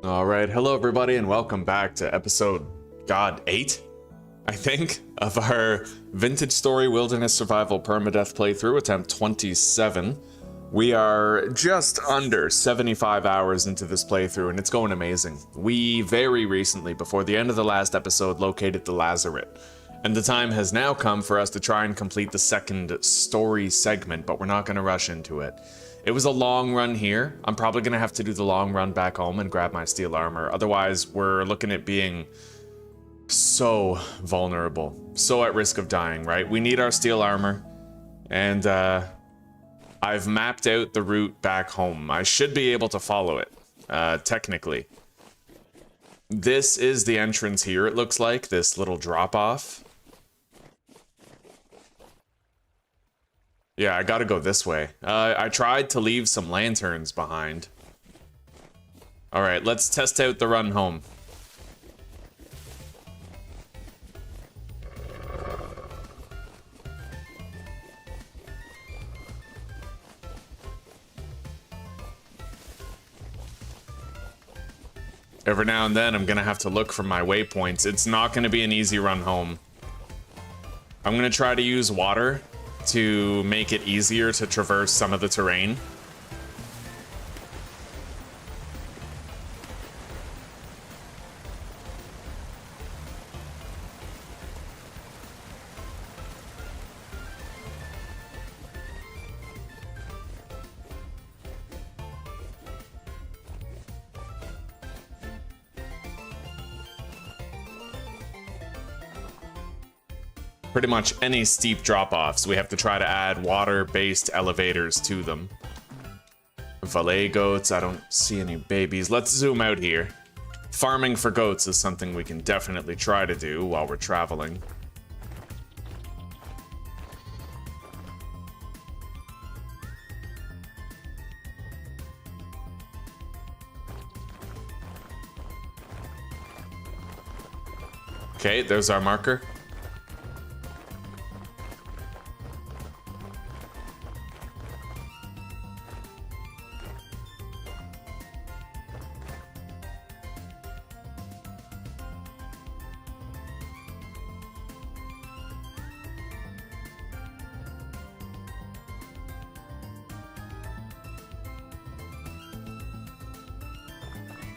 All right, hello everybody, and welcome back to episode, 8, I think, of our Vintage Story Wilderness Survival Permadeath playthrough, attempt 27. We are just under 75 hours into this playthrough, and it's going amazing. We very recently, before the end of the last episode, located the Lazaret, and the time has now come for us to try and complete the second story segment, but we're not going to rush into it. It was a long run here. I'm probably going to have to do the long run back home and grab my steel armor. Otherwise, we're looking at being so vulnerable, so at risk of dying, right? We need our steel armor, and I've mapped out the route back home. I should be able to follow it, technically. This is the entrance here, it looks like, this little drop-off. Yeah, I gotta go this way. I tried to leave some lanterns behind. Alright, let's test out the run home. Every now and then, I'm gonna have to look for my waypoints. It's not gonna be an easy run home. I'm gonna try to use water to make it easier to traverse some of the terrain. Pretty much any steep drop-offs, we have to try to add water-based elevators to them. Valet goats, I don't see any babies. Let's zoom out here. Farming for goats is something we can definitely try to do while we're traveling. Okay, there's our marker.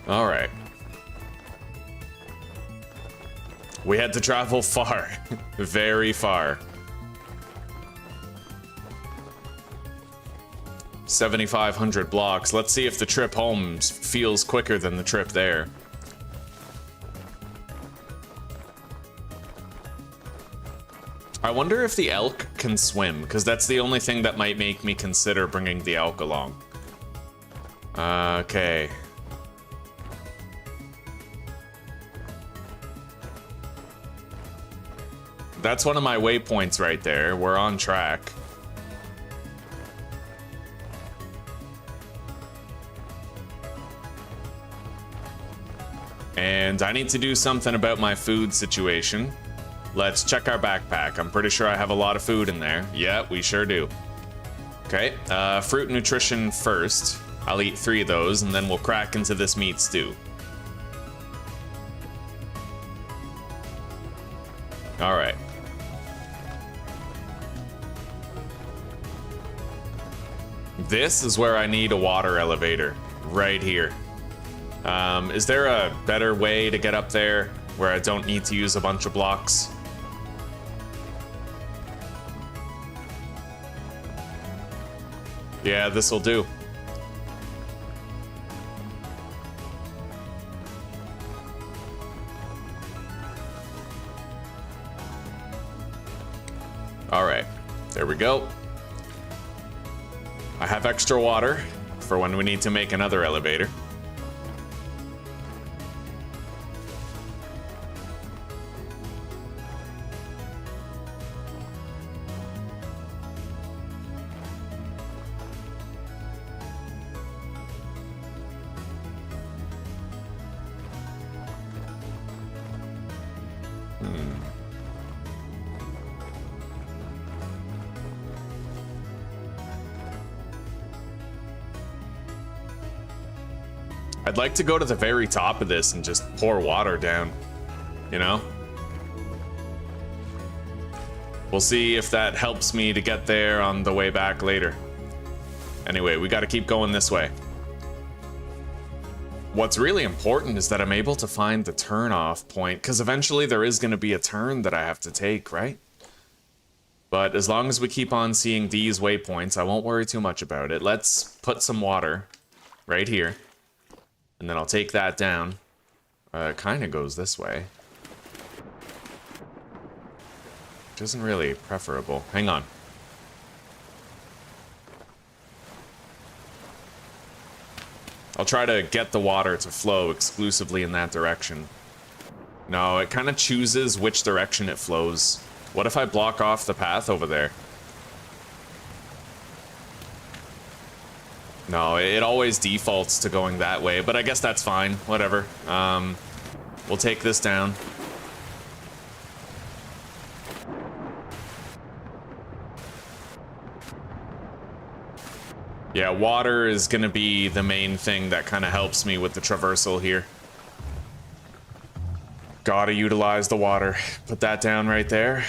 All right. We had to travel far, very far. 7,500 blocks. Let's see if the trip home feels quicker than the trip there. I wonder if the elk can swim, because that's the only thing that might make me consider bringing the elk along. Okay. That's one of my waypoints right there. We're on track. And I need to do something about my food situation. Let's check our backpack. I'm pretty sure I have a lot of food in there. Yeah, we sure do. Okay, fruit nutrition first. I'll eat 3 of those, and then we'll crack into this meat stew. All right. This is where I need a water elevator, right here. Is there a better way to get up there where I don't need to use a bunch of blocks? Yeah, this'll do. All right, there we go. I have extra water for when we need to make another elevator. I'd like to go to the very top of this and just pour water down, you know? We'll see if that helps me to get there on the way back later. Anyway, we gotta keep going this way. What's really important is that I'm able to find the turn-off point, because eventually there is gonna be a turn that I have to take, right? But as long as we keep on seeing these waypoints, I won't worry too much about it. Let's put some water right here. And then I'll take that down. It kind of goes this way. Which isn't really preferable. Hang on. I'll try to get the water to flow exclusively in that direction. No, it kind of chooses which direction it flows. What if I block off the path over there? No, it always defaults to going that way, but I guess that's fine. Whatever. We'll take this down. Yeah, water is gonna be the main thing that kind of helps me with the traversal here. Gotta utilize the water. Put that down right there.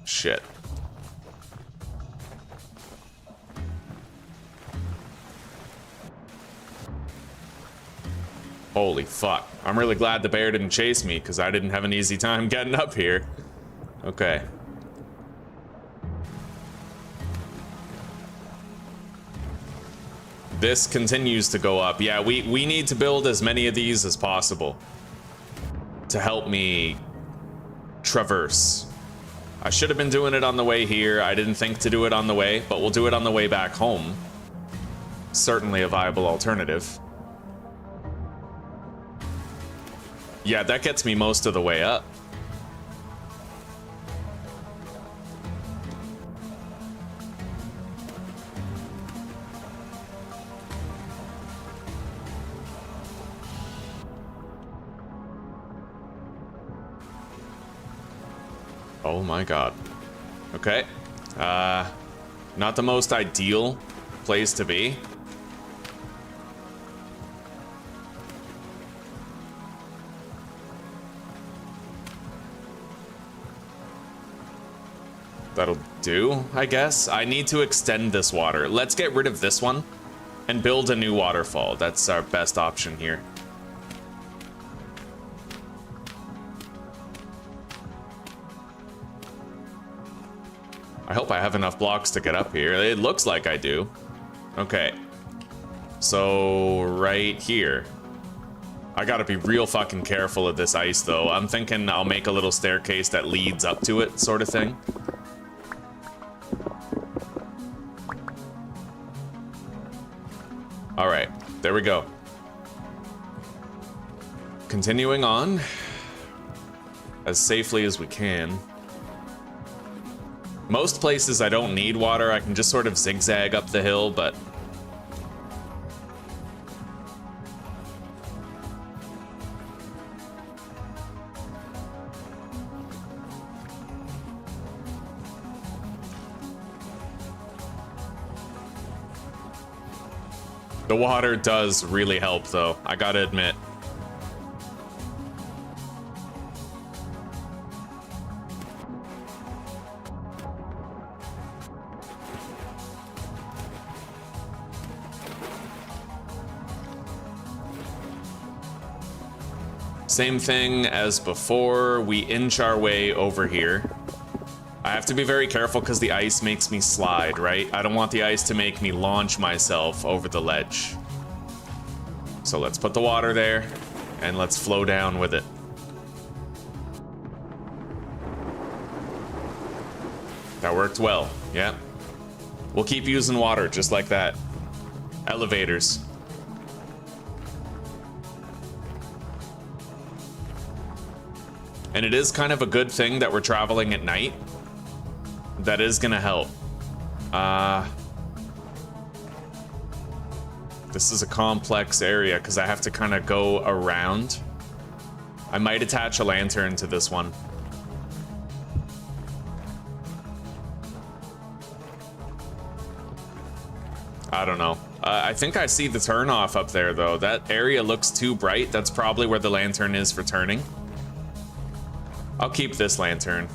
Shit. Holy fuck. I'm really glad the bear didn't chase me, because I didn't have an easy time getting up here. Okay. This continues to go up. Yeah, we need to build as many of these as possible to help me traverse. I should have been doing it on the way here. I didn't think to do it on the way, but we'll do it on the way back home. Certainly a viable alternative. Yeah, that gets me most of the way up. Oh my god. Okay. Not the most ideal place to be. That'll do, I guess. I need to extend this water. Let's get rid of this one and build a new waterfall. That's our best option here. I hope I have enough blocks to get up here. It looks like I do. Okay. So, right here. I gotta be real fucking careful of this ice, though. I'm thinking I'll make a little staircase that leads up to it, sort of thing. Alright, there we go. Continuing on. As safely as we can. Most places I don't need water, I can just sort of zigzag up the hill, but... the water does really help, though, I gotta admit. Same thing as before, we inch our way over here. I have to be very careful because the ice makes me slide, right? I don't want the ice to make me launch myself over the ledge. So let's put the water there, and let's flow down with it. That worked well, yeah. We'll keep using water just like that. Elevators. And it is kind of a good thing that we're traveling at night. That is gonna help. This is a complex area because I have to kind of go around. I might attach a lantern to this one. I don't know. I think I see the turn-off up there, though. That area looks too bright. That's probably where the lantern is for turning. I'll keep this lantern.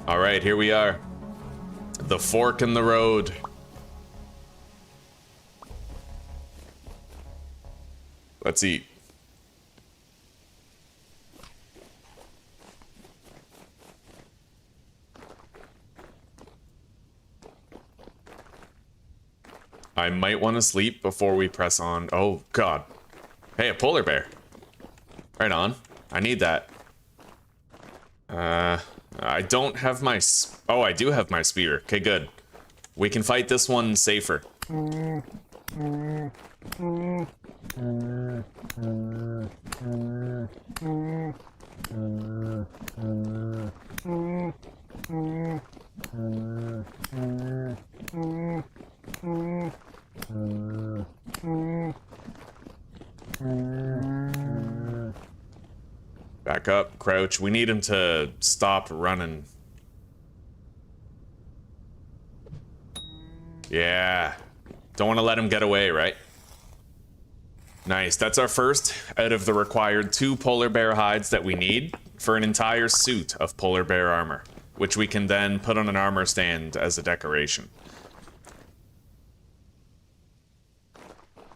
All right, here we are. The fork in the road. Let's eat. I might want to sleep before we press on. Oh, God. Hey, a polar bear. Right on. I need that. I don't have my... Oh, I do have my spear. Okay, good. We can fight this one safer. Back up, crouch. We need him to stop running. Yeah. Don't want to let him get away, right? Nice. That's our first out of the required 2 polar bear hides that we need for an entire suit of polar bear armor, which we can then put on an armor stand as a decoration.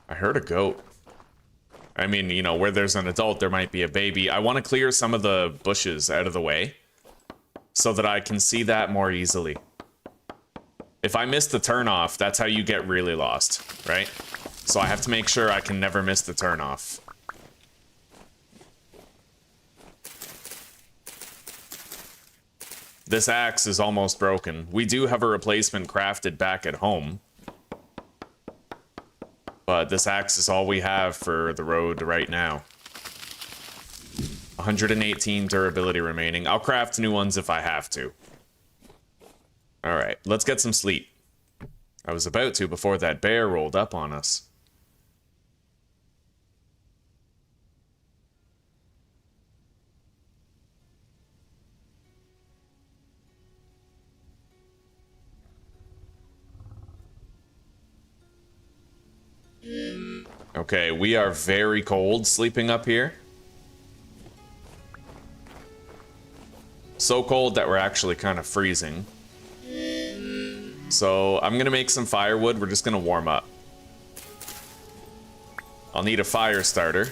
I heard a goat. I mean, you know, where there's an adult, there might be a baby. I want to clear some of the bushes out of the way so that I can see that more easily. If I miss the turnoff, that's how you get really lost, right? So I have to make sure I can never miss the turnoff. This axe is almost broken. We do have a replacement crafted back at home. But this axe is all we have for the road right now. 118 durability remaining. I'll craft new ones if I have to. Alright, let's get some sleep. I was about to before that bear rolled up on us. Okay, we are very cold sleeping up here. So cold that we're actually kind of freezing. So I'm gonna make some firewood. We're just gonna warm up. I'll need a fire starter.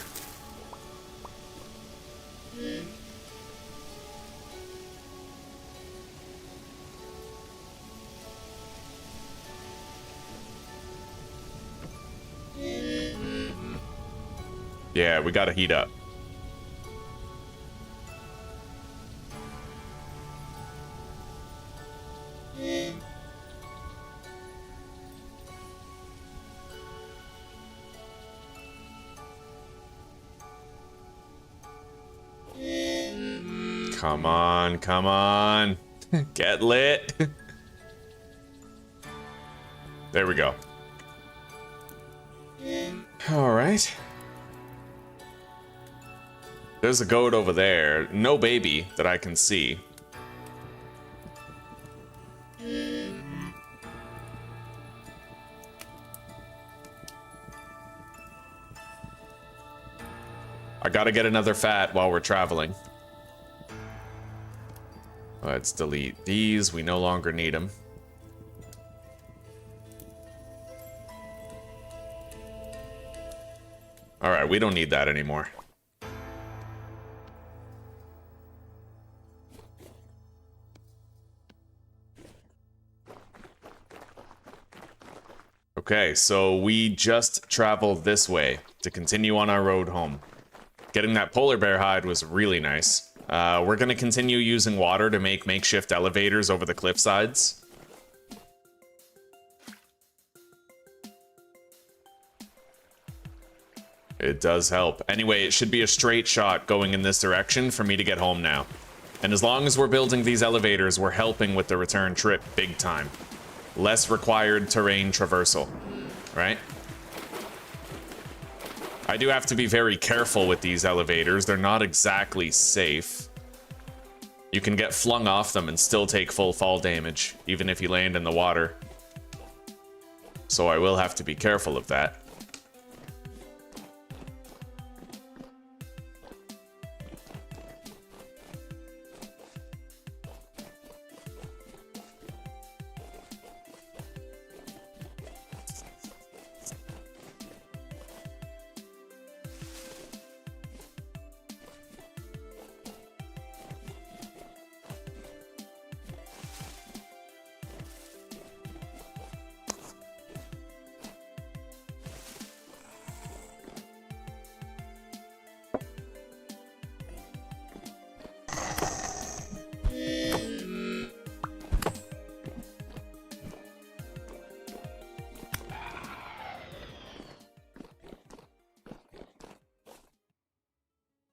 Yeah, we gotta heat up. Come on, come on. Get lit. There we go. All right. There's a goat over there. No baby that I can see. I gotta get another fat while we're traveling. Let's delete these. We no longer need them. All right, we don't need that anymore. Okay, so we just traveled this way to continue on our road home. Getting that polar bear hide was really nice. We're going to continue using water to make makeshift elevators over the cliff sides. It does help. Anyway, it should be a straight shot going in this direction for me to get home now. And as long as we're building these elevators, we're helping with the return trip big time. Less required terrain traversal, right? I do have to be very careful with these elevators. They're not exactly safe. You can get flung off them and still take full fall damage, even if you land in the water. So I will have to be careful of that.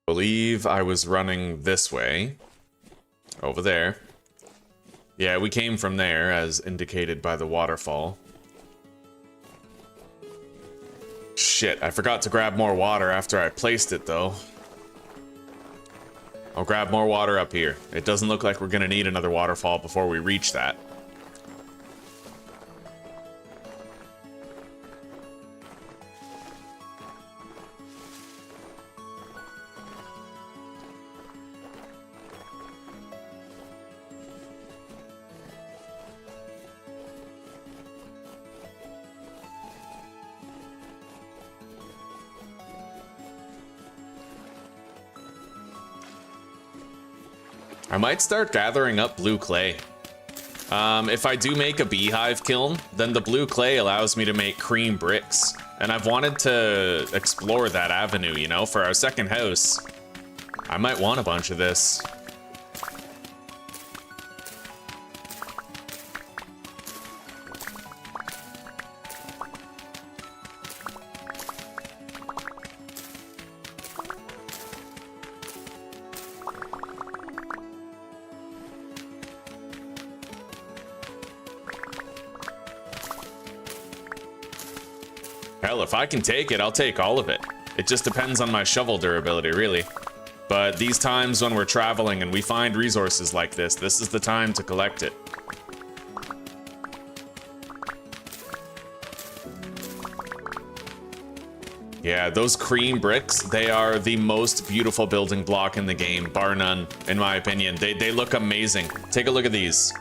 Believe I was running this way. Over there. Yeah, we came from there, as indicated by the waterfall. Shit, I forgot to grab more water after I placed it, though. I'll grab more water up here. It doesn't look like we're gonna need another waterfall before we reach that. I might start gathering up blue clay. If I do make a beehive kiln, then the blue clay allows me to make cream bricks. And I've wanted to explore that avenue, you know, for our second house. I might want a bunch of this. Hell, if I can take it, I'll take all of it. It just depends on my shovel durability, really. But these times when we're traveling and we find resources like this is the time to collect it. Yeah, those cream bricks, they are the most beautiful building block in the game, bar none, in my opinion. They look amazing. Take a look at these.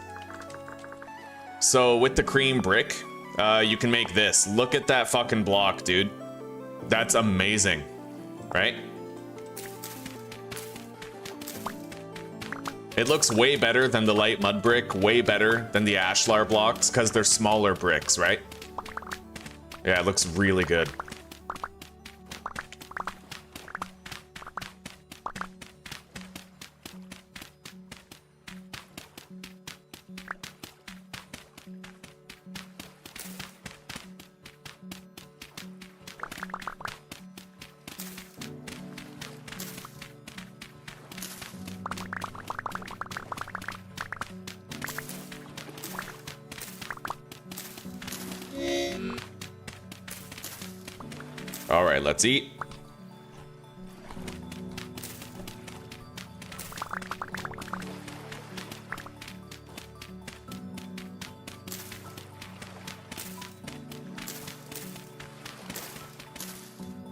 So with the cream brick, you can make this. Look at that fucking block, dude. That's amazing, right? It looks way better than the light mud brick, way better than the ashlar blocks, because they're smaller bricks, right? Yeah, it looks really good. All right, let's eat.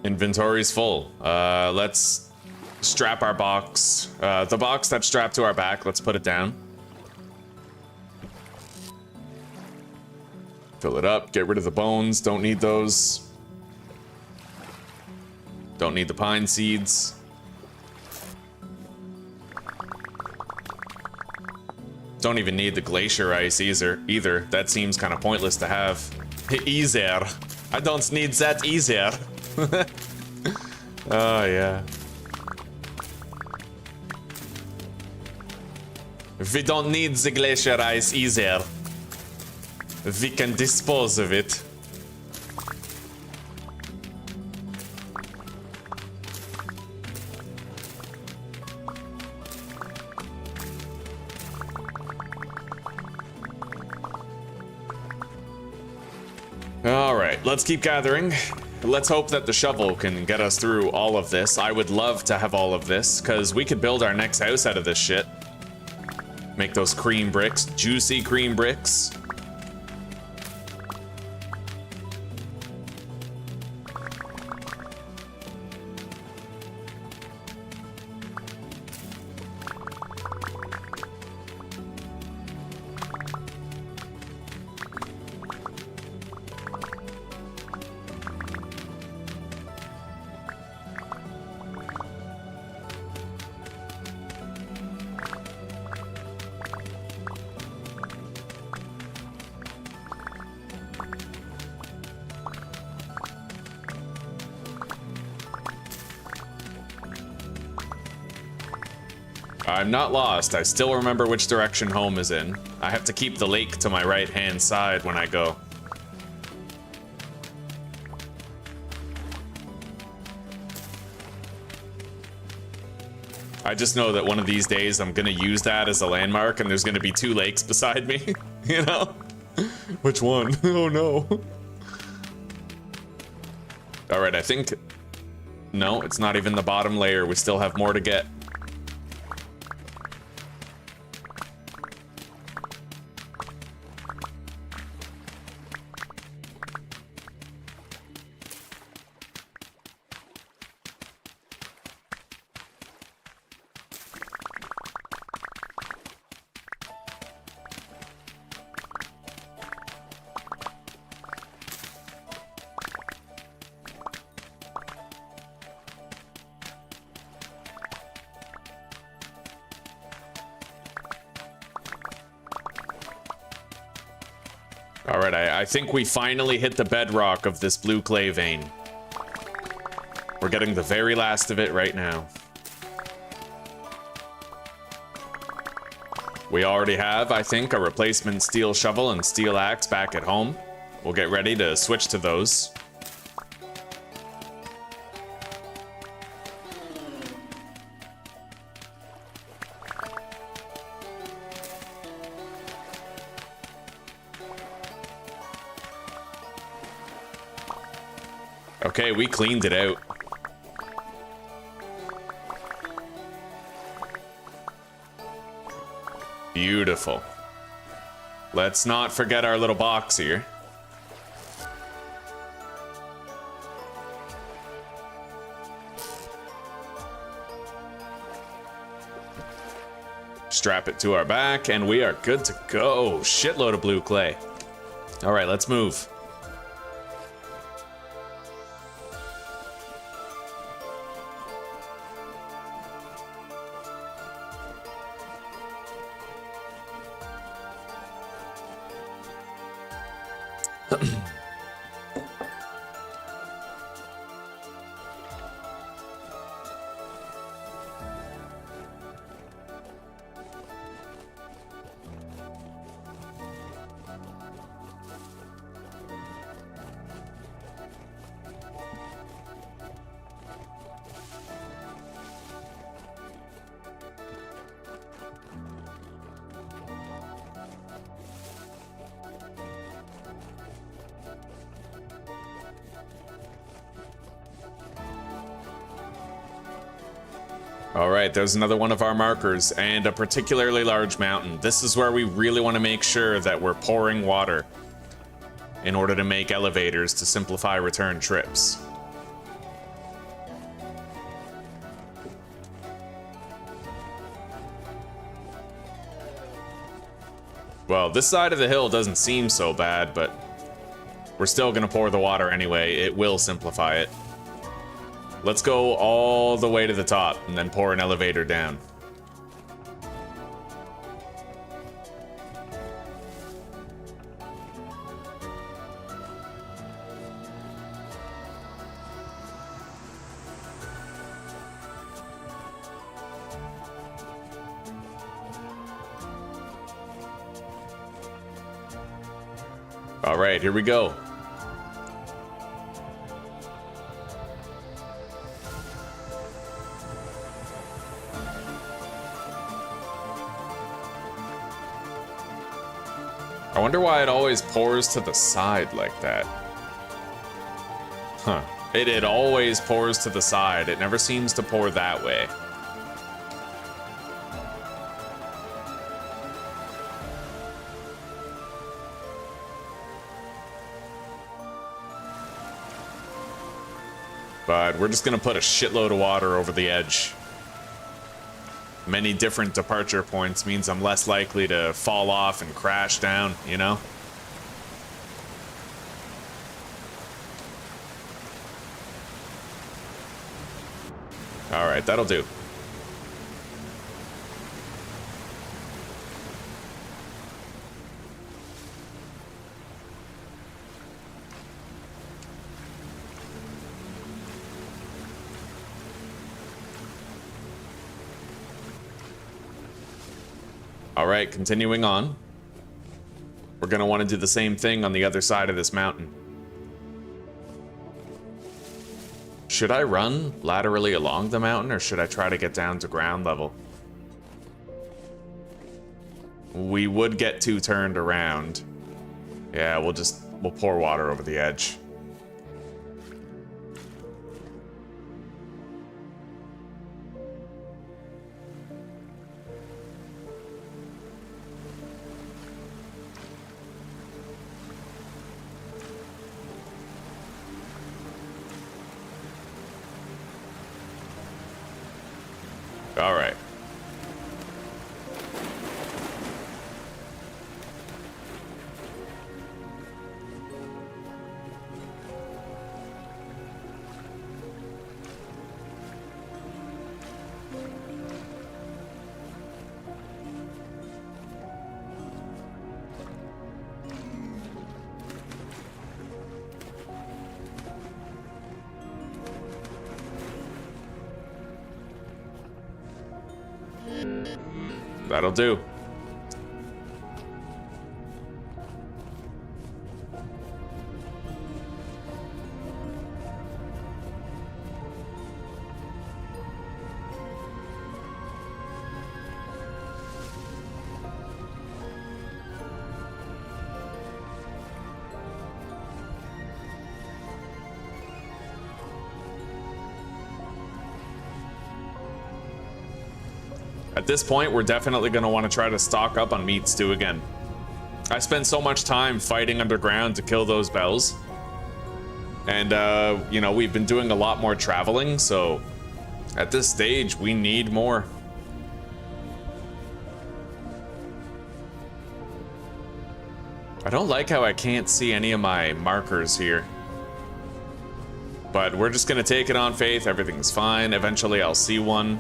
Inventory's full. Let's strap our box. The box that's strapped to our back, let's put it down. Fill it up, get rid of the bones, don't need those. Don't need the pine seeds. Don't even need the glacier ice either. That seems kind of pointless to have. Either. I don't need that either. Oh, yeah. We don't need the glacier ice either. We can dispose of it. Alright, let's keep gathering. Let's hope that the shovel can get us through all of this. I would love to have all of this, because we could build our next house out of this shit. Make those cream bricks, juicy cream bricks. I'm not lost. I still remember which direction home is in. I have to keep the lake to my right-hand side when I go. I just know that one of these days I'm gonna use that as a landmark and there's gonna be 2 lakes beside me, you know? Which one? Oh no. Alright, I think... No, it's not even the bottom layer. We still have more to get. Alright, I think we finally hit the bedrock of this blue clay vein. We're getting the very last of it right now. We already have, I think, a replacement steel shovel and steel axe back at home. We'll get ready to switch to those. Okay, we cleaned it out. Beautiful. Let's not forget our little box here. Strap it to our back, and we are good to go. Shitload of blue clay. All right, let's move. All right, there's another one of our markers, and a particularly large mountain. This is where we really want to make sure that we're pouring water in order to make elevators to simplify return trips. Well, this side of the hill doesn't seem so bad, but we're still gonna pour the water anyway. It will simplify it. Let's go all the way to the top and then pour an elevator down. All right, here we go. I wonder why it always pours to the side like that. Huh. It always pours to the side. It never seems to pour that way. But we're just gonna put a shitload of water over the edge. Many different departure points means I'm less likely to fall off and crash down, you know? All right, that'll do. All right, continuing on. We're gonna want to do the same thing on the other side of this mountain. Should I run laterally along the mountain, or should I try to get down to ground level? We would get too turned around. Yeah, we'll pour water over the edge. All right. That'll do. At this point, we're definitely going to want to try to stock up on meat stew again. I spent so much time fighting underground to kill those bells. And, you know, we've been doing a lot more traveling, so at this stage, we need more. I don't like how I can't see any of my markers here. But we're just going to take it on faith. Everything's fine. Eventually, I'll see one.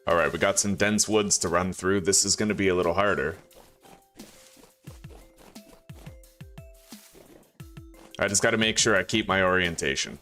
Alright, we got some dense woods to run through. This is going to be a little harder. I just got to make sure I keep my orientation.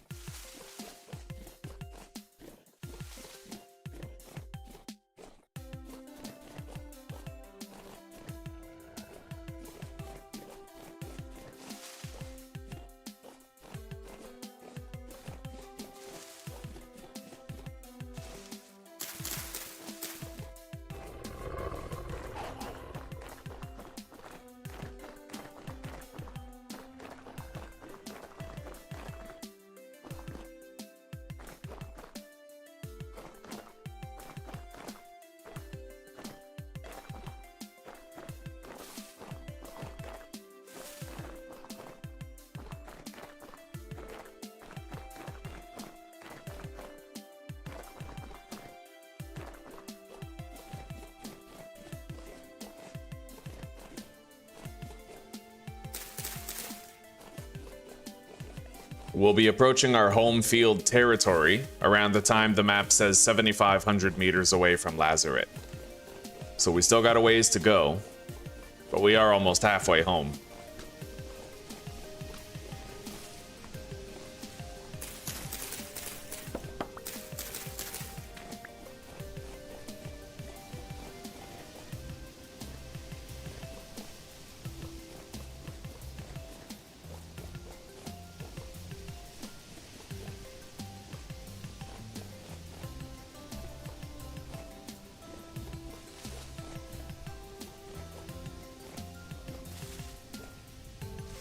We'll be approaching our home field territory around the time the map says 7,500 meters away from Lazaret. So we still got a ways to go, but we are almost halfway home.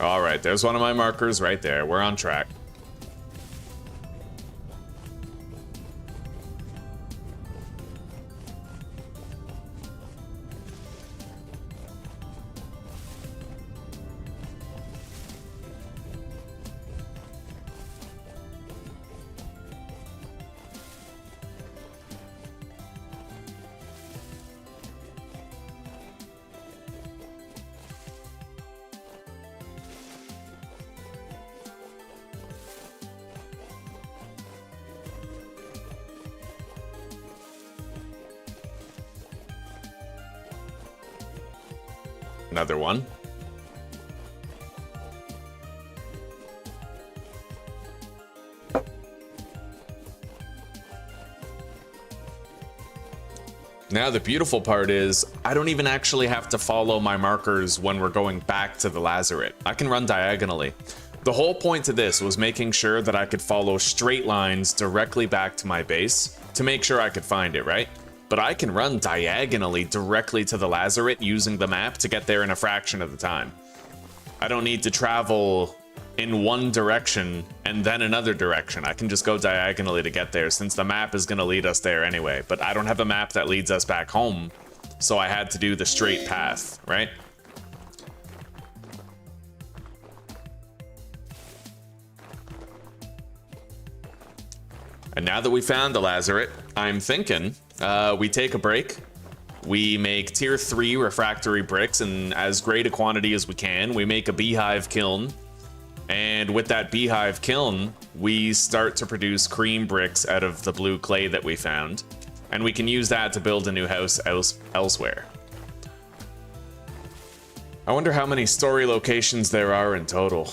All right, there's one of my markers right there. We're on track. Another one. Now the beautiful part is I don't even actually have to follow my markers when we're going back to the Lazaret. I can run diagonally. The whole point to this was making sure that I could follow straight lines directly back to my base to make sure I could find it, right? But I can run diagonally directly to the Lazaret using the map to get there in a fraction of the time. I don't need to travel in one direction and then another direction. I can just go diagonally to get there since the map is going to lead us there anyway. But I don't have a map that leads us back home, so I had to do the straight path, right? And now that we found the Lazaret, I'm thinking we take a break. We make tier 3 refractory bricks in as great a quantity as we can. We make a beehive kiln. And with that beehive kiln, we start to produce cream bricks out of the blue clay that we found. And we can use that to build a new house elsewhere. I wonder how many story locations there are in total.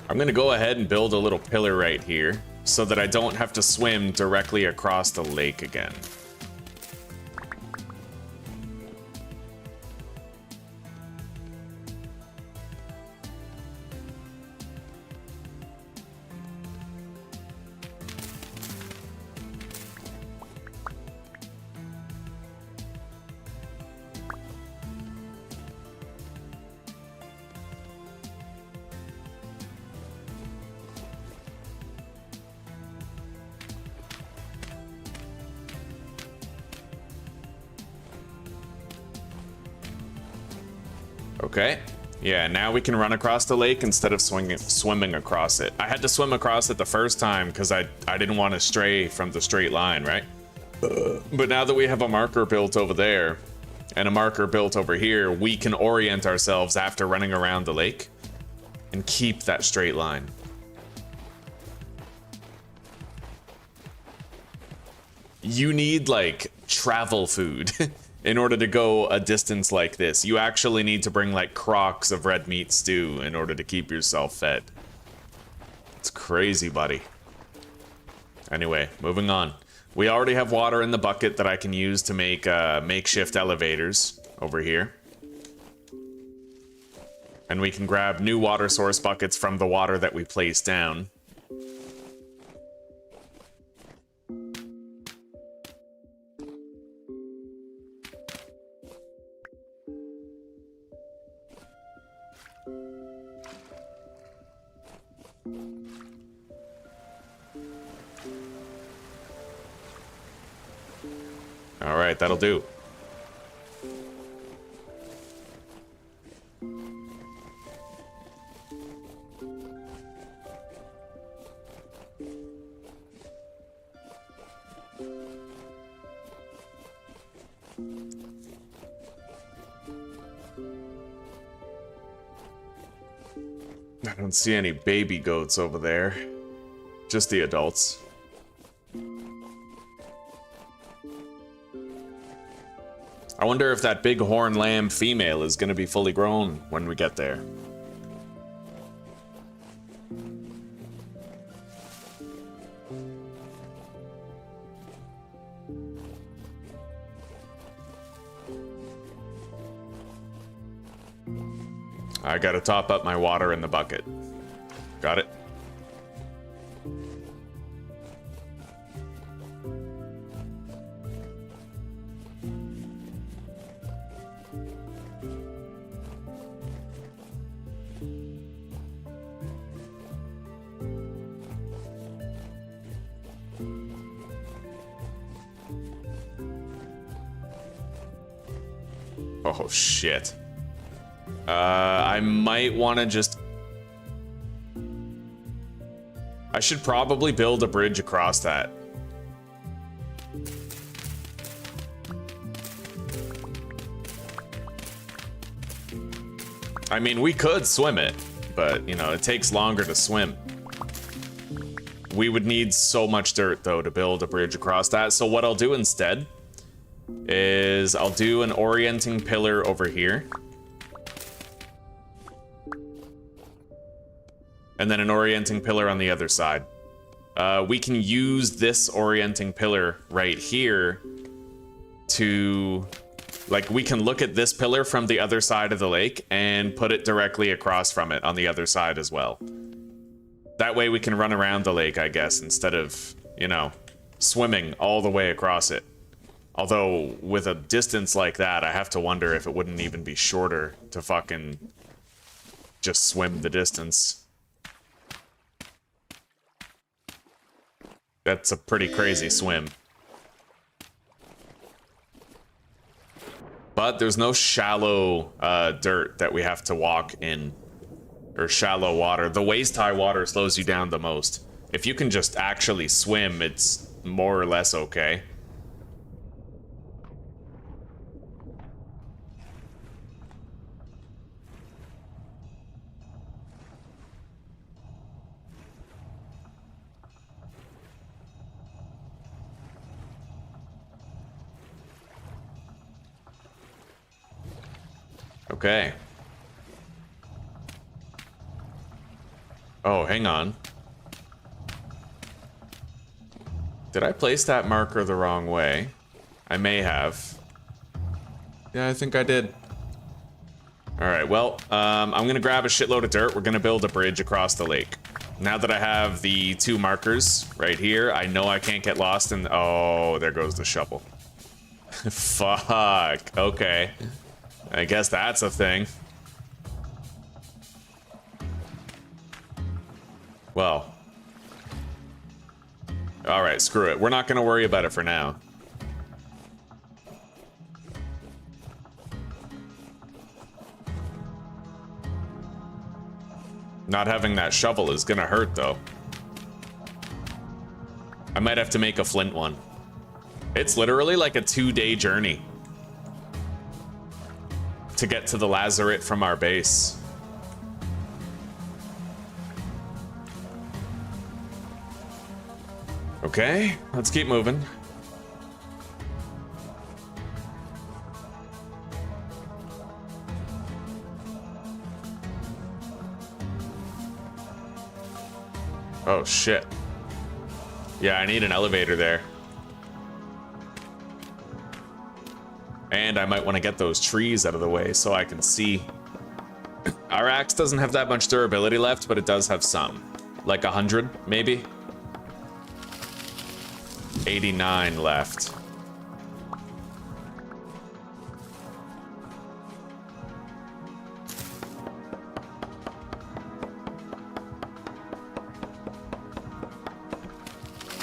I'm gonna go ahead and build a little pillar right here so that I don't have to swim directly across the lake again. Okay, yeah, now we can run across the lake instead of swimming across it. I had to swim across it the first time because I didn't want to stray from the straight line, right? But now that we have a marker built over there and a marker built over here, we can orient ourselves after running around the lake and keep that straight line. You need, like, travel food. In order to go a distance like this, you actually need to bring like crocs of red meat stew in order to keep yourself fed. It's crazy, buddy. Anyway, moving on. We already have water in the bucket that I can use to make makeshift elevators over here. And we can grab new water source buckets from the water that we placed down. All right, that'll do. I don't see any baby goats over there. Just the adults. I wonder if that bighorn lamb female is going to be fully grown when we get there. I gotta top up my water in the bucket. Got it. Oh, shit. I might want to just... I should probably build a bridge across that. I mean, we could swim it, but, you know, it takes longer to swim. We would need so much dirt, though, to build a bridge across that. So what I'll do instead is I'll do an orienting pillar over here. And then an orienting pillar on the other side. We can use this orienting pillar right here to... Like, we can look at this pillar from the other side of the lake and put it directly across from it on the other side as well. That way we can run around the lake, I guess, instead of, you know, swimming all the way across it. Although, with a distance like that, I have to wonder if it wouldn't even be shorter to fucking just swim the distance. That's a pretty crazy swim. But there's no shallow dirt that we have to walk in. Or shallow water. The waist-high water slows you down the most. If you can just actually swim, it's more or less okay. Okay. Oh, hang on. Did I place that marker the wrong way? I may have. Yeah, I think I did. Alright, well, I'm gonna grab a shitload of dirt. We're gonna build a bridge across the lake. Now that I have the two markers right here, I know I can't get lost in... Oh, there goes the shovel. Fuck. Okay. I guess that's a thing. Well. Alright, screw it. We're not gonna worry about it for now. Not having that shovel is gonna hurt, though. I might have to make a flint one. It's literally like a 2-day journey to get to the lazaret from our base. Okay, let's keep moving. Oh shit. Yeah, I need an elevator there. And I might want to get those trees out of the way so I can see. Our axe doesn't have that much durability left, but it does have some. Like 100, maybe? 89 left.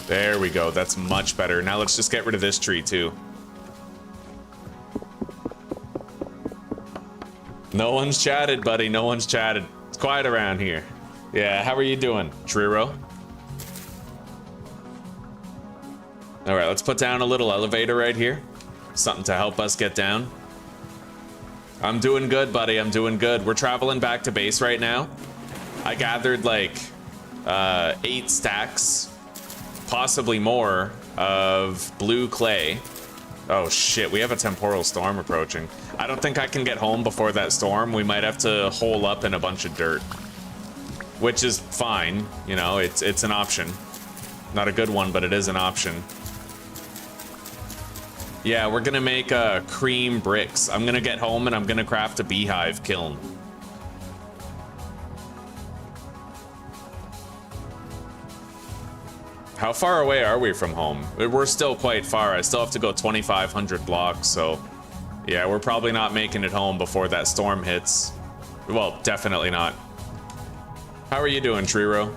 There we go, that's much better. Now let's just get rid of this tree too. No one's chatted, buddy. No one's chatted. It's quiet around here. Yeah, how are you doing, Triro? All right, let's put down a little elevator right here. Something to help us get down. I'm doing good, buddy. I'm doing good. We're traveling back to base right now. I gathered like 8 stacks, possibly more, of blue clay. Oh shit, we have a temporal storm approaching. I don't think I can get home before that storm. We might have to hole up in a bunch of dirt, which is fine. You know, it's an option. Not a good one, but it is an option. Yeah, we're gonna make cream bricks. I'm gonna get home and I'm gonna craft a beehive kiln. How far away are we from home? We're still quite far. I still have to go 2,500 blocks, so yeah, we're probably not making it home before that storm hits. Well, definitely not. How are you doing, Triro?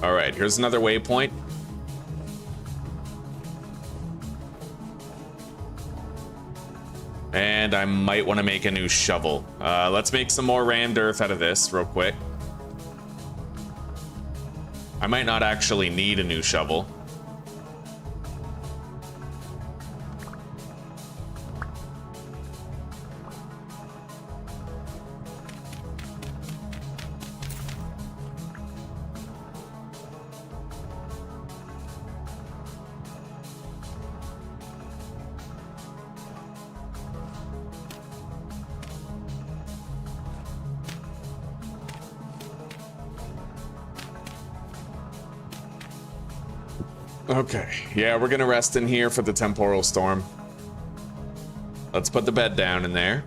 All right, here's another waypoint. And I might want to make a new shovel. Let's make some more rammed earth out of this real quick. I might not actually need a new shovel. Okay, yeah, we're gonna rest in here for the temporal storm. Let's put the bed down in there.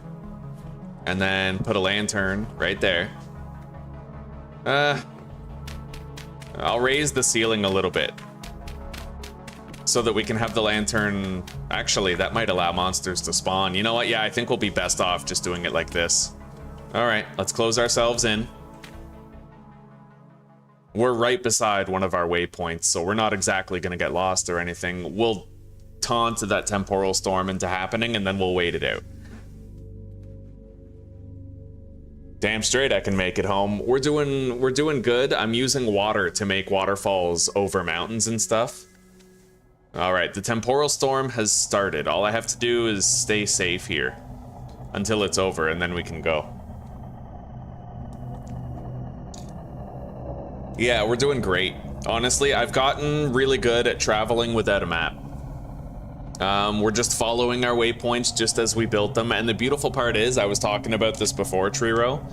And then put a lantern right there. I'll raise the ceiling a little bit so that we can have the lantern. Actually, that might allow monsters to spawn. You know what? Yeah, I think we'll be best off just doing it like this. All right, let's close ourselves in. We're right beside one of our waypoints, so we're not exactly going to get lost or anything. We'll taunt that temporal storm into happening, and then we'll wait it out. Damn straight I can make it home. We're doing good. I'm using water to make waterfalls over mountains and stuff. All right, the temporal storm has started. All I have to do is stay safe here until it's over, and then we can go. Yeah, we're doing great. Honestly, I've gotten really good at traveling without a map. We're just following our waypoints just as we built them. And the beautiful part is, I was talking about this before, Triro,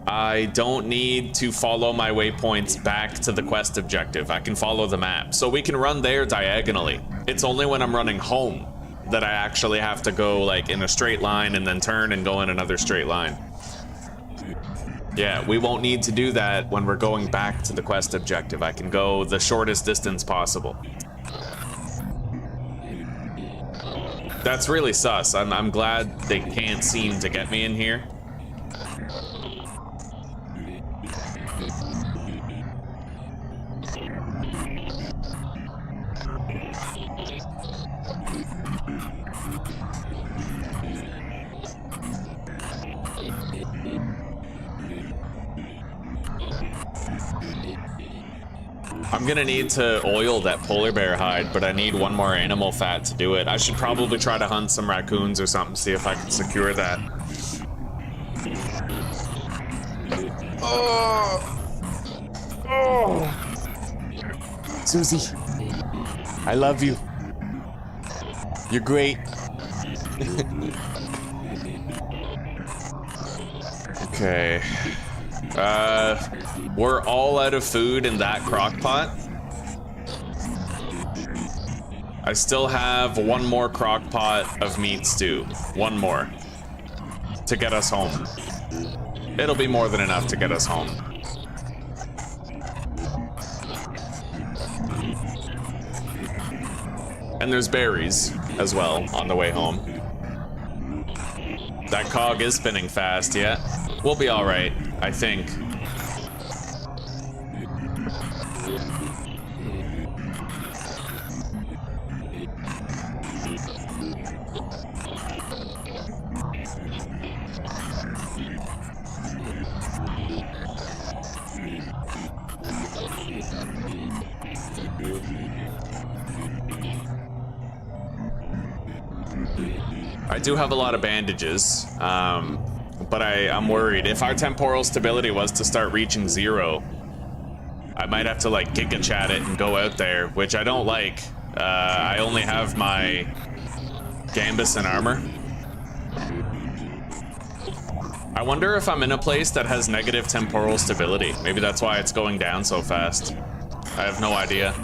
I don't need to follow my waypoints back to the quest objective. I can follow the map. So we can run there diagonally. It's only when I'm running home that I actually have to go like in a straight line and then turn and go in another straight line. Yeah, we won't need to do that when we're going back to the quest objective. I can go the shortest distance possible. That's really sus. I'm glad they can't seem to get me in here. I'm gonna need to oil that polar bear hide, but I need one more animal fat to do it. I should probably try to hunt some raccoons or something, see if I can secure that. Oh! Oh! Susie, I love you. You're great. Okay. We're all out of food in that crock pot. I still have one more crock pot of meat stew. One more. To get us home. It'll be more than enough to get us home. And there's berries as well on the way home. That cog is spinning fast, yeah. We'll be all right, I think. I do have a lot of bandages, but I'm worried. If our temporal stability was to start reaching 0, I might have to like giga chat it and go out there, which I don't like. I only have my Gambus and armor. I wonder if I'm in a place that has negative temporal stability. Maybe that's why it's going down so fast. I have no idea.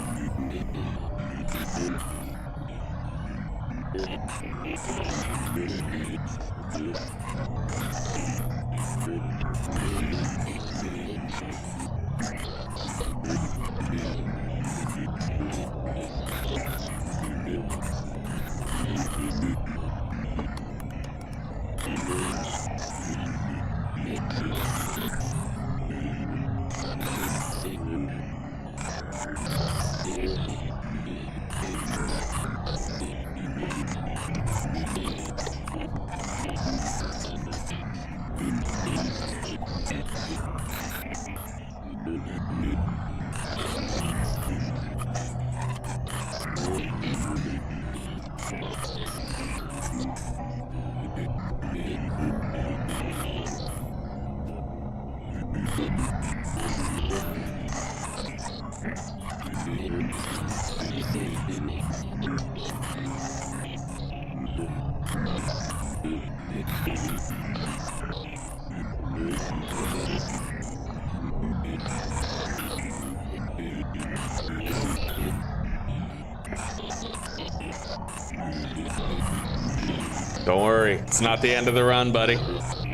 Don't worry, it's not the end of the run, buddy.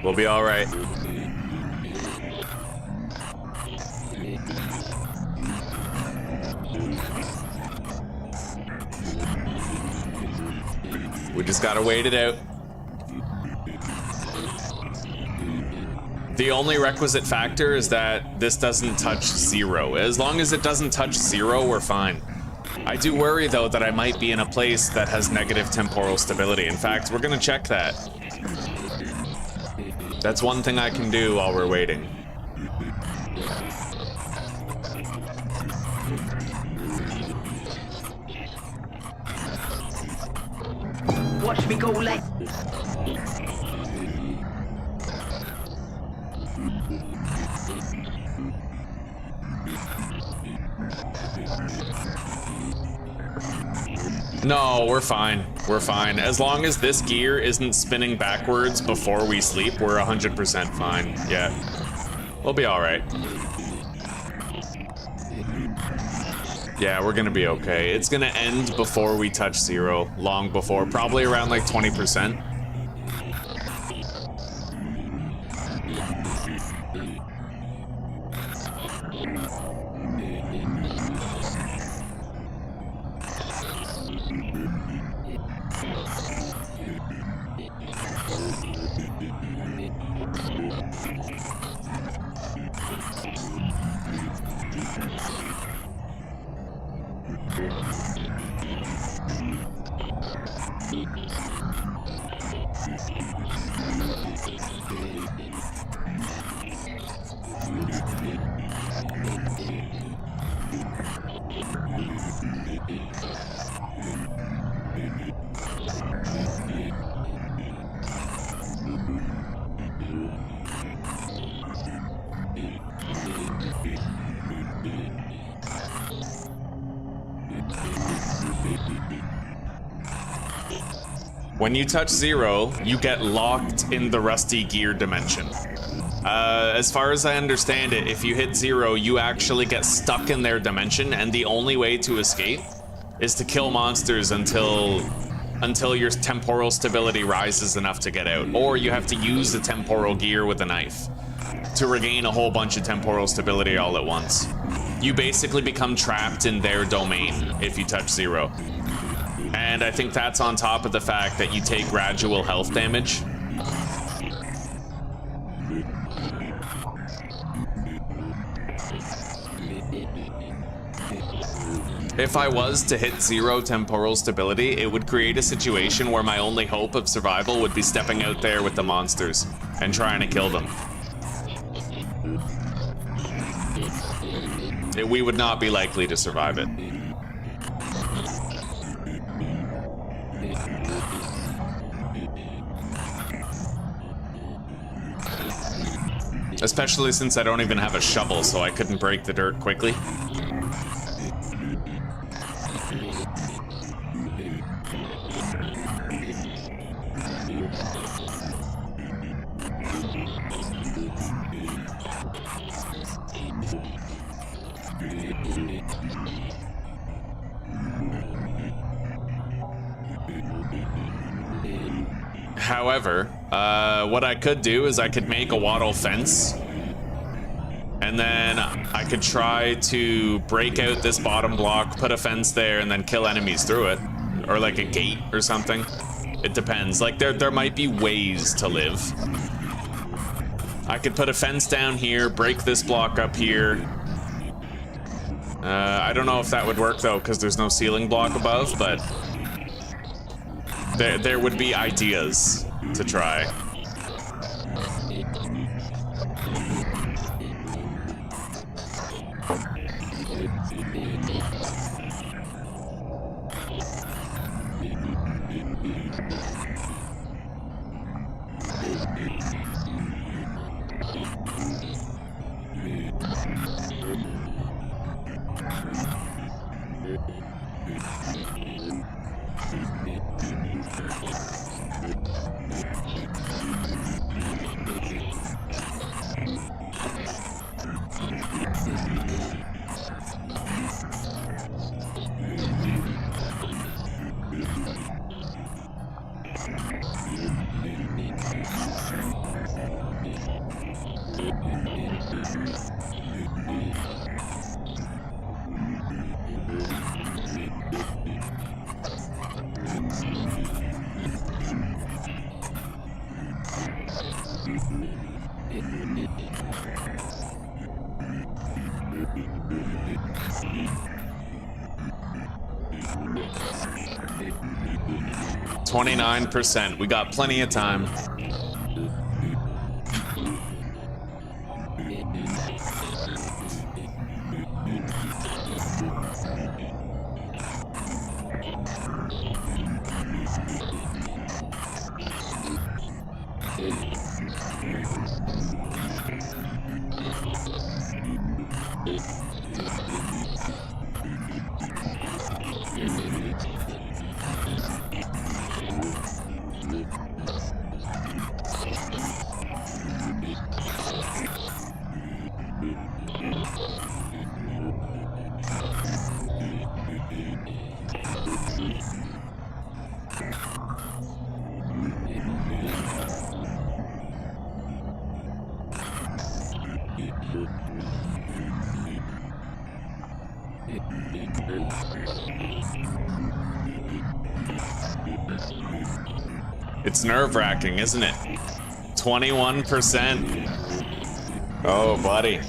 We'll be all right. We just gotta wait it out. The only requisite factor is that this doesn't touch 0. As long as it doesn't touch 0, we're fine. I do worry, though, that I might be in a place that has negative temporal stability. In fact, we're gonna check that. That's one thing I can do while we're waiting. Watch me go like... No, we're fine. We're fine. As long as this gear isn't spinning backwards before we sleep, we're 100% fine. Yeah. We'll be alright. Yeah, we're gonna be okay. It's gonna end before we touch 0. Long before. Probably around like 20%. When you touch 0, you get locked in the rusty gear dimension. As far as I understand it, if you hit 0, you actually get stuck in their dimension, and the only way to escape is to kill monsters until your temporal stability rises enough to get out. Or you have to use the temporal gear with a knife to regain a whole bunch of temporal stability all at once. You basically become trapped in their domain if you touch 0. And I think that's on top of the fact that you take gradual health damage. If I was to hit 0 temporal stability, it would create a situation where my only hope of survival would be stepping out there with the monsters and trying to kill them. We would not be likely to survive it. Especially since I don't even have a shovel, so I couldn't break the dirt quickly. However, what I could do is I could make a wattle fence, and then I could try to break out this bottom block, put a fence there, and then kill enemies through it, or like a gate or something. It depends. Like there might be ways to live. I could put a fence down here, break this block up here. I don't know if that would work though, because there's no ceiling block above, but there would be ideas to try. %. We got plenty of time. It's nerve-wracking, isn't it? 21%. Oh, buddy.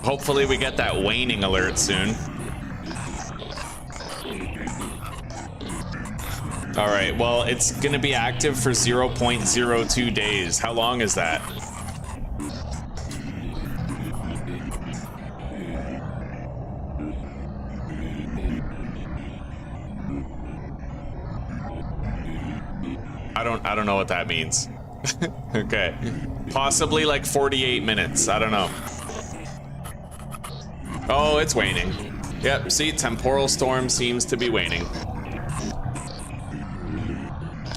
Hopefully we get that waning alert soon. All right, well, it's gonna be active for 0.02 days. How long is that? I don't know what that means. Okay. Possibly like 48 minutes. I don't know. Oh, it's waning. Yep, see, Temporal Storm seems to be waning.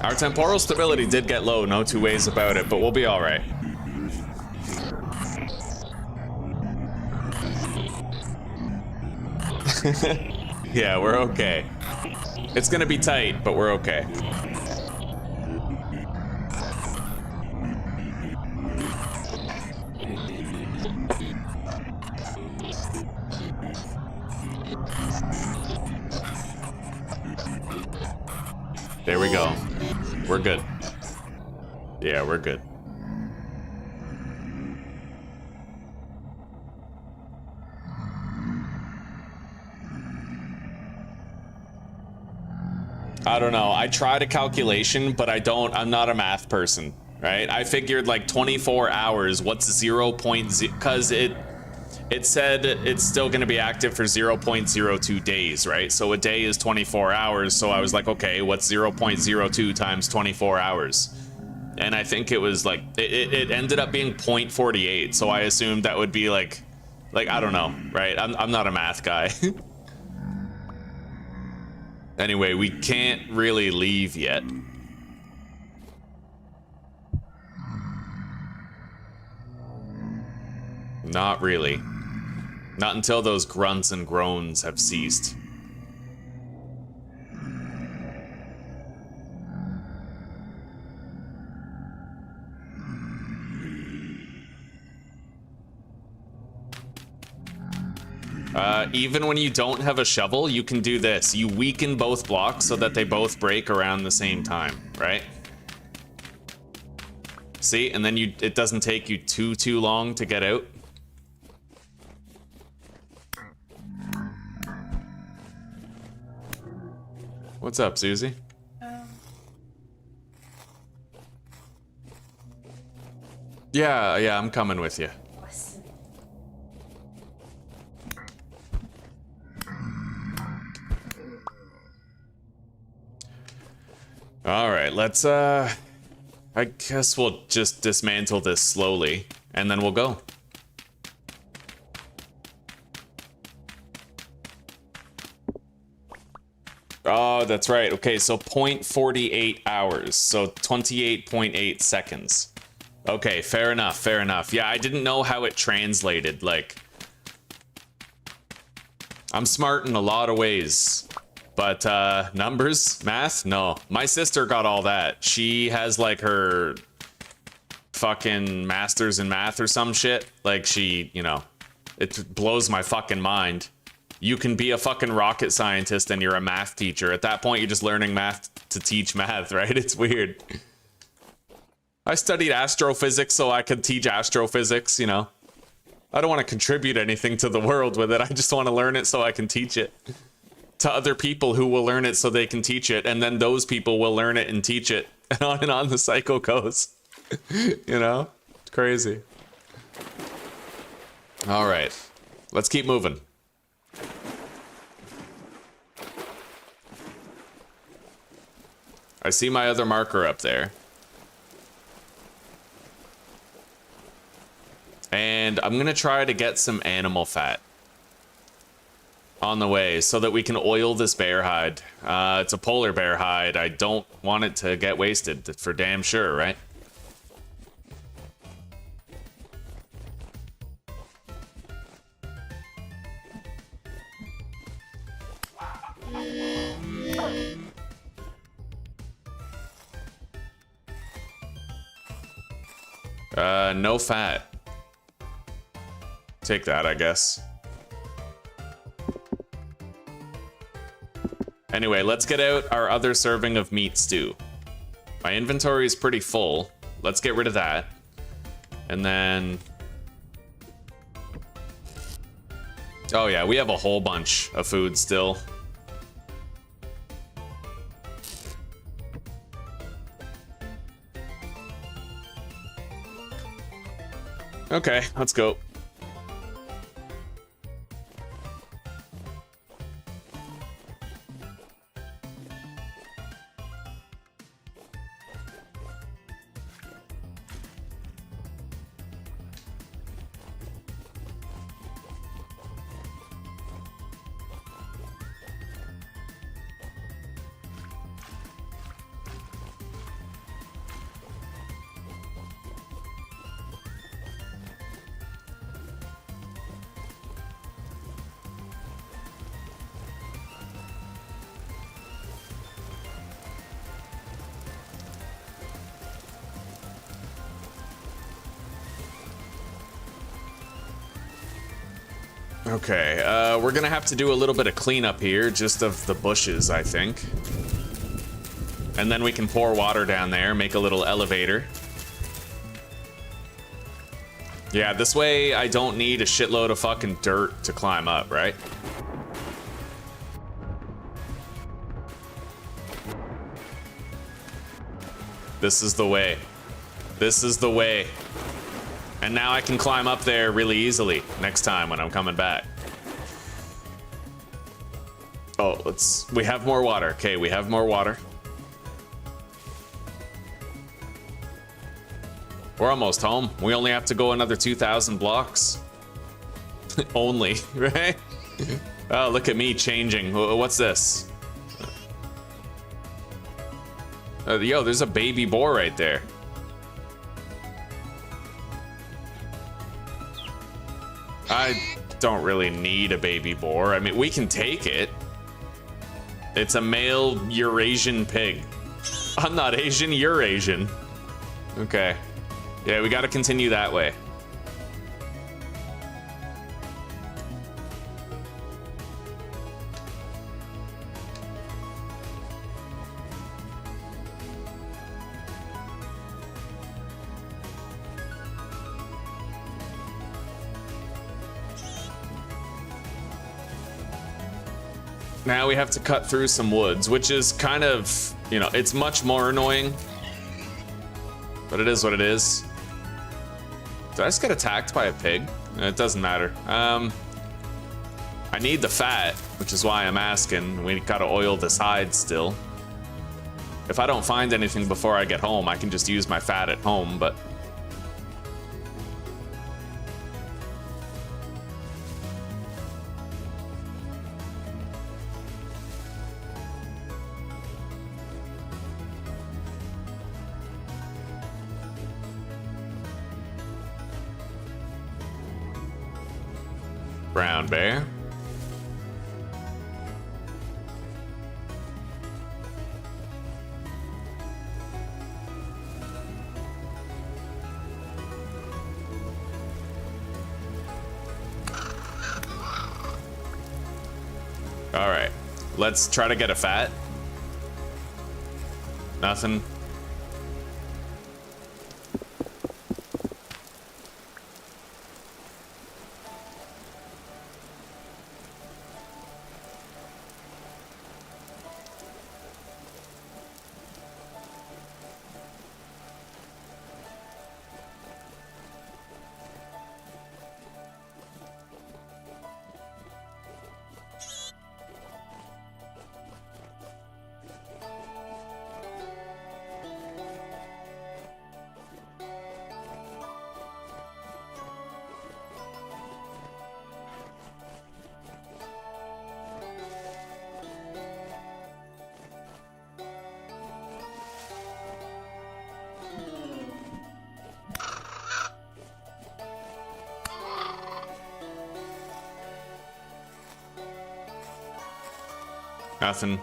Our temporal stability did get low, no two ways about it, but we'll be all right. Yeah, we're okay. It's gonna be tight, but we're okay. There we go. We're good. Yeah, we're good. I don't know. I tried a calculation, but I'm not a math person, right? I figured like 24 hours, what's 0.0, because it said it's still going to be active for 0.02 days, right? So a day is 24 hours, so I was like, okay, what's 0.02 times 24 hours? And I think it was like, it ended up being 0.48, so I assumed that would be like I don't know, right? I'm not a math guy. Anyway, we can't really leave yet. Not really. Not until those grunts and groans have ceased. Even when you don't have a shovel, you can do this. You weaken both blocks so that they both break around the same time, right? See, and then it doesn't take you too long to get out. What's up, Susie? Yeah, I'm coming with you. All right, let's I guess we'll just dismantle this slowly and then we'll go. Oh, that's right. Okay, so 0.48 hours, so 28.8 seconds. Okay, fair enough, fair enough. Yeah, I didn't know how it translated, like... I'm smart in a lot of ways, but numbers, math, no. My sister got all that. She has like her fucking master's in math or some shit. Like she, you know, it blows my fucking mind. You can be a fucking rocket scientist and you're a math teacher. At that point, you're just learning math to teach math, right? It's weird. I studied astrophysics so I could teach astrophysics, you know. I don't want to contribute anything to the world with it. I just want to learn it so I can teach it to other people who will learn it so they can teach it. And then those people will learn it and teach it. And on the cycle goes. You know? It's crazy. All right. Let's keep moving. I see my other marker up there. And I'm gonna try to get some animal fat on the way so that we can oil this bear hide. It's a polar bear hide. I don't want it to get wasted, for damn sure, right? No fat. Take that, I guess. Anyway, let's get out our other serving of meat stew. My inventory is pretty full. Let's get rid of that. And then... oh yeah, we have a whole bunch of food still. Okay, let's go. Okay, we're gonna have to do a little bit of cleanup here, just of the bushes, I think. And then we can pour water down there, make a little elevator. Yeah, this way I don't need a shitload of fucking dirt to climb up, right? This is the way. This is the way. And now I can climb up there really easily next time when I'm coming back. Oh, we have more water. Okay, we have more water. We're almost home. We only have to go another 2,000 blocks. Only, right? Oh, look at me changing. What's this? Yo, there's a baby boar right there. I don't really need a baby boar. I mean, we can take it. It's a male Eurasian pig. I'm not Asian, you're Asian. Okay. Yeah, we gotta continue that way. Now we have to cut through some woods, which is kind of, you know, it's much more annoying. But it is what it is. Did I just get attacked by a pig? It doesn't matter. I need the fat, which is why I'm asking. We gotta oil this hide still. If I don't find anything before I get home, I can just use my fat at home, but... Brown bear. All right, let's try to get a fat. Nothing. Nothing.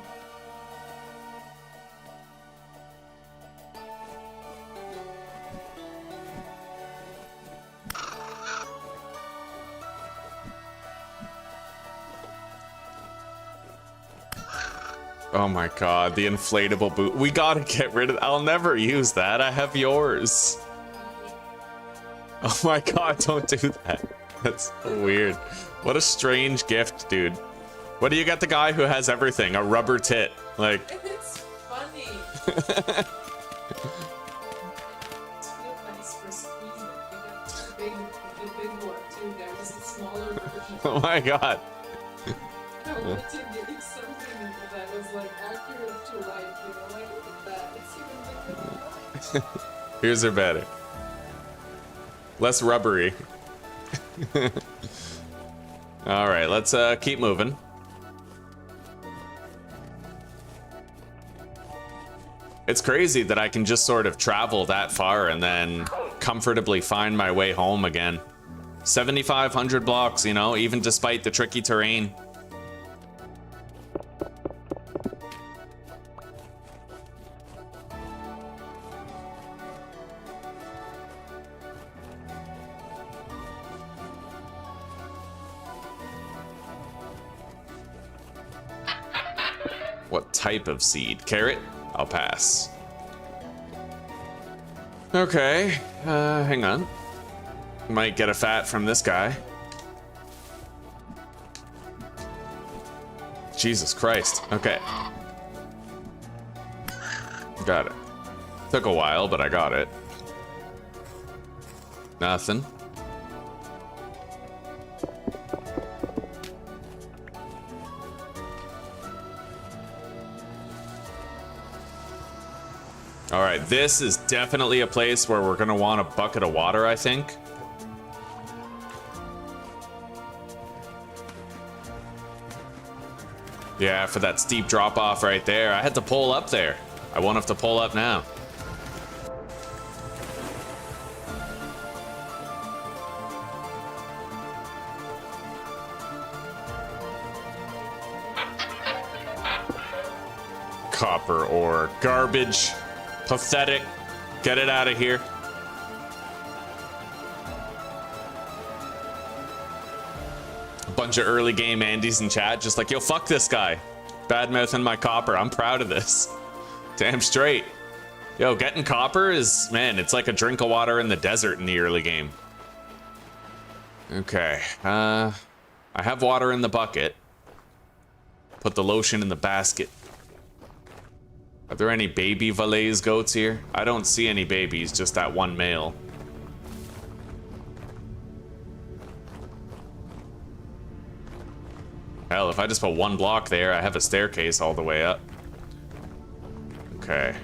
Oh my god, the inflatable boot. We gotta get rid of. I'll never use that. I have yours. Oh my god, don't do that. That's so weird. What a strange gift, dude. What do you got the guy who has everything? A rubber tit. Like. It's funny. It's real nice for squeezing. We got the big one too. There was a smaller version. Oh my god. I wanted to give you something that was like accurate to life. You know, like look at that. It's even bigger than life. Here's are better. Less rubbery. All right, let's keep moving. It's crazy that I can just sort of travel that far and then comfortably find my way home again. 7,500 blocks, you know, even despite the tricky terrain. What type of seed? Carrot? I'll pass. Okay, hang on. Might get a fat from this guy. Jesus Christ. Okay. Got it. Took a while, but I got it. Nothing. All right, this is definitely a place where we're gonna want a bucket of water, I think. Yeah, for that steep drop off right there. I had to pull up there. I won't have to pull up now. Copper ore. Garbage. Pathetic. Get it out of here. A bunch of early game Andys in chat just like, yo, fuck this guy. Bad mouthing my copper. I'm proud of this. Damn straight. Yo, getting copper is, man, it's like a drink of water in the desert in the early game. Okay. I have water in the bucket. Put the lotion in the basket. Are there any baby Valais goats here? I don't see any babies, just that one male. Hell, if I just put one block there, I have a staircase all the way up. Okay.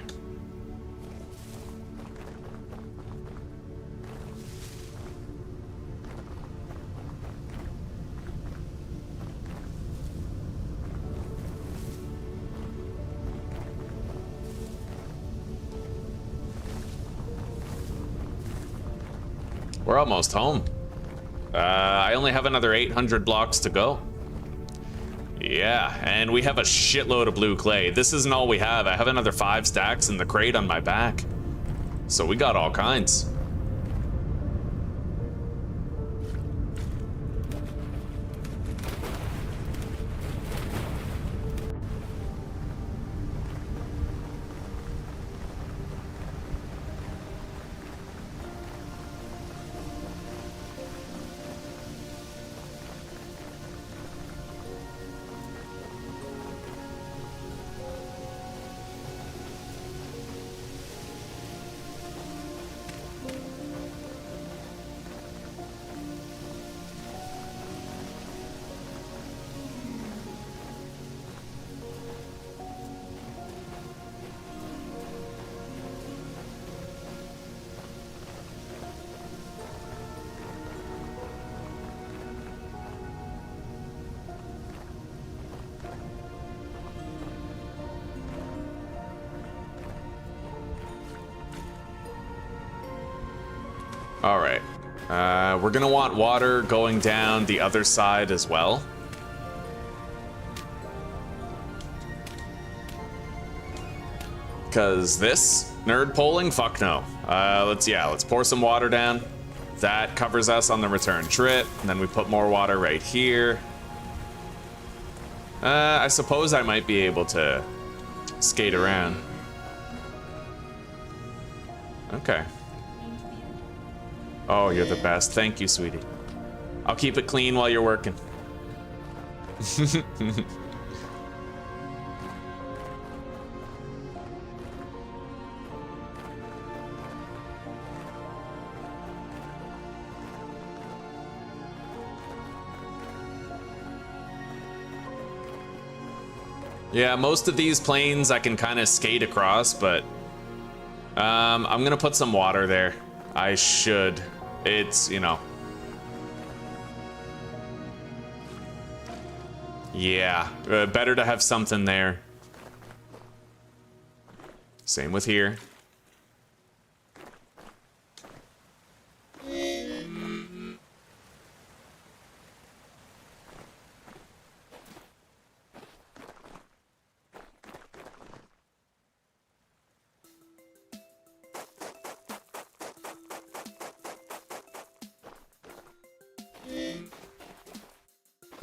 We're almost home. I only have another 800 blocks to go. Yeah, and we have a shitload of blue clay. This isn't all we have. I have another 5 stacks in the crate on my back. So we got all kinds. All right. We're gonna want water going down the other side as well. Because this nerd polling, fuck no. Let's pour some water down. That covers us on the return trip. And then we put more water right here. I suppose I might be able to skate around. Okay. Oh, you're the best. Thank you, sweetie. I'll keep it clean while you're working. Yeah, most of these planes I can kind of skate across, but I'm gonna put some water there. I should. It's, you know. Yeah, better to have something there. Same with here.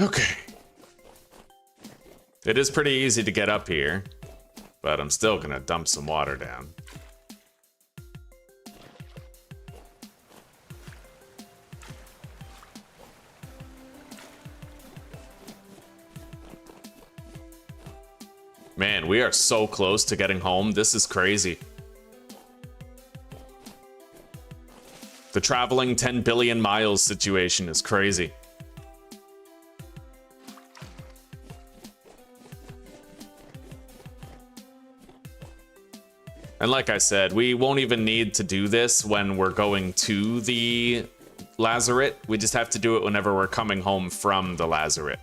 Okay. It is pretty easy to get up here, but I'm still gonna dump some water down. Man, we are so close to getting home. This is crazy. The traveling 10 billion miles situation is crazy. And like I said, we won't even need to do this when we're going to the lazaret. We just have to do it whenever we're coming home from the lazaret.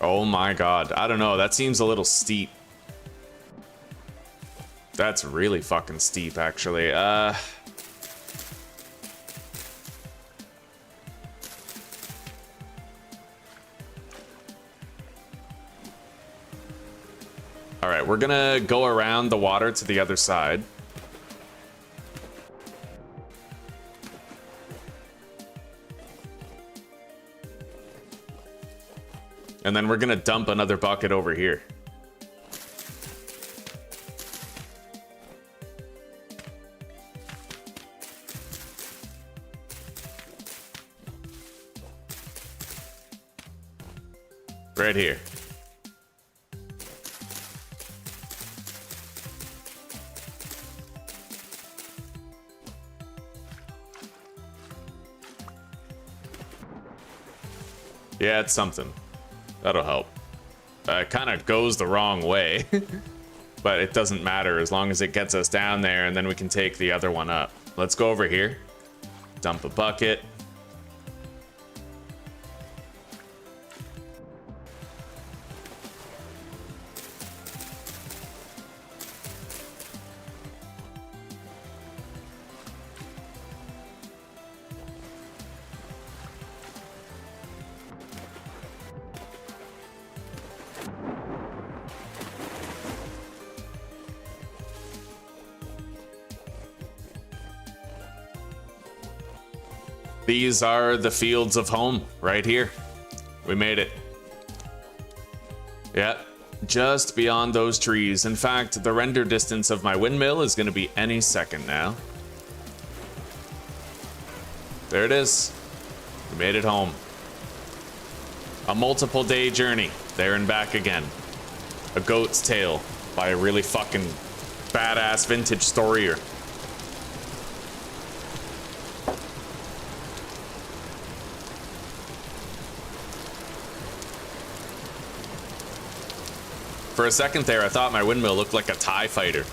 Oh my god. I don't know. That seems a little steep. That's really fucking steep, actually. All right, we're gonna go around the water to the other side. And then we're gonna dump another bucket over here. Right here. Yeah, it's something. That'll help. It kind of goes the wrong way, but it doesn't matter as long as it gets us down there and then we can take the other one up. Let's go over here. Dump a bucket. These are the fields of home right here. We made it. Yeah, just beyond those trees. In fact, the render distance of my windmill is going to be any second now. There it is. We made it home. A multiple day journey, there and back again. A Goat's Tale by a really fucking badass vintage storyer. For a second there, I thought my windmill looked like a TIE fighter.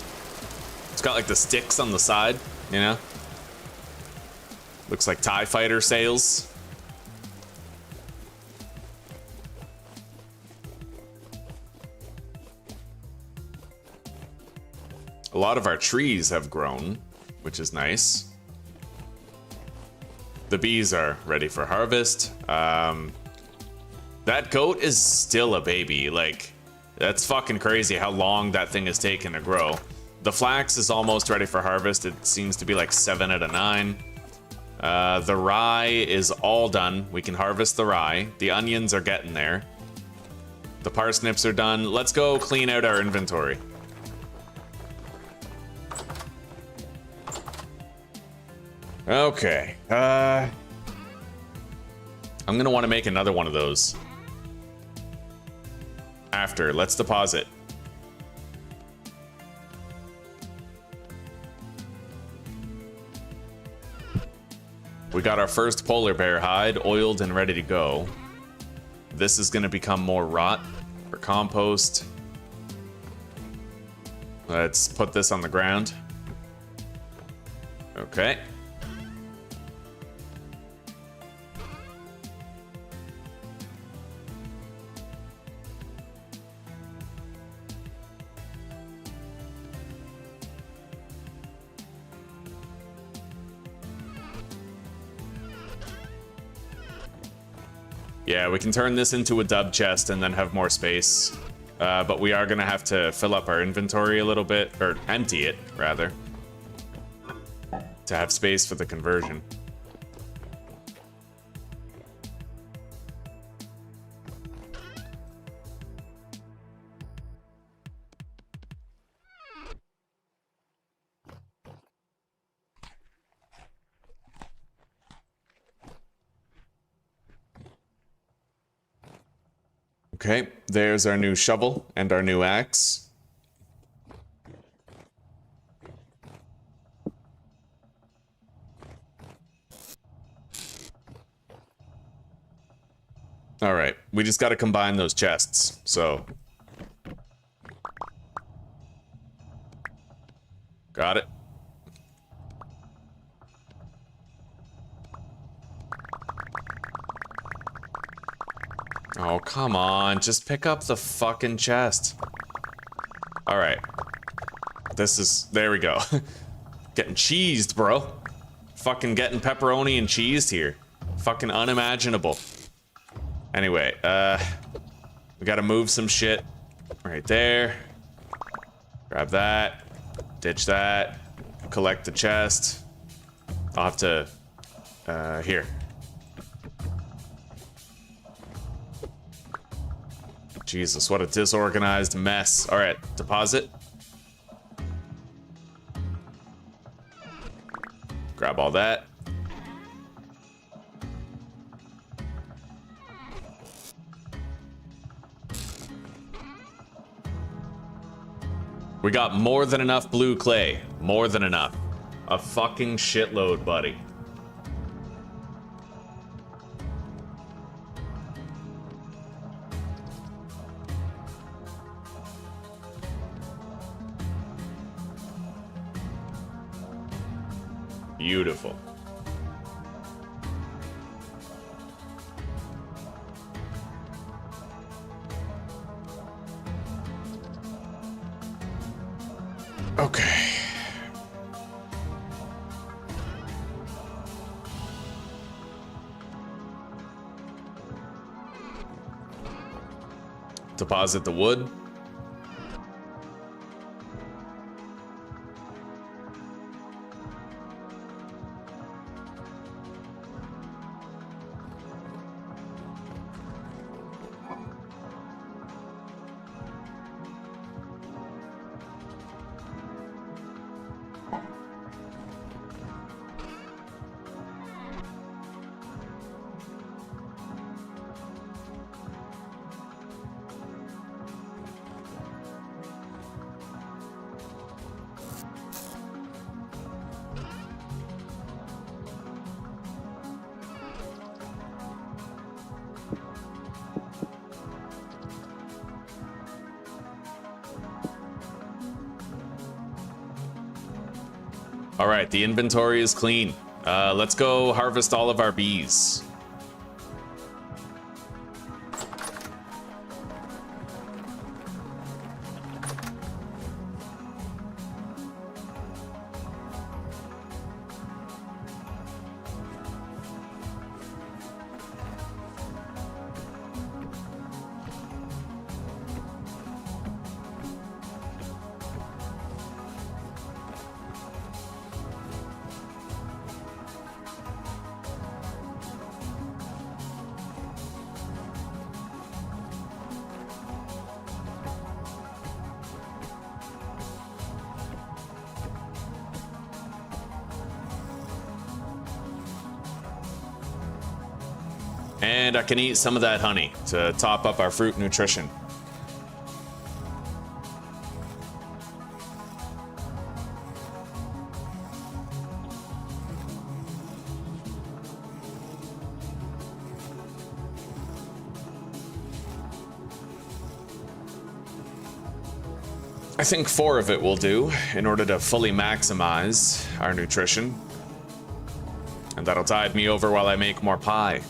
It's got like the sticks on the side, you know? Looks like TIE fighter sails. A lot of our trees have grown, which is nice. The bees are ready for harvest. That goat is still a baby, like... That's fucking crazy how long that thing has taken to grow. The flax is almost ready for harvest. It seems to be like 7 out of 9. The rye is all done. We can harvest the rye. The onions are getting there. The parsnips are done. Let's go clean out our inventory. Okay. I'm gonna want to make another one of those. After, let's deposit. We got our first polar bear hide oiled and ready to go. This is going to become more rot for compost. Let's put this on the ground. Okay. Yeah, we can turn this into a dub chest and then have more space. But we are gonna have to fill up our inventory a little bit, or empty it, rather, to have space for the conversion. Okay, there's our new shovel and our new axe. All right, we just got to combine those chests. So, got it. Oh, come on, just pick up the fucking chest. All right, there we go. Getting cheesed, bro. Fucking getting pepperoni and cheesed here. Fucking unimaginable. Anyway, we gotta move some shit right there. Grab that, ditch that, collect the chest. I'll have to, here. Jesus, what a disorganized mess. All right, deposit. Grab all that. We got more than enough blue clay. More than enough. A fucking shitload, buddy. Beautiful. Okay. Deposit the wood. All right, the inventory is clean. Let's go harvest all of our bees. And I can eat some of that honey to top up our fruit nutrition. I think 4 of it will do in order to fully maximize our nutrition. And that'll tide me over while I make more pie.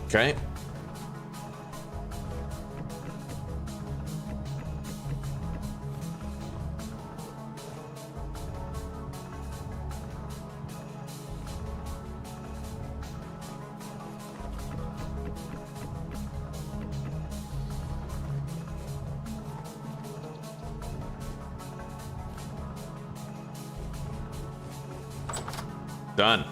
Okay. Done.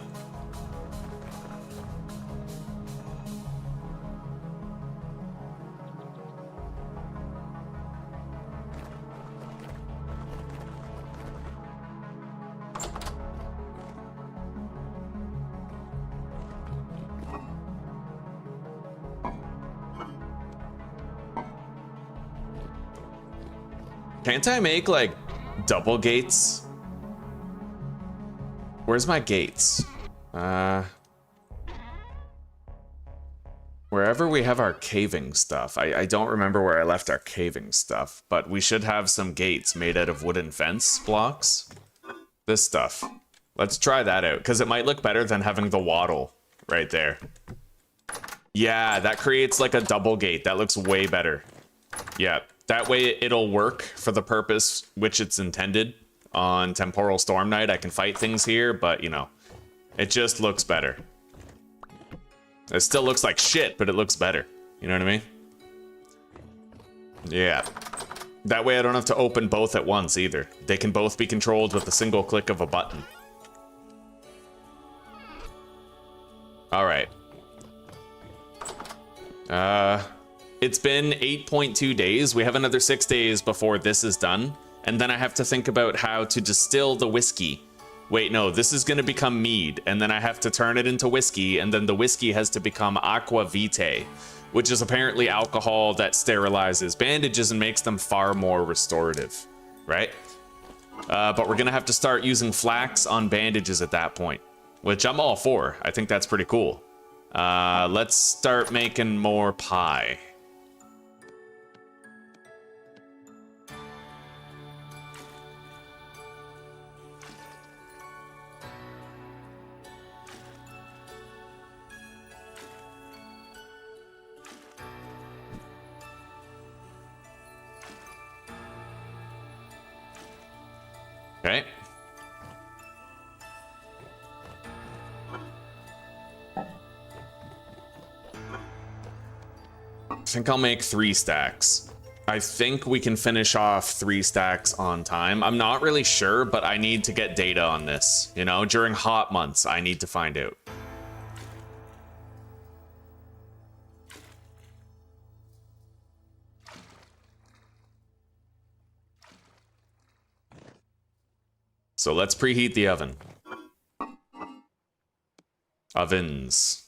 Can't I make like double gates? Where's my gates? Wherever we have our caving stuff. I don't remember where I left our caving stuff, but we should have some gates made out of wooden fence blocks. This stuff. Let's try that out, because it might look better than having the wattle right there. Yeah, that creates like a double gate. That looks way better. Yeah, that way it'll work for the purpose which it's intended. On Temporal Storm night, I can fight things here, but you know, it just looks better. It still looks like shit, but it looks better. You know what I mean? Yeah. That way I don't have to open both at once either. They can both be controlled with a single click of a button. Alright. It's been 8.2 days. We have another 6 days before this is done. And then I have to think about how to distill the whiskey. Wait, no, this is going to become mead, and then I have to turn it into whiskey, and then the whiskey has to become aqua vitae, which is apparently alcohol that sterilizes bandages and makes them far more restorative, right? But we're going to have to start using flax on bandages at that point, which I'm all for. I think that's pretty cool. Let's start making more pie. Okay. I think I'll make 3 stacks. I think we can finish off 3 stacks on time. I'm not really sure, but I need to get data on this. You know, during hot months, I need to find out. So let's preheat the oven. Ovens.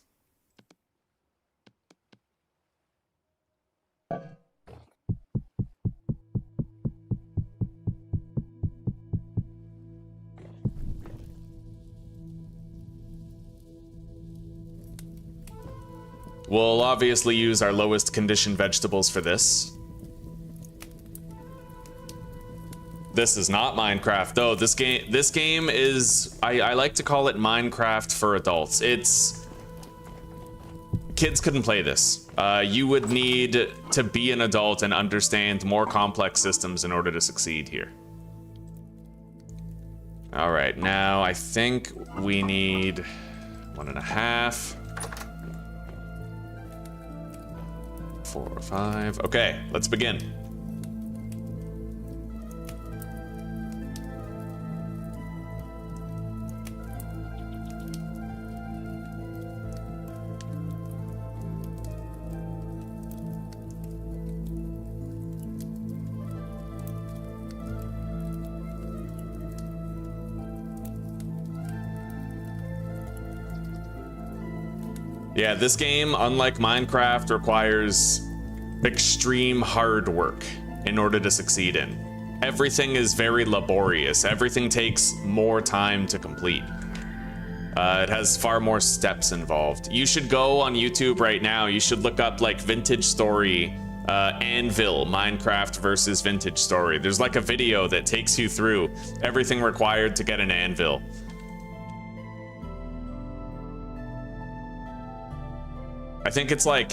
We'll obviously use our lowest condition vegetables for this. This is not Minecraft though. This game is, I like to call it Minecraft for adults. Kids couldn't play this. You would need to be an adult and understand more complex systems in order to succeed here. All right, now I think we need 1.5. 4 or 5. Okay, let's begin. Yeah, this game, unlike Minecraft, requires extreme hard work in order to succeed in. Everything is very laborious. Everything takes more time to complete. It has far more steps involved. You should go on YouTube right now. You should look up like Vintage Story, Anvil, Minecraft versus Vintage Story. There's like a video that takes you through everything required to get an anvil. I think it's like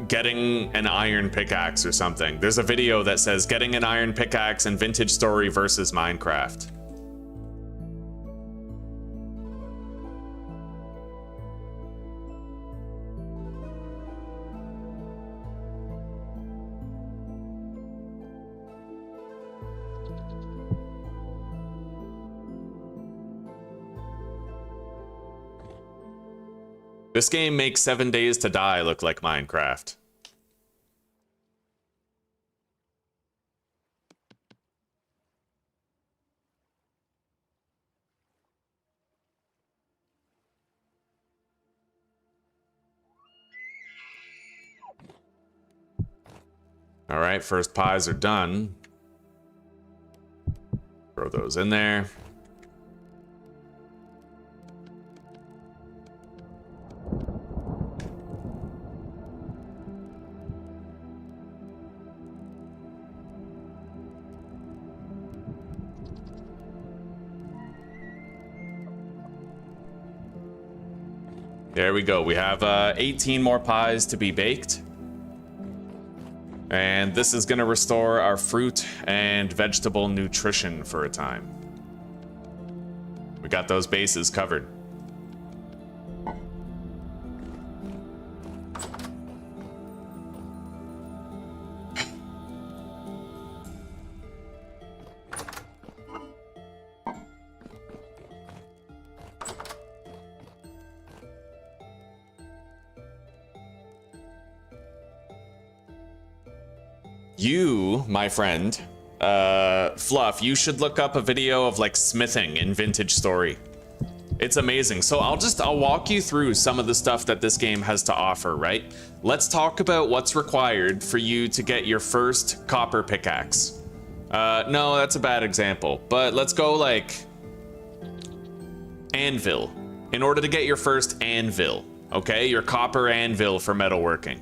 getting an iron pickaxe or something. There's a video that says getting an iron pickaxe in Vintage Story versus Minecraft. This game makes 7 Days to Die look like Minecraft. All right, first pies are done. Throw those in there. There we go. We have 18 more pies to be baked. And this is going to restore our fruit and vegetable nutrition for a time. We got those bases covered. You, my friend, Fluff, you should look up a video of like smithing in Vintage Story. It's amazing. So I'll walk you through some of the stuff that this game has to offer, right? Let's talk about what's required for you to get your first copper pickaxe. No, that's a bad example, but let's go like anvil. In order to get your first anvil, okay? Your copper anvil for metalworking.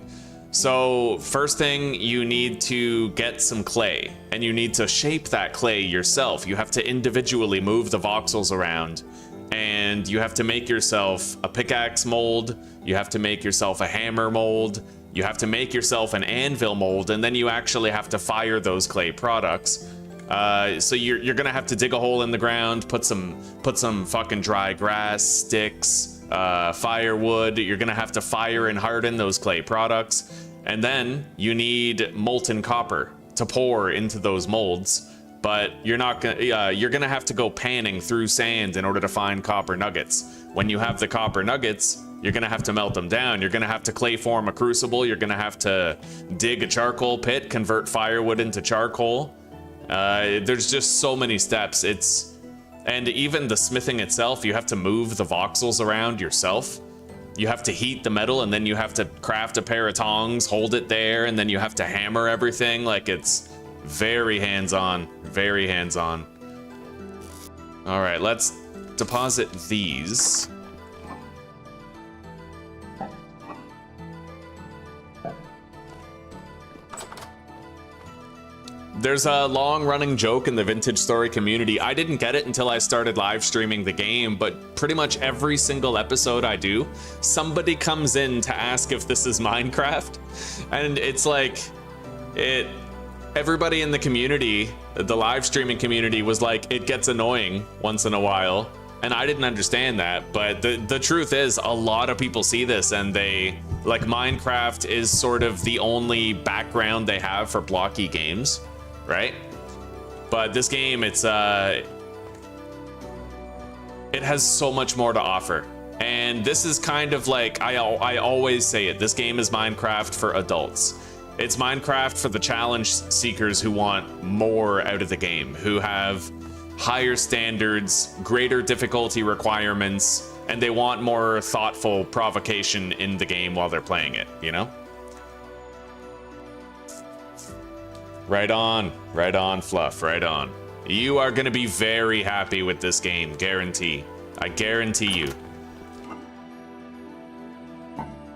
So first thing, you need to get some clay, and you need to shape that clay yourself. You have to individually move the voxels around, and you have to make yourself a pickaxe mold, you have to make yourself a hammer mold, you have to make yourself an anvil mold, and then you actually have to fire those clay products. So you're gonna have to dig a hole in the ground, put some fucking dry grass, sticks, firewood. You're gonna have to fire and harden those clay products, and then you need molten copper to pour into those molds. But you're gonna have to go panning through sand in order to find copper nuggets. When you have the copper nuggets, you're gonna have to melt them down. You're gonna have to clay form a crucible. You're gonna have to dig a charcoal pit, convert firewood into charcoal. There's just so many steps. And even the smithing itself, you have to move the voxels around yourself. You have to heat the metal, and then you have to craft a pair of tongs, hold it there, and then you have to hammer everything. Like, it's very hands-on, very hands-on. All right, let's deposit these. There's a long-running joke in the Vintage Story community. I didn't get it until I started live streaming the game, but pretty much every single episode I do, somebody comes in to ask if this is Minecraft. And it's like, everybody in the community, the live streaming community, was like, it gets annoying once in a while. And I didn't understand that, but the truth is, a lot of people see this and they, like, Minecraft is sort of the only background they have for blocky games. Right? But this game, it has so much more to offer. And this is kind of like, I always say it, this game is Minecraft for adults. It's Minecraft for the challenge seekers who want more out of the game, who have higher standards, greater difficulty requirements, and they want more thoughtful provocation in the game while they're playing it, you know? Right on, Fluff, right on. You are gonna be very happy with this game, guarantee. I guarantee you.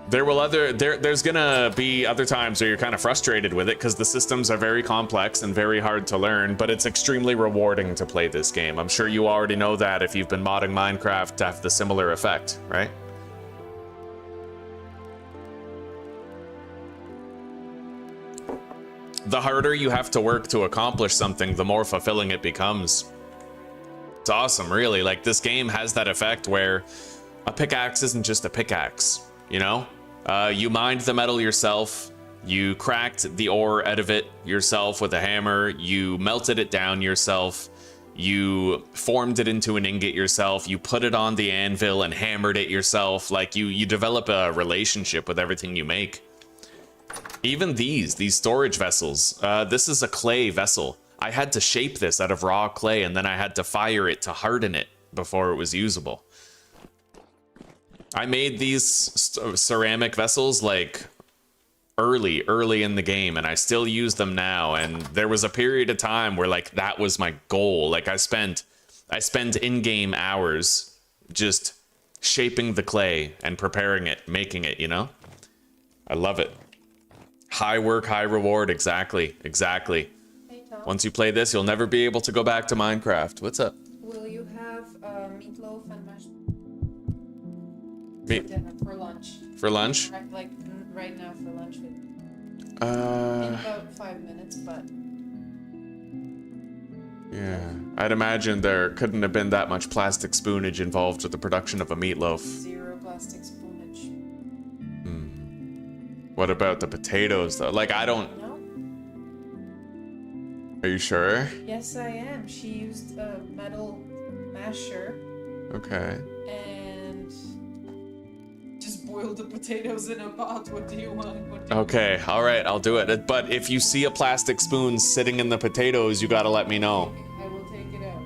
There's gonna be other times where you're kind of frustrated with it because the systems are very complex and very hard to learn, but it's extremely rewarding to play this game. I'm sure you already know that if you've been modding Minecraft to have the similar effect, right? The harder you have to work to accomplish something, the more fulfilling it becomes. It's awesome, really. Like, this game has that effect where a pickaxe isn't just a pickaxe, you know? You mined the metal yourself, you cracked the ore out of it yourself with a hammer, you melted it down yourself, you formed it into an ingot yourself, you put it on the anvil and hammered it yourself. Like, you develop a relationship with everything you make. Even these storage vessels, this is a clay vessel. I had to shape this out of raw clay, and then I had to fire it to harden it before it was usable. I made these ceramic vessels like early in the game, and I still use them now. And there was a period of time where like that was my goal. Like I spend in-game hours just shaping the clay and preparing it, making it, you know? I love it. High work, high reward. Exactly. Hey, Tom. Once you play this, you'll never be able to go back to Minecraft. What's up? Will you have meatloaf and mashed Meat for dinner, for lunch? for lunch? Like right now for lunch. In Uh, about 5 minutes, but yeah. I'd imagine there couldn't have been that much plastic spoonage involved with the production of a meatloaf. 0 plastic spoonage. What about the potatoes, though? Like, I don't... No? Are you sure? Yes, I am. She used a metal masher Okay. and just boiled the potatoes in a pot. What do you want? Okay, alright, I'll do it. But if you see a plastic spoon sitting in the potatoes, you gotta let me know. I will take it out.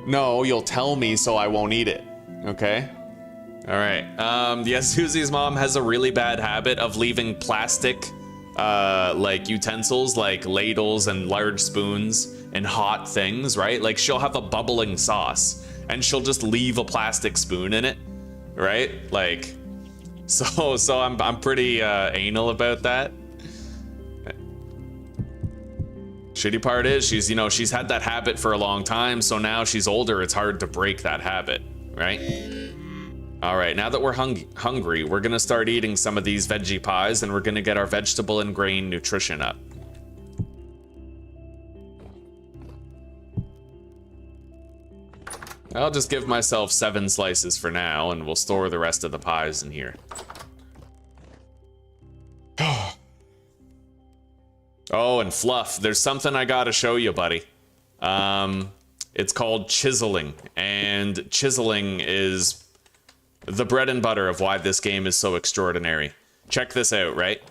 No, you'll tell me so I won't eat it. Okay? Alright. Yeah, Susie's mom has a really bad habit of leaving plastic, like, utensils, like ladles and large spoons and hot things, right? Like, she'll have a bubbling sauce, and she'll just leave a plastic spoon in it, right? Like, so I'm pretty, anal about that. Shitty part is, she's had that habit for a long time, so now she's older, it's hard to break that habit, right? All right, now that we're hungry, we're gonna start eating some of these veggie pies, and we're gonna get our vegetable and grain nutrition up. I'll just give myself 7 slices for now, and we'll store the rest of the pies in here. Oh, and Fluff, there's something I gotta show you, buddy. It's called chiseling, and chiseling is the bread and butter of why this game is so extraordinary. Check this out, right?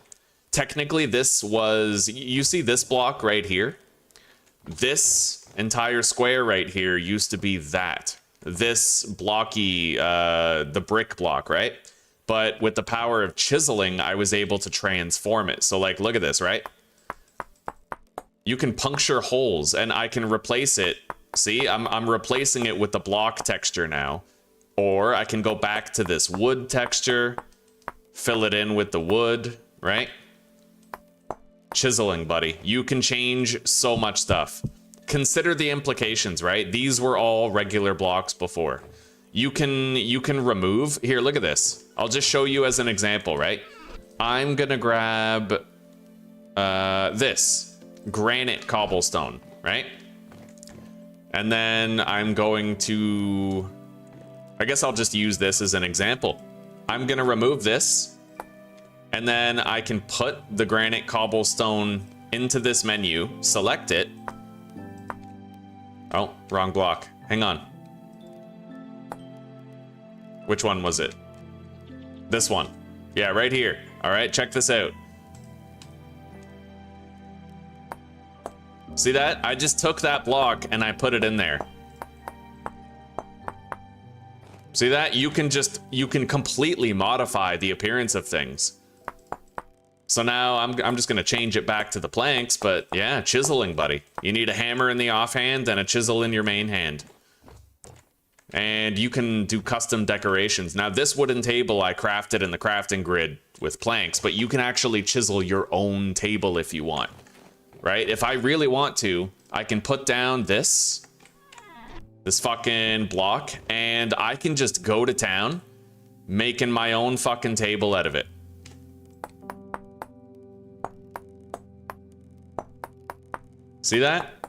Technically, this was... You see this block right here? This entire square right here used to be that. This blocky, the brick block, right? But with the power of chiseling, I was able to transform it. So, like, look at this, right? You can puncture holes, and I can replace it. See, I'm replacing it with the block texture now. Or I can go back to this wood texture, fill it in with the wood, right? Chiseling, buddy. You can change so much stuff. Consider the implications, right? These were all regular blocks before. You can remove... Here, look at this. I'll just show you as an example, right? I'm gonna grab this granite cobblestone, right? And then I'm going to... I guess I'll just use this as an example. I'm gonna remove this, and then I can put the granite cobblestone into this menu, select it. Oh, wrong block. Hang on. Which one was it? This one. Yeah, right here. All right, check this out. See that? I just took that block and I put it in there. See that? You can completely modify the appearance of things. So now I'm just gonna change it back to the planks, but yeah, chiseling, buddy. You need a hammer in the offhand and a chisel in your main hand. And you can do custom decorations. Now this wooden table I crafted in the crafting grid with planks, but you can actually chisel your own table if you want, right? If I really want to, I can put down this fucking block, and I can just go to town making my own fucking table out of it. See that?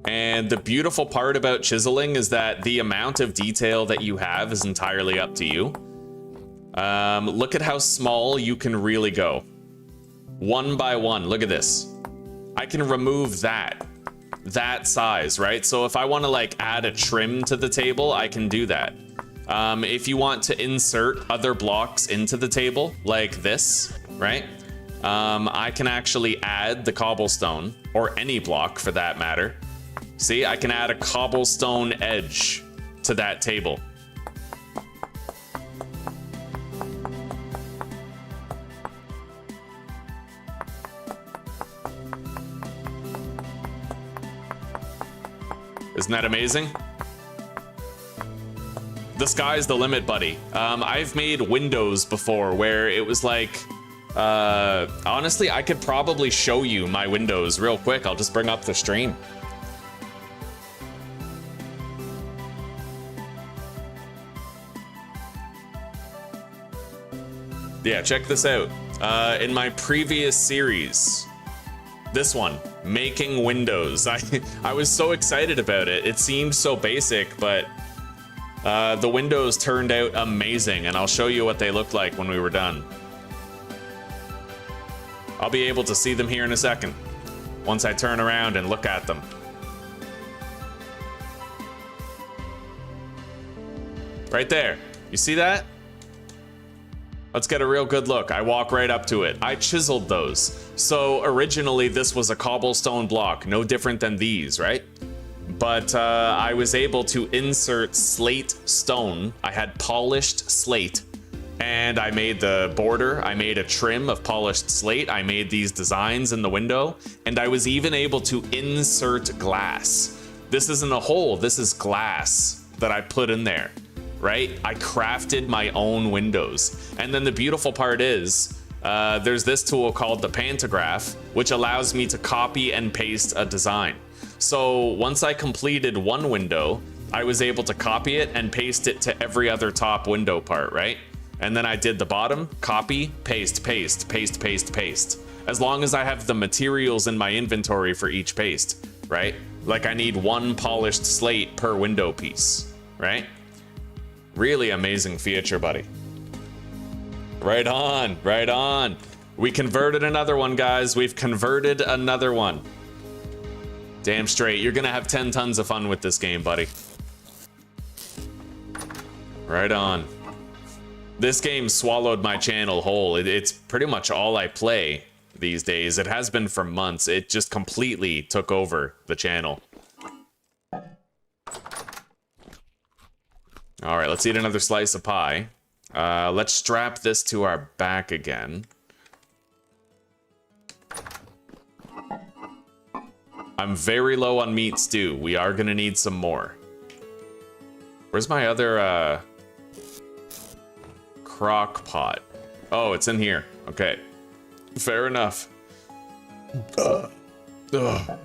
And the beautiful part about chiseling is that the amount of detail that you have is entirely up to you. Look at how small you can really go. One by one, look at this. I can remove that size, right? So if I want to like add a trim to the table, I can do that. If you want to insert other blocks into the table, like this, right? I can actually add the cobblestone, or any block for that matter. See, I can add a cobblestone edge to that table. Isn't that amazing? The sky's the limit, buddy. I've made windows before where it was like, honestly, I could probably show you my windows real quick. I'll just bring up the stream. Yeah, check this out. In my previous series, this one, making windows. I was so excited about it. It seemed so basic, but the windows turned out amazing, and I'll show you what they looked like when we were done. I'll be able to see them here in a second, once I turn around and look at them. Right there. You see that? Let's get a real good look. I walk right up to it. I chiseled those. So originally this was a cobblestone block, no different than these, right? But I was able to insert slate stone. I had polished slate, and I made the border. I made a trim of polished slate. I made these designs in the window, and I was even able to insert glass. This isn't a hole, this is glass that I put in there. Right? I crafted my own windows. And then the beautiful part is, there's this tool called the pantograph, which allows me to copy and paste a design. So once I completed one window, I was able to copy it and paste it to every other top window part, right? And then I did the bottom, copy, paste, paste, paste, paste, paste. As long as I have the materials in my inventory for each paste, right? Like I need one polished slate per window piece, right? Really amazing feature, buddy. Right on, right on. We converted another one, guys. We've converted another one. Damn straight. You're gonna have 10 tons of fun with this game, buddy. Right on. This game swallowed my channel whole. It's pretty much all I play these days. It has been for months. It just completely took over the channel. All right, let's eat another slice of pie. Let's strap this to our back again. I'm very low on meat stew. We are gonna need some more. Where's my other crock pot? Oh, it's in here. Okay, fair enough. Ugh.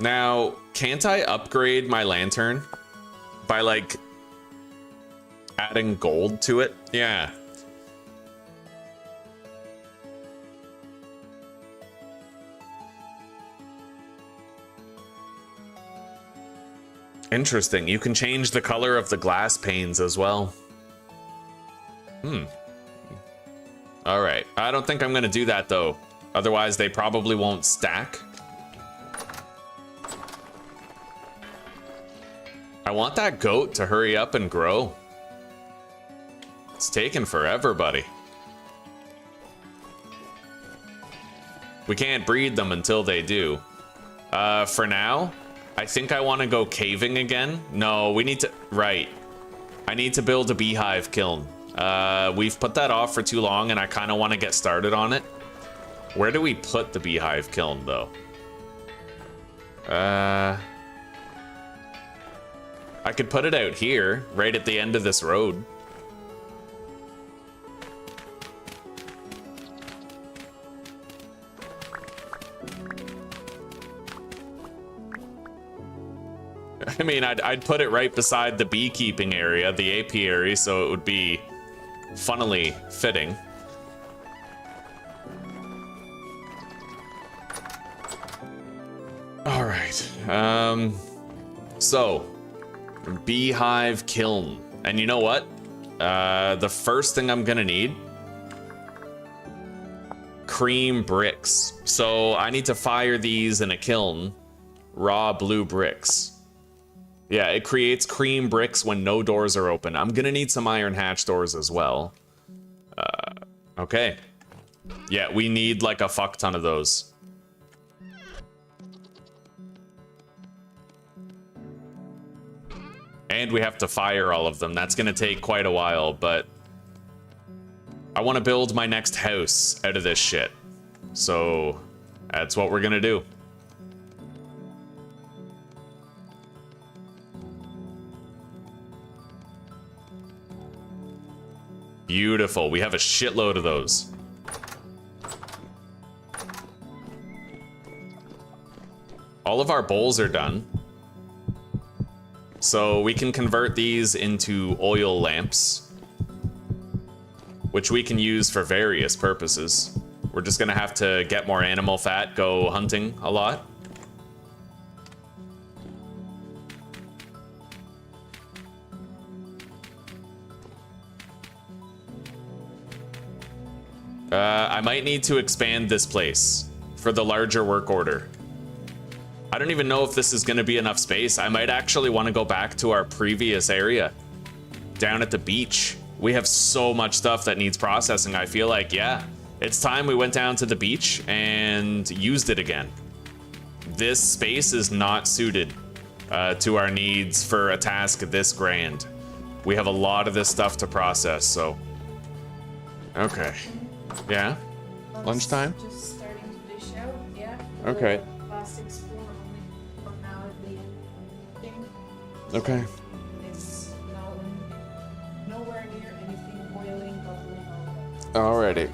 Now, can't I upgrade my lantern by, like, adding gold to it? Yeah. Interesting. You can change the color of the glass panes as well. All right. I don't think I'm going to do that, though. Otherwise, they probably won't stack. I want that goat to hurry up and grow. It's taking forever, buddy. We can't breed them until they do. For now, I think I want to go caving again. No, we need to... Right. I need to build a beehive kiln. We've put that off for too long, and I kind of want to get started on it. Where do we put the beehive kiln, though? I could put it out here, right at the end of this road. I mean, I'd put it right beside the beekeeping area, the apiary, so it would be funnily fitting. All right. So, beehive kiln. And you know what? The first thing I'm gonna need, cream bricks. So I need to fire these in a kiln, raw blue bricks. Yeah, it creates cream bricks when no doors are open. I'm gonna need some iron hatch doors as well. Okay. Yeah, we need like a fuck ton of those. And we have to fire all of them. That's gonna take quite a while, but I want to build my next house out of this shit. So That's what we're gonna do. Beautiful. We have a shitload of those. All of our bowls are done. So we can convert these into oil lamps, which we can use for various purposes. We're just gonna have to get more animal fat, go hunting a lot. I might need to expand this place for the larger work order. I don't even know if this is going to be enough space. I might actually want to go back to our previous area down at the beach. We have so much stuff that needs processing. I feel like, yeah, it's time we went down to the beach and used it again. This space is not suited to our needs for a task this grand. We have a lot of this stuff to process, so. Okay. Yeah? Lunchtime? Just starting to dish out, yeah. Okay. The plastics for now at the thing. Okay. It's nowhere near anything boiling, bubbling, Alrighty.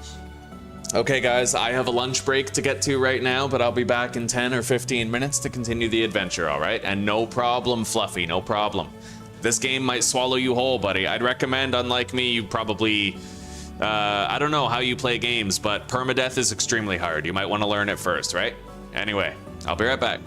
Okay, guys, I have a lunch break to get to right now, but I'll be back in 10 or 15 minutes to continue the adventure, alright? And no problem, Fluffy, no problem. This game might swallow you whole, buddy. I'd recommend, unlike me, you probably... I don't know how you play games, but permadeath is extremely hard. You might want to learn it first, right? Anyway, I'll be right back.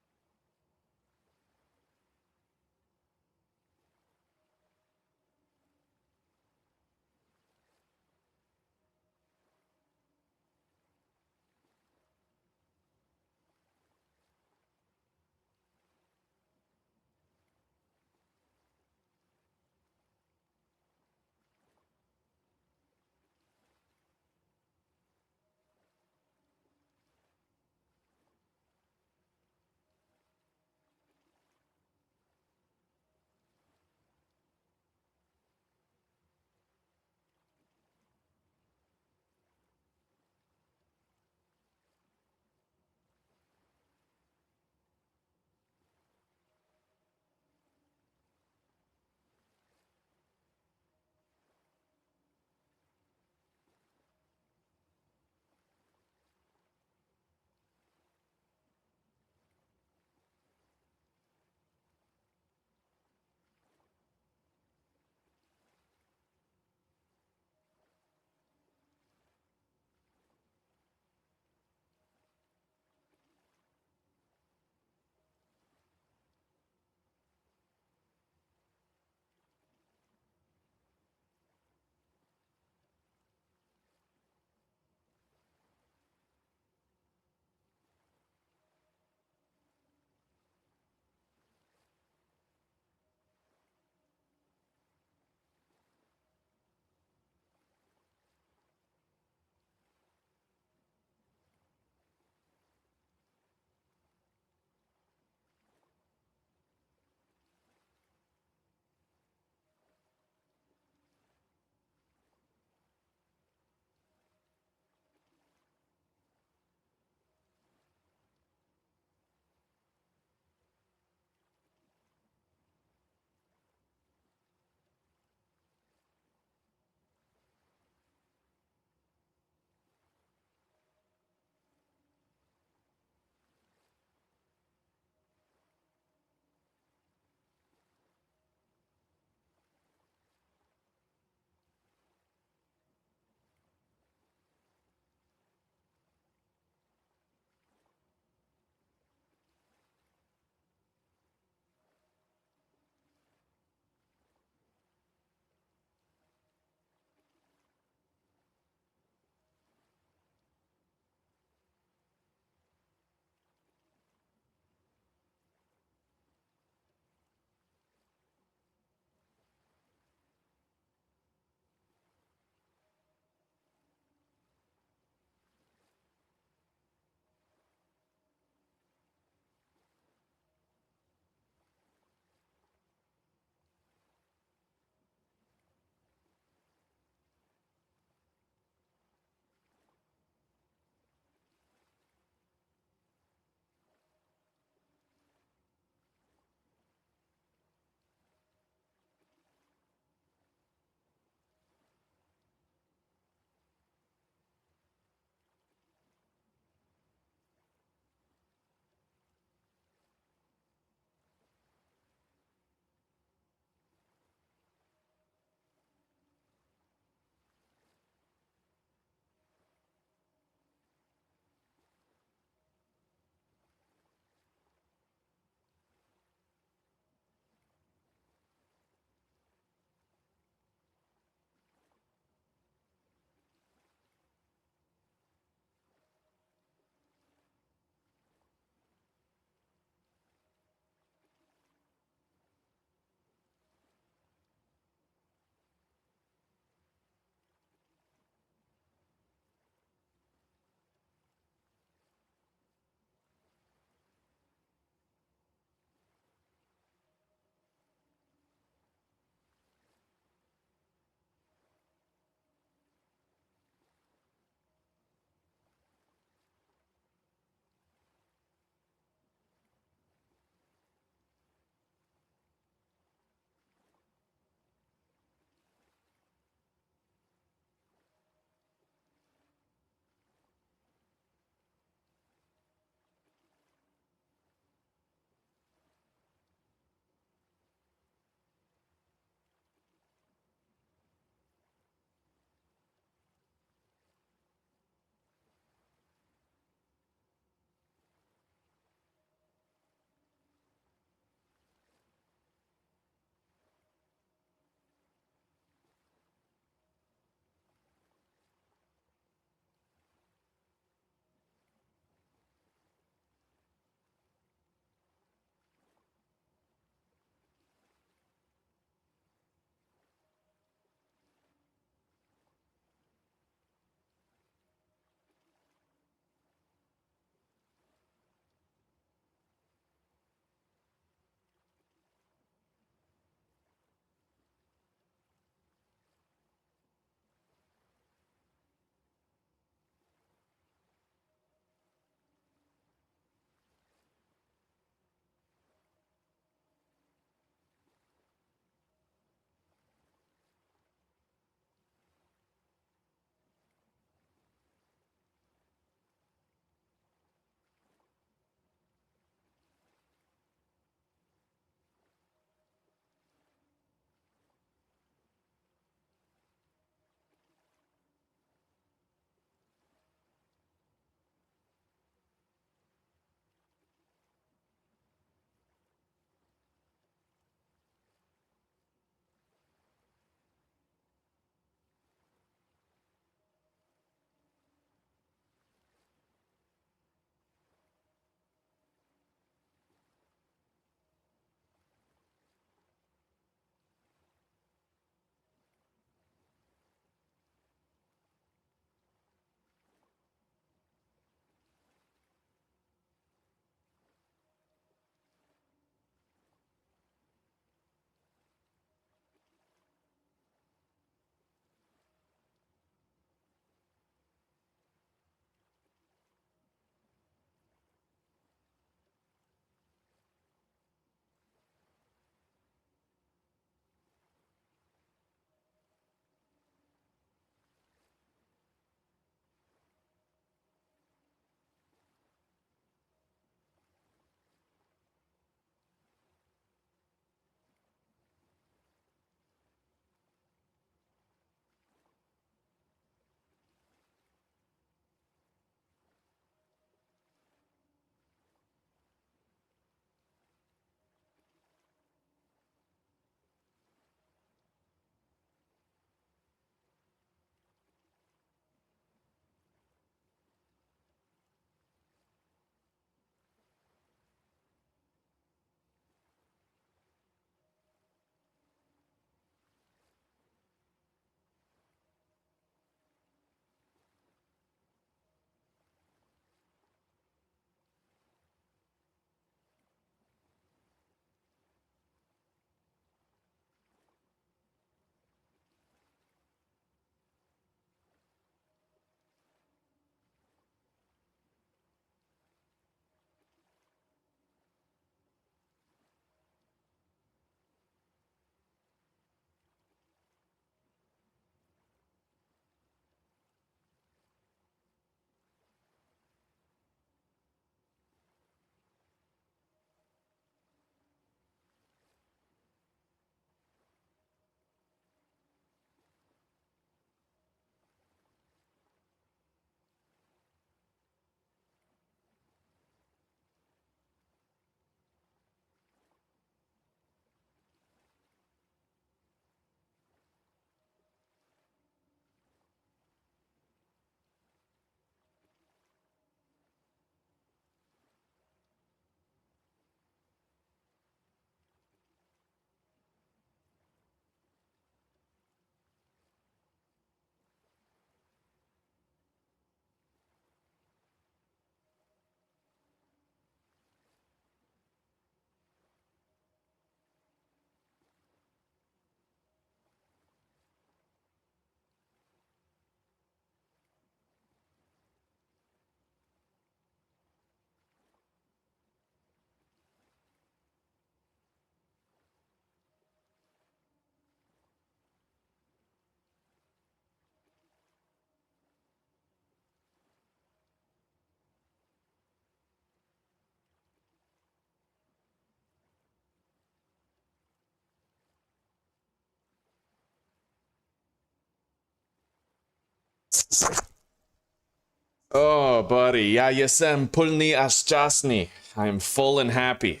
Oh, buddy. Ja jestem pełny a szczęśliwy. I am full and happy.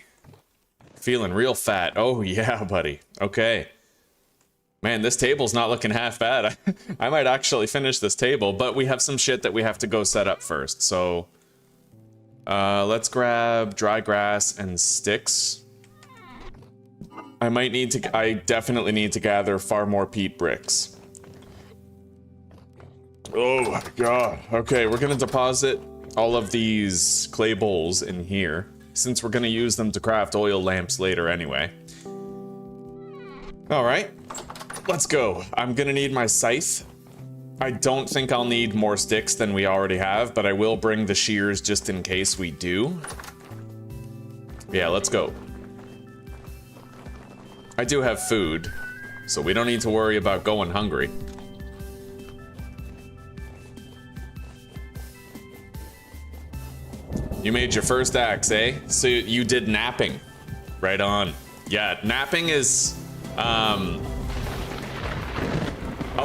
Feeling real fat. Oh, yeah, buddy. Okay. Man, this table's not looking half bad. I might actually finish this table, but we have some shit that we have to go set up first. So, let's grab dry grass and sticks. I definitely need to gather far more peat bricks. Oh my god. Okay, we're gonna deposit all of these clay bowls in here, since we're gonna use them to craft oil lamps later anyway. Alright, let's go. I'm gonna need my scythe. I don't think I'll need more sticks than we already have, but I will bring the shears just in case we do. Yeah, let's go. I do have food, so we don't need to worry about going hungry. You made your first axe, eh? So you did napping. Right on. Yeah, napping is, I'll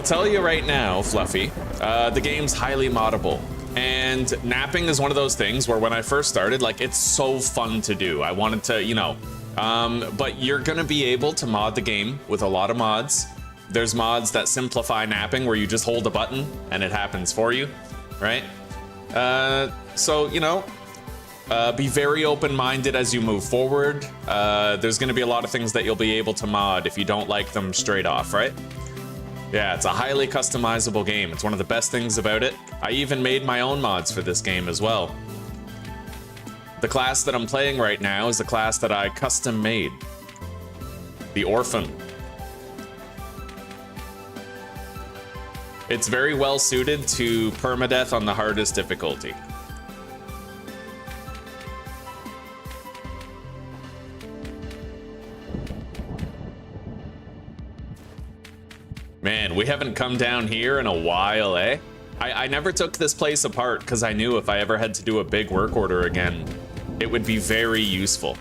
tell you right now, Fluffy, the game's highly moddable. And napping is one of those things where when I first started, like, it's so fun to do. I wanted to, you know, but you're gonna be able to mod the game with a lot of mods. There's mods that simplify napping where you just hold a button and it happens for you, right? So, you know, be very open-minded as you move forward. There's gonna be a lot of things that you'll be able to mod if you don't like them straight off, right? Yeah, it's a highly customizable game. It's one of the best things about it. I even made my own mods for this game as well. The class that I'm playing right now is a class that I custom made. The Orphan. It's very well suited to permadeath on the hardest difficulty. Man, we haven't come down here in a while, eh? I never took this place apart because I knew if I ever had to do a big work order again, it would be very useful.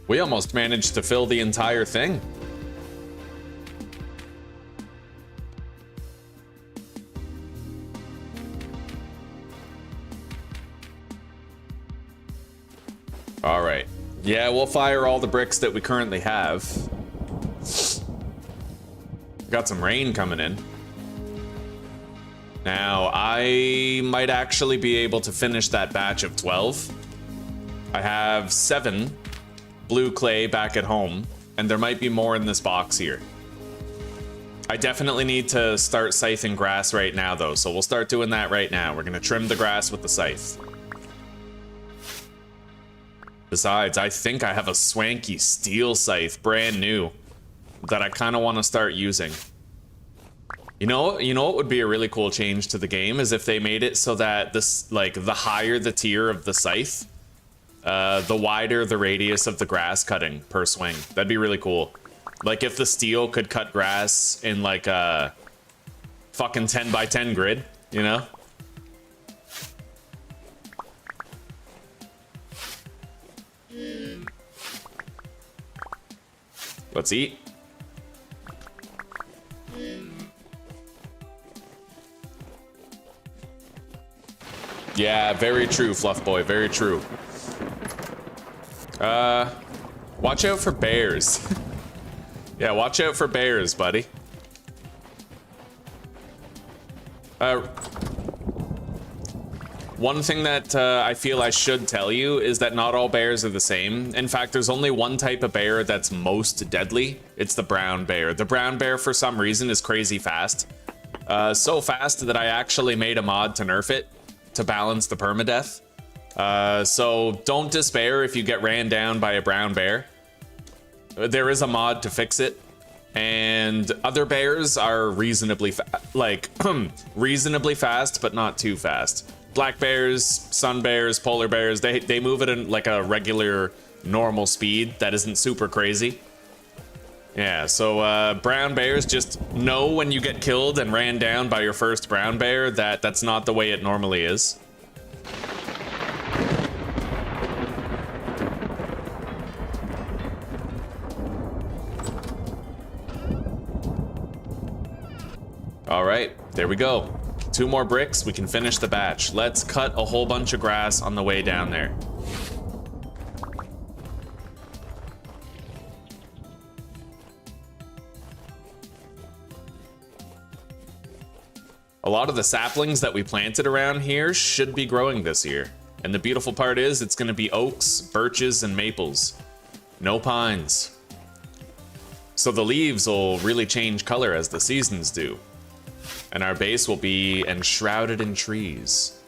We almost managed to fill the entire thing. All right. Yeah, we'll fire all the bricks that we currently have. Got some rain coming in. Now, I might actually be able to finish that batch of 12. I have 7 blue clay back at home, and there might be more in this box here. I definitely need to start scything grass right now, though, so we'll start doing that right now. We're gonna trim the grass with the scythe. Besides, I think I have a swanky steel scythe, brand new, that I kind of want to start using. You know what would be a really cool change to the game is if they made it so that this, like, the higher the tier of the scythe, the wider the radius of the grass cutting per swing. That'd be really cool. Like if the steel could cut grass in like a fucking 10 by 10 grid, you know? Let's eat. Yeah, very true, Fluff Boy, very true. Watch out for bears. Yeah, watch out for bears, buddy. One thing that I feel I should tell you is that not all bears are the same. In fact, there's only one type of bear that's most deadly. It's the brown bear. The brown bear, for some reason, is crazy fast. So fast that I actually made a mod to nerf it to balance the permadeath. So don't despair if you get ran down by a brown bear. There is a mod to fix it, and other bears are reasonably reasonably fast, but not too fast. Black bears, sun bears, polar bears, they move at like a regular normal speed that isn't super crazy. Yeah, so brown bears, just know when you get killed and ran down by your first brown bear that that's not the way it normally is. All right, there we go. 2 more bricks, we can finish the batch. Let's cut a whole bunch of grass on the way down there. A lot of the saplings that we planted around here should be growing this year. And the beautiful part is it's going to be oaks, birches, and maples. No pines. So the leaves will really change color as the seasons do. And our base will be enshrouded in trees.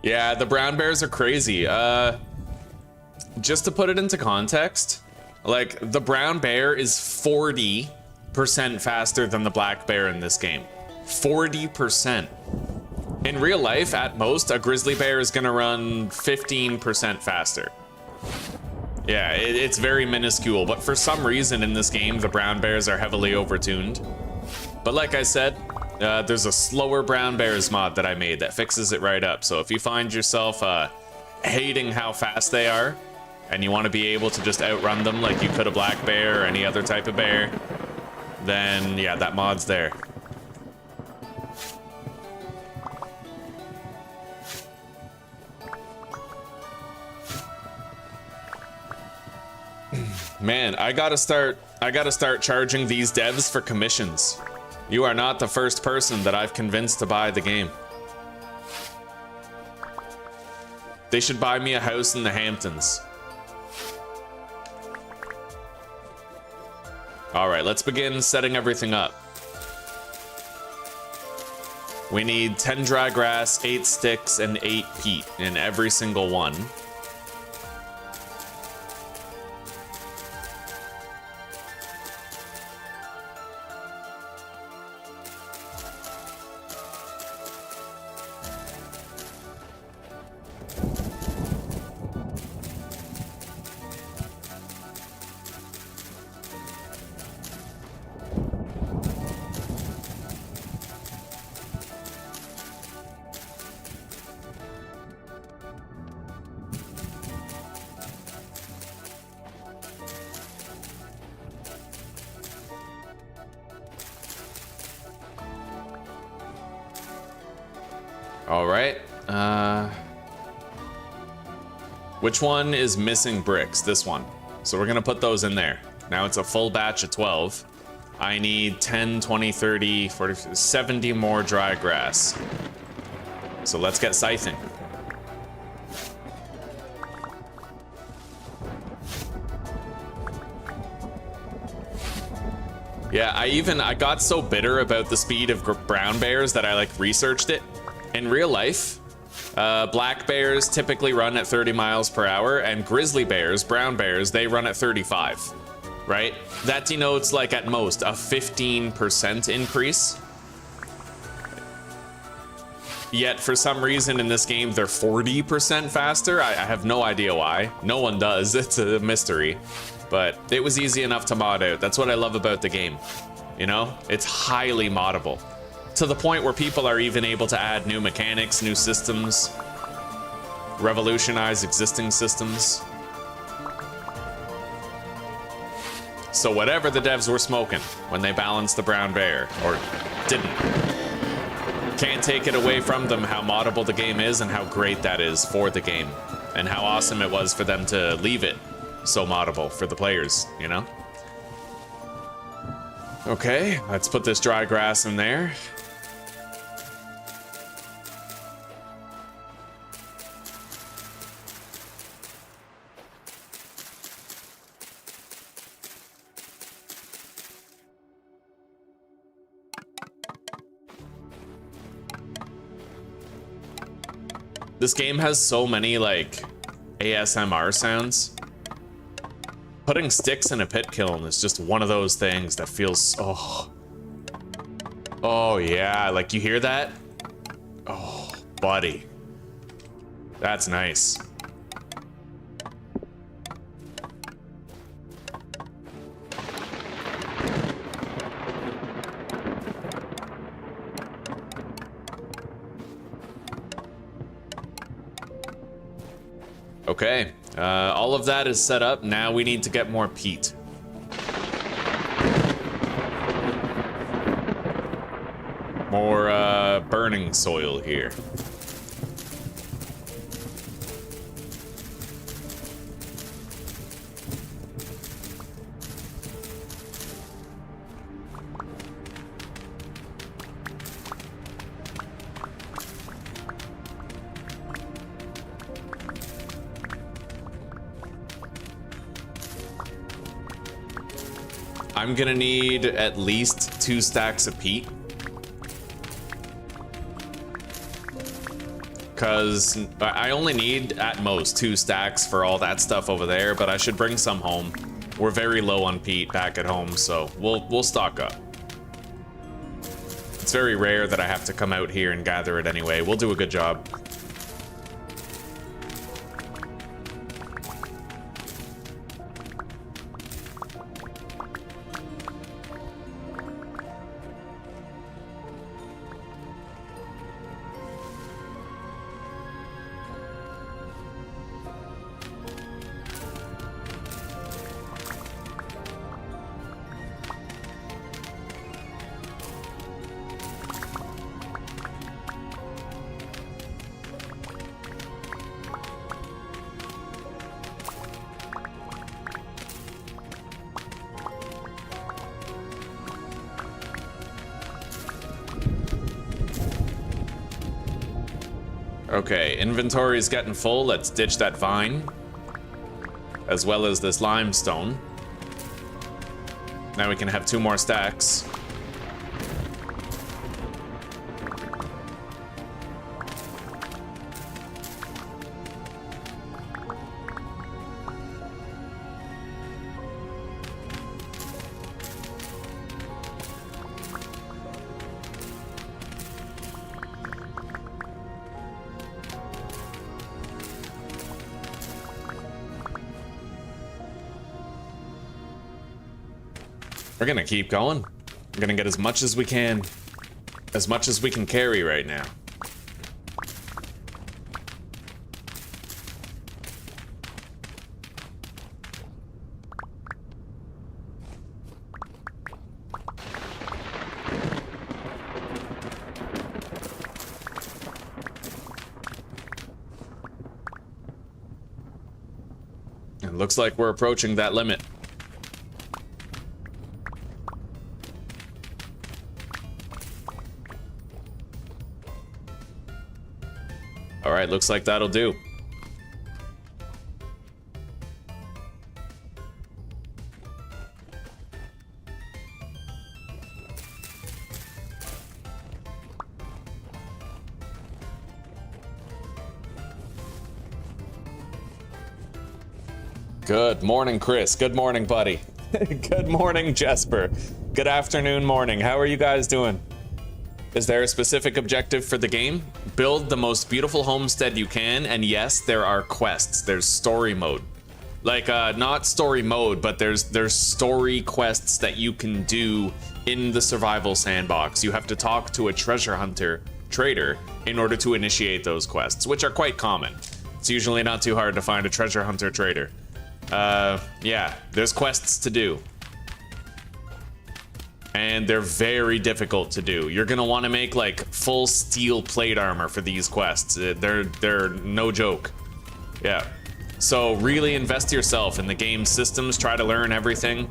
Yeah, the brown bears are crazy. Just to put it into context, like the brown bear is 40% faster than the black bear in this game. 40%. In real life, at most, a grizzly bear is gonna run 15% faster. Yeah, it's very minuscule, but for some reason in this game, the brown bears are heavily overtuned. But like I said, there's a slower brown bears mod that I made that fixes it right up. So if you find yourself hating how fast they are, and you want to be able to just outrun them like you could a black bear or any other type of bear, then yeah, that mod's there. Man, I gotta start charging these devs for commissions. You are not the first person that I've convinced to buy the game. They should buy me a house in the Hamptons. All right, let's begin setting everything up. We need 10 dry grass, 8 sticks, and 8 peat in every single one. All right. Which one is missing bricks? This one. So we're gonna put those in there. Now it's a full batch of 12. I need 10, 20, 30, 40, 70 more dry grass. So let's get scything. Yeah, I got so bitter about the speed of brown bears that I like researched it. In real life, black bears typically run at 30 miles per hour, and grizzly bears, brown bears, they run at 35, right? That denotes like at most a 15% increase. Yet for some reason in this game, they're 40% faster. I have no idea why. No one does. It's a mystery. But it was easy enough to mod out. That's what I love about the game. You know, it's highly moddable. To the point where people are even able to add new mechanics, new systems, revolutionize existing systems. So whatever the devs were smoking when they balanced the brown bear, or didn't, can't take it away from them how moddable the game is and how great that is for the game, and how awesome it was for them to leave it so moddable for the players, you know? Okay, let's put this dry grass in there. This game has so many, like, ASMR sounds. Putting sticks in a pit kiln is just one of those things that feels, oh. Oh, yeah, like, you hear that? Oh, buddy. That's nice. Okay, all of that is set up. Now we need to get more peat. More burning soil here. I'm gonna need at least 2 stacks of peat. Because I only need, at most, 2 stacks for all that stuff over there, but I should bring some home. We're very low on peat back at home, so we'll stock up. It's very rare that I have to come out here and gather it anyway. We'll do a good job. Okay, inventory is getting full. Let's ditch that vine, as well as this limestone. Now we can have 2 more stacks. We're gonna keep going. We're gonna get as much as we can. As much as we can carry right now. It looks like we're approaching that limit. All right, looks like that'll do. Good morning, Chris. Good morning, buddy. Good morning, Jesper. Good afternoon, morning. How are you guys doing? Is there a specific objective for the game? Build the most beautiful homestead you can, and yes, there are quests. There's story mode. Like, not story mode, but there's story quests that you can do in the survival sandbox. You have to talk to a treasure hunter trader in order to initiate those quests, which are quite common. It's usually not too hard to find a treasure hunter trader. Yeah, there's quests to do. And they're very difficult to do. You're gonna want to make like full steel plate armor for these quests. They're no joke. Yeah. So really invest yourself in the game systems, try to learn everything,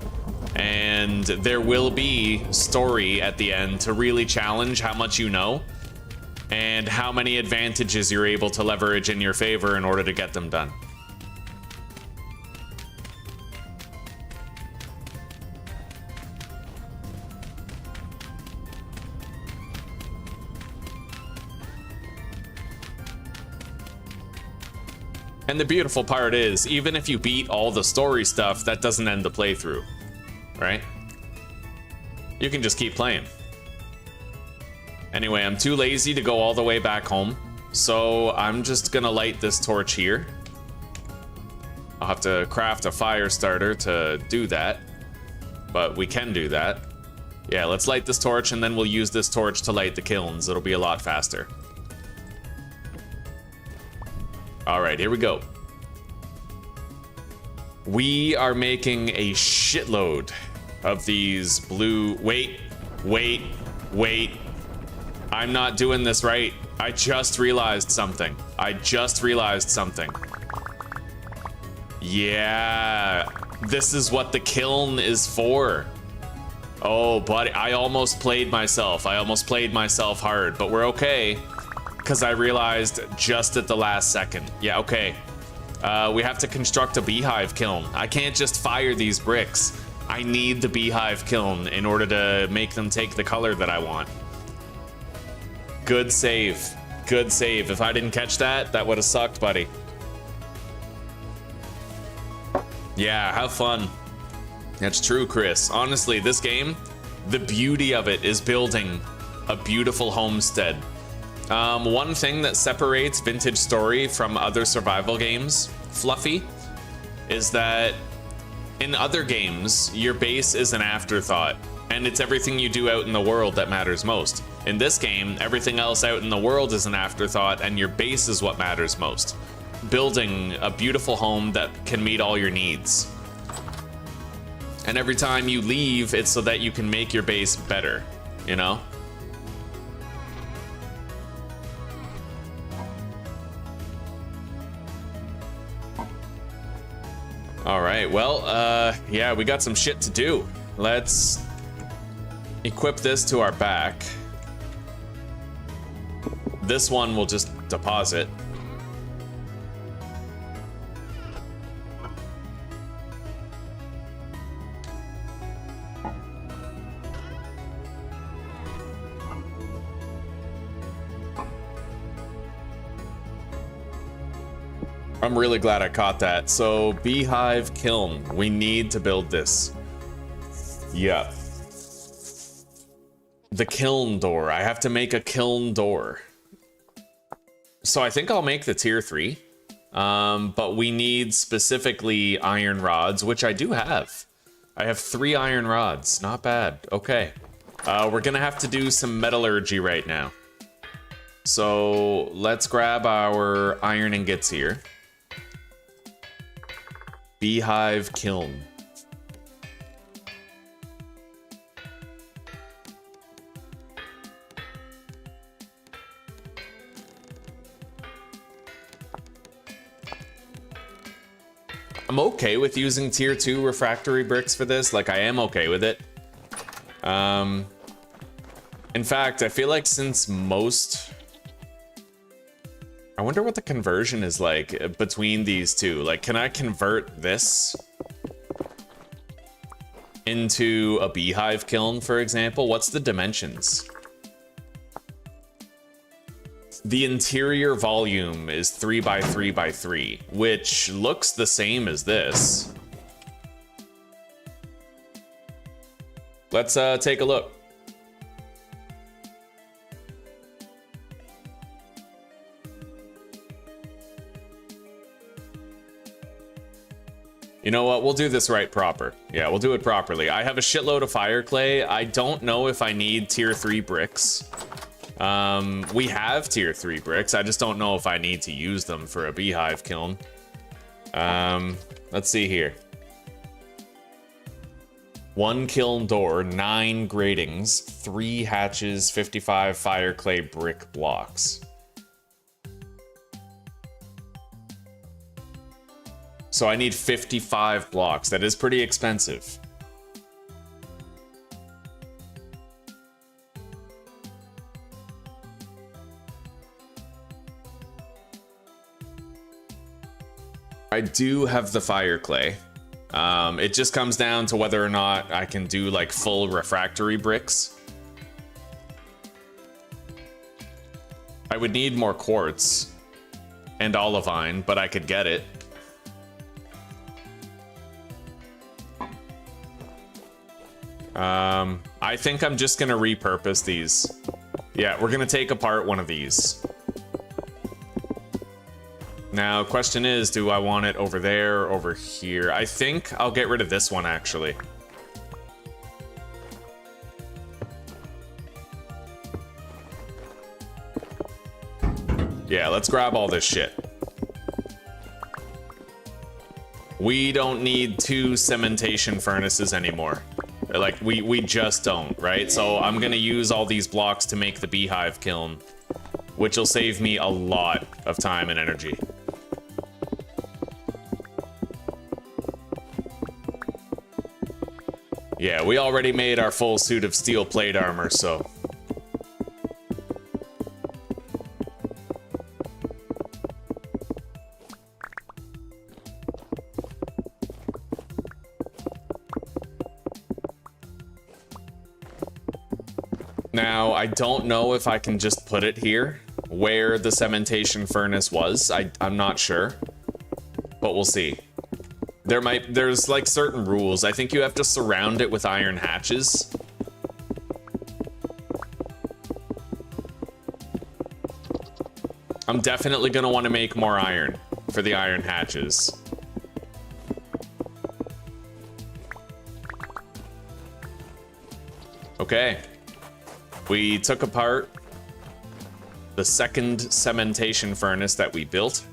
and there will be story at the end to really challenge how much you know and how many advantages you're able to leverage in your favor in order to get them done. And the beautiful part is, even if you beat all the story stuff, that doesn't end the playthrough, right? You can just keep playing. Anyway, I'm too lazy to go all the way back home, so I'm just gonna light this torch here. I'll have to craft a fire starter to do that, but we can do that. Yeah, let's light this torch, and then we'll use this torch to light the kilns. It'll be a lot faster. All right, here we go. We are making a shitload of these blue... Wait. I'm not doing this right. I just realized something. Yeah, this is what the kiln is for. Oh, buddy, I almost played myself. Hard, but we're okay. Because I realized just at the last second. Yeah, okay. We have to construct a beehive kiln. I can't just fire these bricks. I need the beehive kiln in order to make them take the color that I want. Good save. If I didn't catch that, that would have sucked, buddy. Yeah, have fun. That's true, Chris. Honestly, this game, the beauty of it is building a beautiful homestead. One thing that separates Vintage Story from other survival games, Fluffy, is that in other games, your base is an afterthought, and it's everything you do out in the world that matters most. In this game, everything else out in the world is an afterthought, and your base is what matters most. Building a beautiful home that can meet all your needs. And every time you leave, it's so that you can make your base better, you know? All right, well, yeah, we got some shit to do. Let's equip this to our back. This one we'll just deposit. I'm really glad I caught that. So, beehive kiln. We need to build this. Yeah. The kiln door. I have to make a kiln door. So I think I'll make the tier 3. But we need specifically iron rods, which I do have. I have 3 iron rods. Not bad. Okay. We're gonna have to do some metallurgy right now. So let's grab our iron ingots here. Beehive kiln. I'm okay with using tier 2 refractory bricks for this. Like, I am okay with it. In fact, I feel like since most... I wonder what the conversion is like between these two. Like, can I convert this into a beehive kiln, for example? What's the dimensions? The interior volume is 3 by 3 by 3, which looks the same as this. Let's take a look. You know what? We'll do this right proper. Yeah, we'll do it properly. I have a shitload of fire clay. I don't know if I need tier 3 bricks. We have tier 3 bricks. I just don't know if I need to use them for a beehive kiln. Let's see here. 1 kiln door, 9 gratings, 3 hatches, 55 fire clay brick blocks. So I need 55 blocks. That is pretty expensive. I do have the fire clay. It just comes down to whether or not I can do like full refractory bricks. I would need more quartz. and olivine, but I could get it. I think I'm just gonna repurpose these. Yeah, we're gonna take apart one of these. Now, question is, do I want it over there or over here? I think I'll get rid of this one, actually. Yeah, let's grab all this shit. We don't need 2 cementation furnaces anymore. Like, we just don't, right? So I'm gonna use all these blocks to make the beehive kiln, which will save me a lot of time and energy. Yeah, we already made our full suit of steel plate armor, so... Now, I don't know if I can just put it here, where the cementation furnace was. I'm not sure, but we'll see. There's like certain rules. I think you have to surround it with iron hatches. I'm definitely gonna want to make more iron for the iron hatches. Okay. We took apart the second cementation furnace that we built.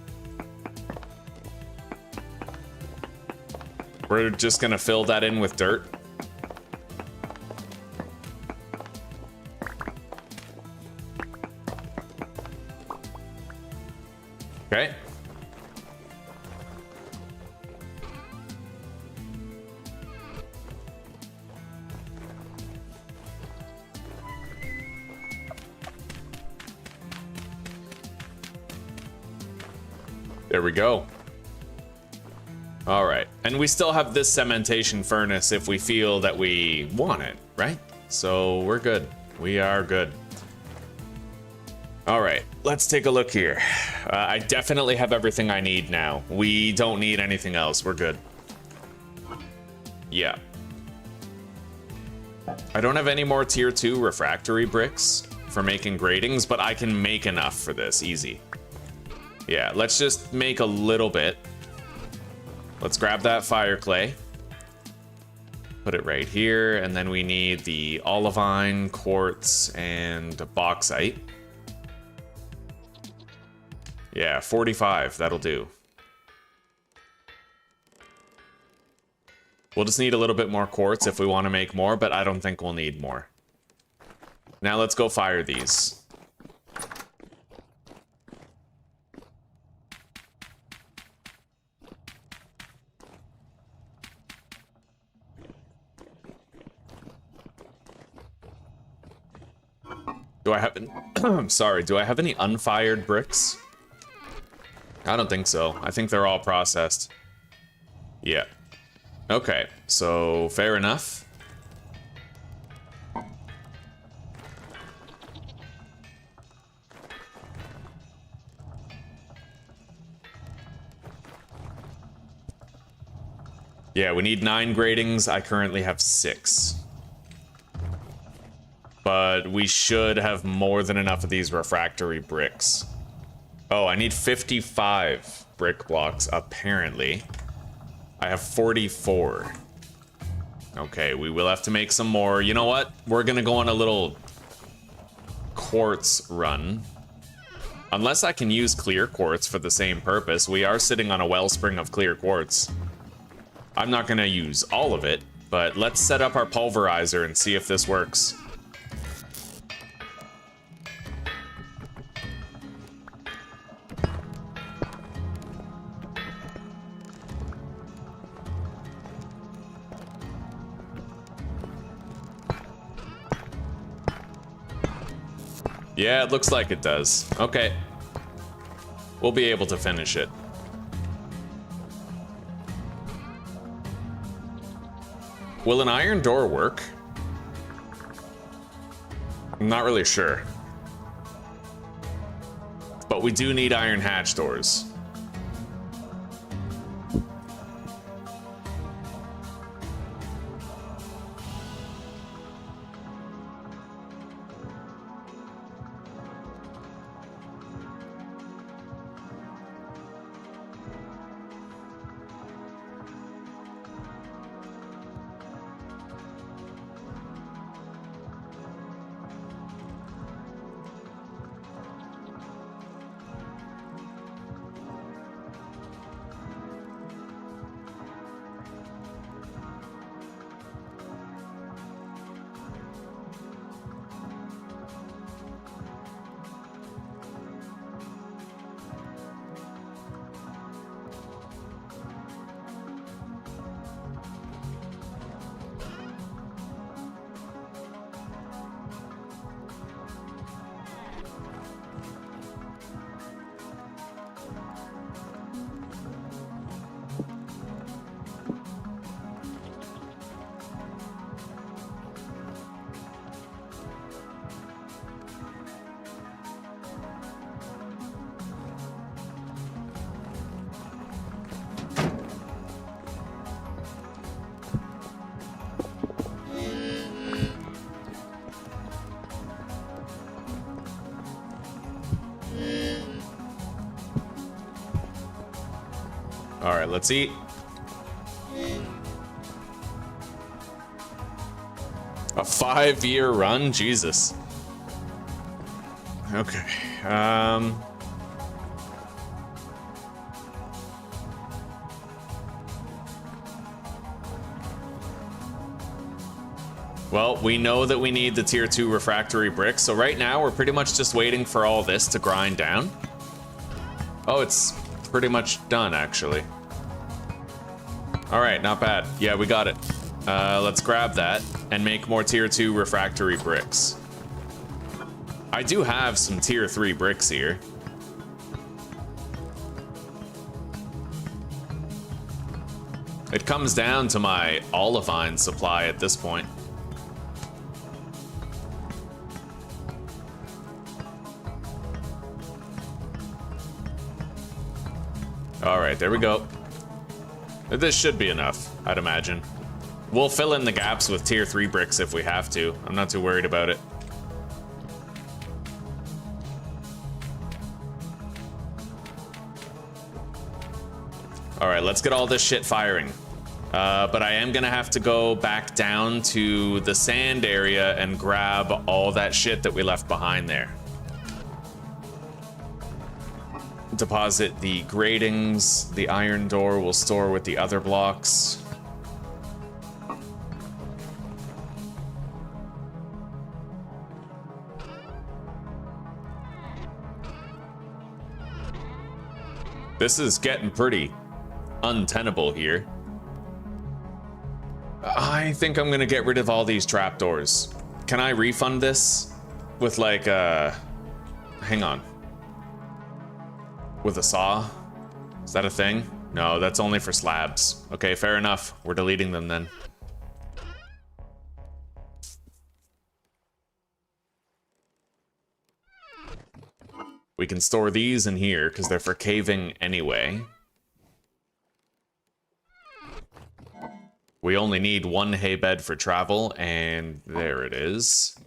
We're just gonna fill that in with dirt. Okay. There we go. All right, and we still have this cementation furnace if we feel that we want it, right? So we're good. We are good. All right, let's take a look here. I definitely have everything I need now. We don't need anything else. We're good. Yeah. I don't have any more tier 2 refractory bricks for making gratings, but I can make enough for this, easy. Yeah, let's just make a little bit. Let's grab that fire clay. Put it right here, and then we need the olivine, quartz, and bauxite. Yeah, 45, that'll do. We'll just need a little bit more quartz if we want to make more, but I don't think we'll need more. Now let's go fire these. Do I have any, sorry, do I have any unfired bricks? I don't think so. I think they're all processed. Yeah. Okay, so fair enough. Yeah, we need 9 gratings. I currently have 6. But we should have more than enough of these refractory bricks. Oh, I need 55 brick blocks, apparently. I have 44. Okay, we will have to make some more. You know what? We're gonna go on a little quartz run. Unless I can use clear quartz for the same purpose. We are sitting on a wellspring of clear quartz. I'm not gonna use all of it, but let's set up our pulverizer and see if this works. Yeah, it looks like it does. Okay. We'll be able to finish it. Will an iron door work? I'm not really sure. But we do need iron hatch doors. right, let's eat. A 5-year run? Jesus. Okay. Well, we know that we need the tier 2 refractory bricks, so right now we're pretty much just waiting for all this to grind down. Oh, it's pretty much done, actually. All right, not bad. Yeah, we got it. Let's grab that and make more tier 2 refractory bricks. I do have some tier 3 bricks here. It comes down to my olivine supply at this point. All right, there we go. This should be enough, I'd imagine. We'll fill in the gaps with tier 3 bricks if we have to. I'm not too worried about it. All right, let's get all this shit firing. But I am gonna have to go back down to the sand area and grab all that shit that we left behind there. Deposit the gratings. The iron door will store with the other blocks. This is getting pretty untenable here. I think I'm gonna get rid of all these trapdoors. Can I refund this with like hang on. With a saw? Is that a thing? No, that's only for slabs. Okay, fair enough. We're deleting them then. We can store these in here because they're for caving anyway. We only need 1 hay bed for travel, and there it is.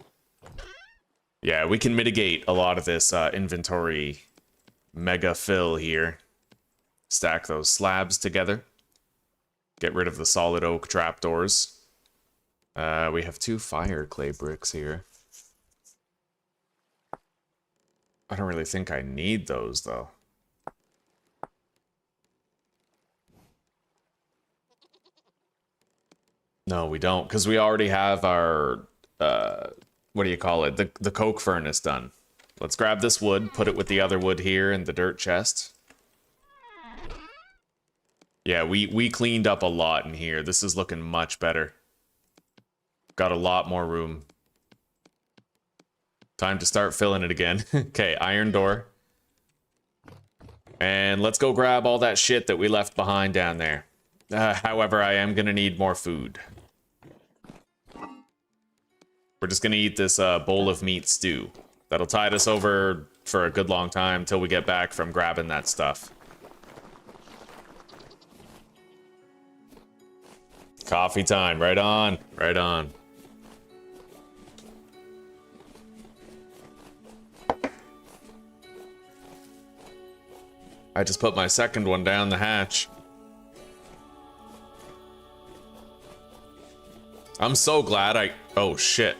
Yeah, we can mitigate a lot of this inventory mega fill here. Stack those slabs together. Get rid of the solid oak trapdoors. We have 2 fire clay bricks here. I don't really think I need those, though. No, we don't, because we already have our, what do you call it? The coke furnace done. Let's grab this wood, put it with the other wood here in the dirt chest. Yeah, we cleaned up a lot in here. This is looking much better. Got a lot more room. Time to start filling it again. Okay, iron door. And let's go grab all that shit that we left behind down there. However, I am gonna need more food. We're just gonna eat this bowl of meat stew. That'll tide us over for a good long time till we get back from grabbing that stuff. Coffee time, right on, right on. I just put my second one down the hatch. I'm so glad oh shit.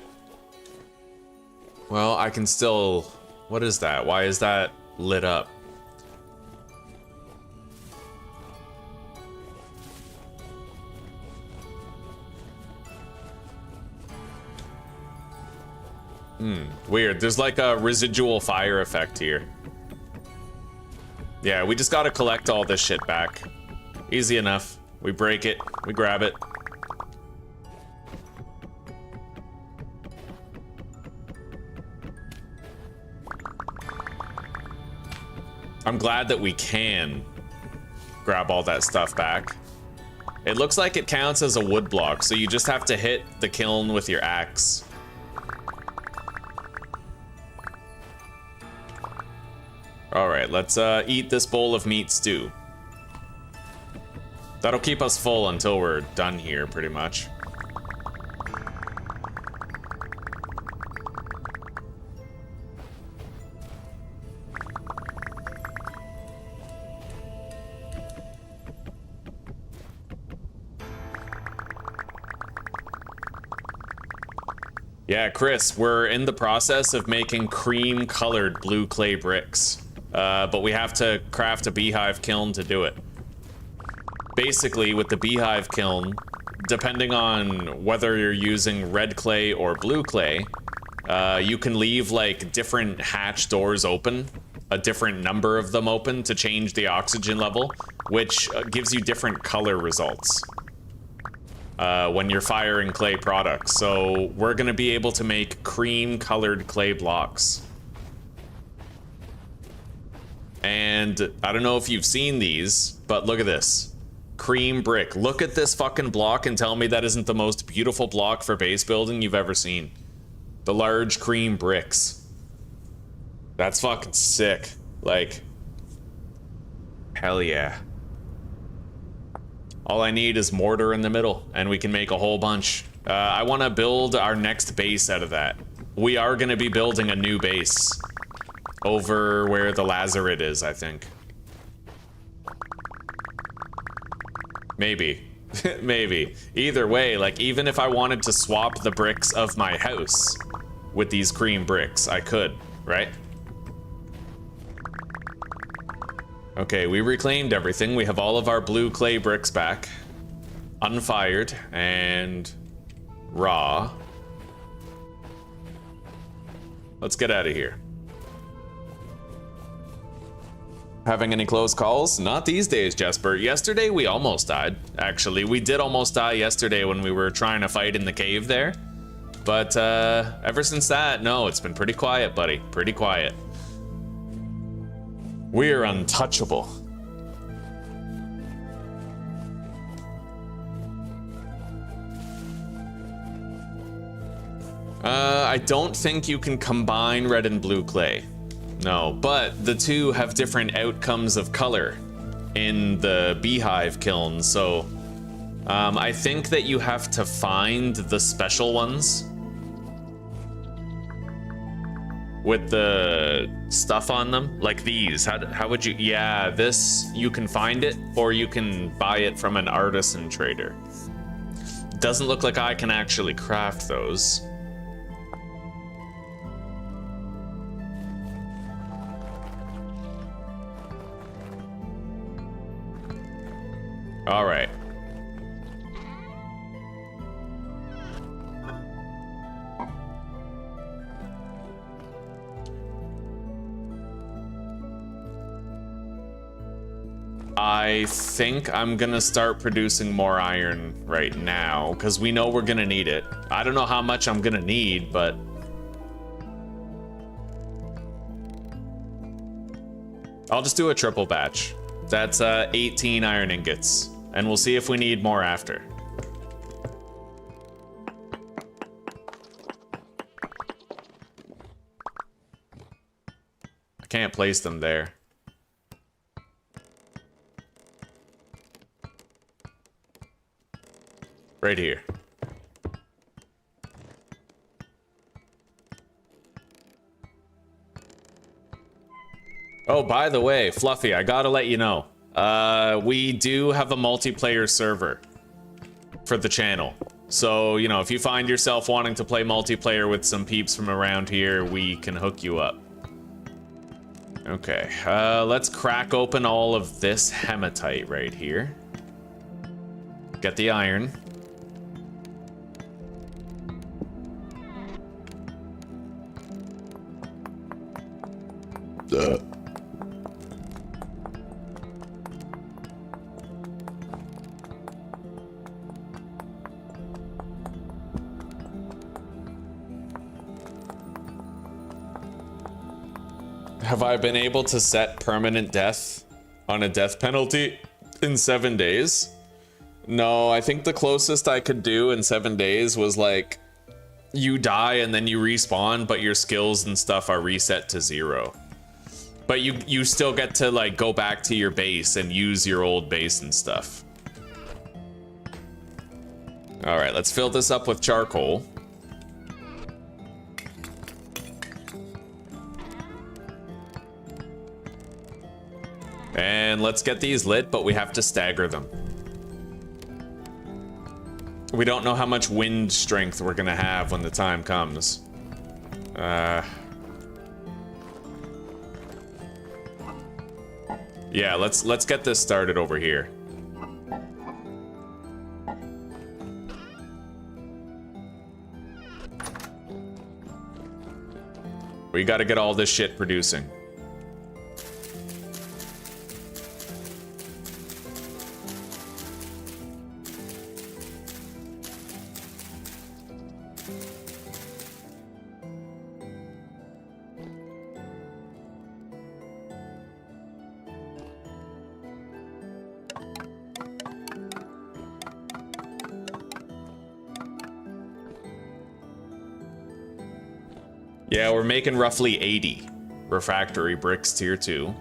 Well, I can still, what is that? Why is that lit up? Weird. There's like a residual fire effect here. Yeah, we just gotta collect all this shit back. Easy enough. We break it, we grab it. I'm glad that we can grab all that stuff back. It looks like it counts as a wood block, so you just have to hit the kiln with your axe. All right, let's eat this bowl of meat stew. That'll keep us full until we're done here, pretty much. Yeah, Chris, we're in the process of making cream-colored blue clay bricks. But we have to craft a beehive kiln to do it. Basically, with the beehive kiln, depending on whether you're using red clay or blue clay, you can leave like different hatch doors open, a different number of them open to change the oxygen level, which gives you different color results when you're firing clay products. So we're gonna be able to make cream-colored clay blocks. And I don't know if you've seen these, but look at this. Cream brick. Look at this fucking block and tell me that isn't the most beautiful block for base building you've ever seen. The large cream bricks. That's fucking sick. Like, hell yeah. All I need is mortar in the middle, and we can make a whole bunch. I want to build our next base out of that. We are going to be building a new base over where the lazaret is, I think. Maybe. Maybe. Either way, like, even if I wanted to swap the bricks of my house with these cream bricks, I could, right? Okay, we reclaimed everything. We have all of our blue clay bricks back. Unfired and raw. Let's get out of here. Having any close calls? Not these days, Jesper. Yesterday we almost died, actually. We did almost die yesterday when we were trying to fight in the cave there. But ever since that, no, it's been pretty quiet, buddy. Pretty quiet. We're untouchable. I don't think you can combine red and blue clay. No, but the two have different outcomes of color in the beehive kiln, so I think that you have to find the special ones with the stuff on them, like these. How would you? Yeah, this, you can find it, or you can buy it from an artisan trader. Doesn't look like I can actually craft those. All right. I think I'm gonna start producing more iron right now, because we know we're gonna need it. I don't know how much I'm gonna need, but I'll just do a triple batch. That's 18 iron ingots, and we'll see if we need more after. I can't place them there. Right here. Oh, by the way, Fluffy, I gotta let you know. We do have a multiplayer server for the channel. So, you know, if you find yourself wanting to play multiplayer with some peeps from around here, we can hook you up. Okay, let's crack open all of this hematite right here. Get the iron. Have I been able to set permanent death on a death penalty in 7 days? No, I think the closest I could do in 7 days was like, you die and then you respawn, but your skills and stuff are reset to 0. But you still get to like go back to your base and use your old base and stuff. All right, let's fill this up with charcoal. And let's get these lit, but we have to stagger them. We don't know how much wind strength we're gonna have when the time comes. Yeah, let's get this started over here. We gotta get all this shit producing. Yeah, we're making roughly 80 refractory bricks tier 2.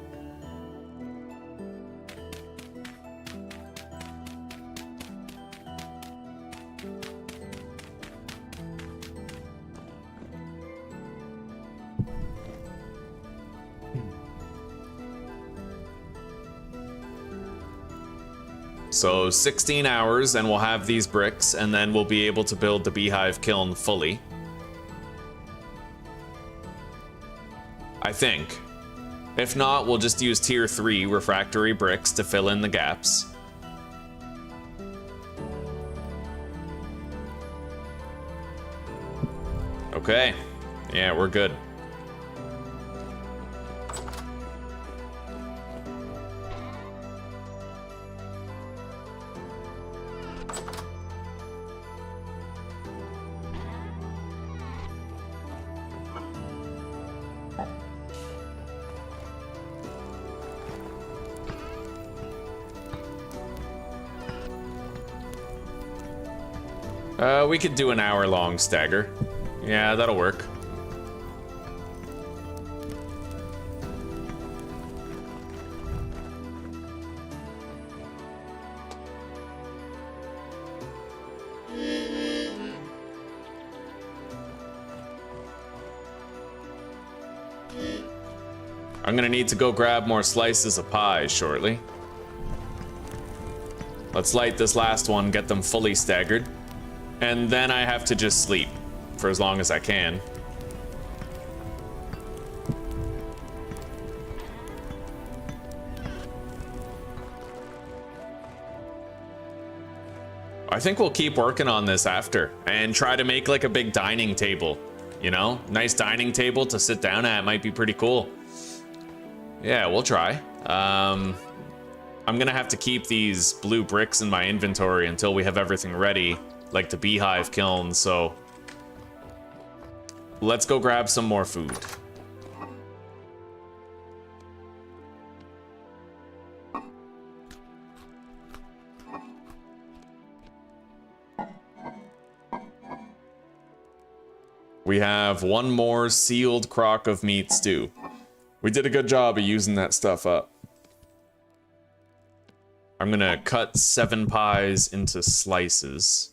So 16 hours and we'll have these bricks, and then we'll be able to build the beehive kiln fully. I think. If not, we'll just use tier 3 refractory bricks to fill in the gaps. Okay. Yeah, we're good. We could do an hour-long stagger. Yeah, that'll work. I'm gonna need to go grab more slices of pie shortly. Let's light this last one, get them fully staggered. And then I have to just sleep for as long as I can. I think we'll keep working on this after and try to make like a big dining table, you know? Nice dining table to sit down at might be pretty cool. Yeah, we'll try. I'm gonna have to keep these blue bricks in my inventory until we have everything ready, like the beehive kiln, so let's go grab some more food. We have one more sealed crock of meat stew. We did a good job of using that stuff up. I'm gonna cut 7 pies into slices.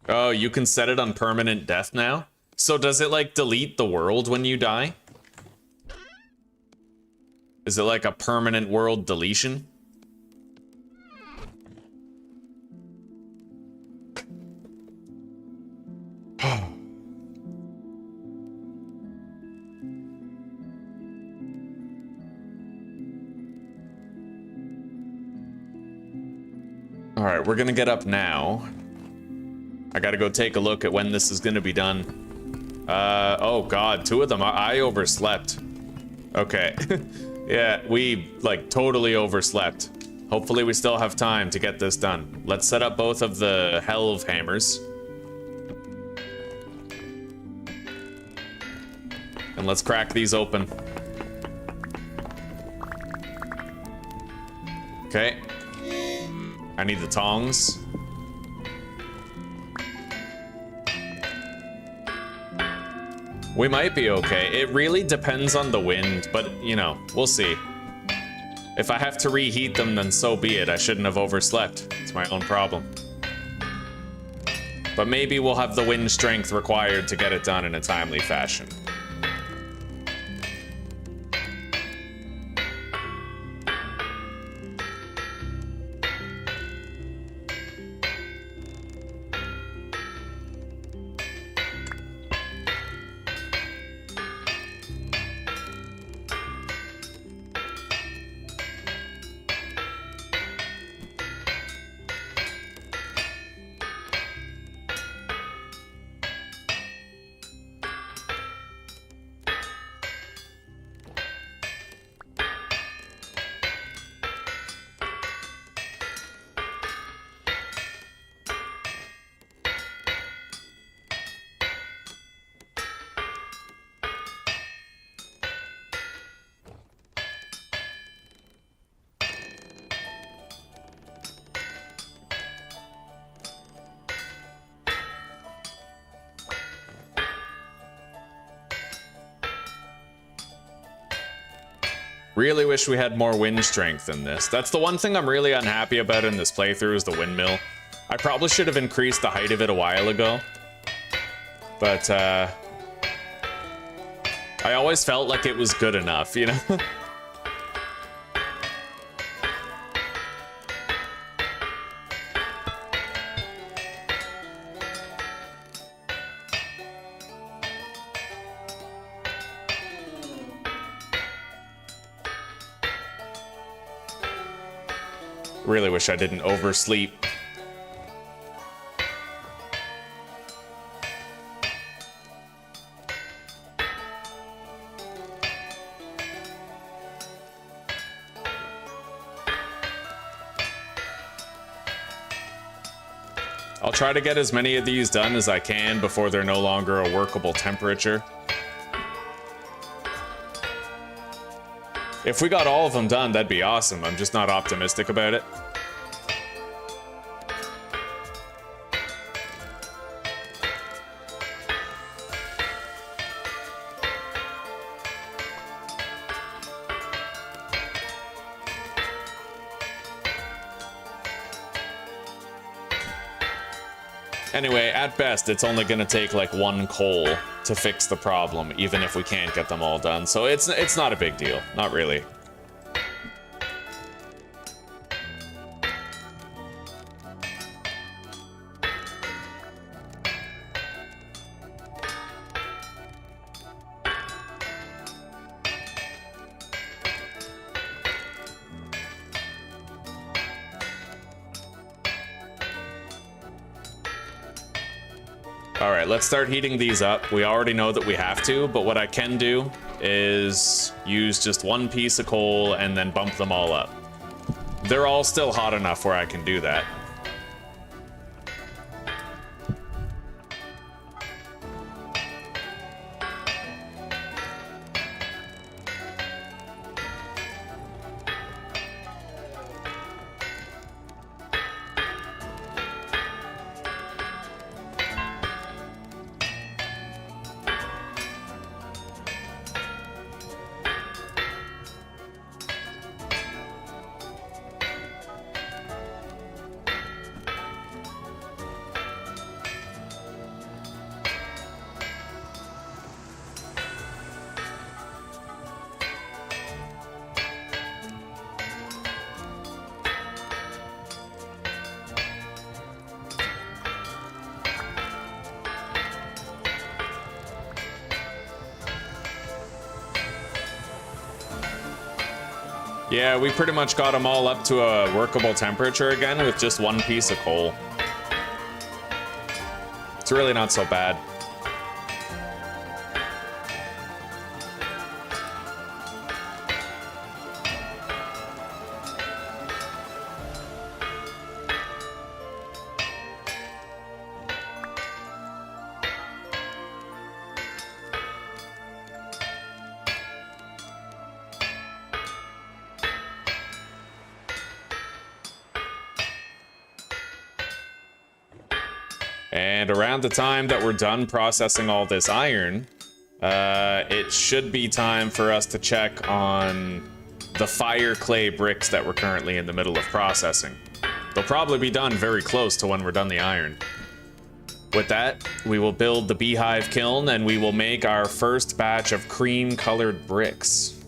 Oh, you can set it on permanent death now? So does it like delete the world when you die? Is it like a permanent world deletion? All right, we're gonna get up now. I gotta go take a look at when this is gonna be done. Oh god, 2 of them. I overslept. Okay. Yeah, we like totally overslept. Hopefully we still have time to get this done. Let's set up both of the Helve hammers. And let's crack these open. Okay. I need the tongs. We might be okay. It really depends on the wind, but, you know, we'll see. If I have to reheat them, then so be it. I shouldn't have overslept. It's my own problem. But maybe we'll have the wind strength required to get it done in a timely fashion. Really wish we had more wind strength in this. That's the one thing I'm really unhappy about in this playthrough is the windmill. I probably should have increased the height of it a while ago. But, I always felt like it was good enough, you know? Really wish I didn't oversleep. I'll try to get as many of these done as I can before they're no longer a workable temperature. If we got all of them done, that'd be awesome. I'm just not optimistic about it. Anyway, at best, it's only gonna take like one coal to fix the problem, even if we can't get them all done. So it's not a big deal. Not really. Alright, let's start heating these up. We already know that we have to, but what I can do is use just one piece of coal and then bump them all up. They're all still hot enough where I can do that. Yeah, we pretty much got them all up to a workable temperature again with just one piece of coal. It's really not so bad. And around the time that we're done processing all this iron, it should be time for us to check on the fire clay bricks that we're currently in the middle of processing. They'll probably be done very close to when we're done the iron. With that, we will build the beehive kiln and we will make our first batch of cream-colored bricks.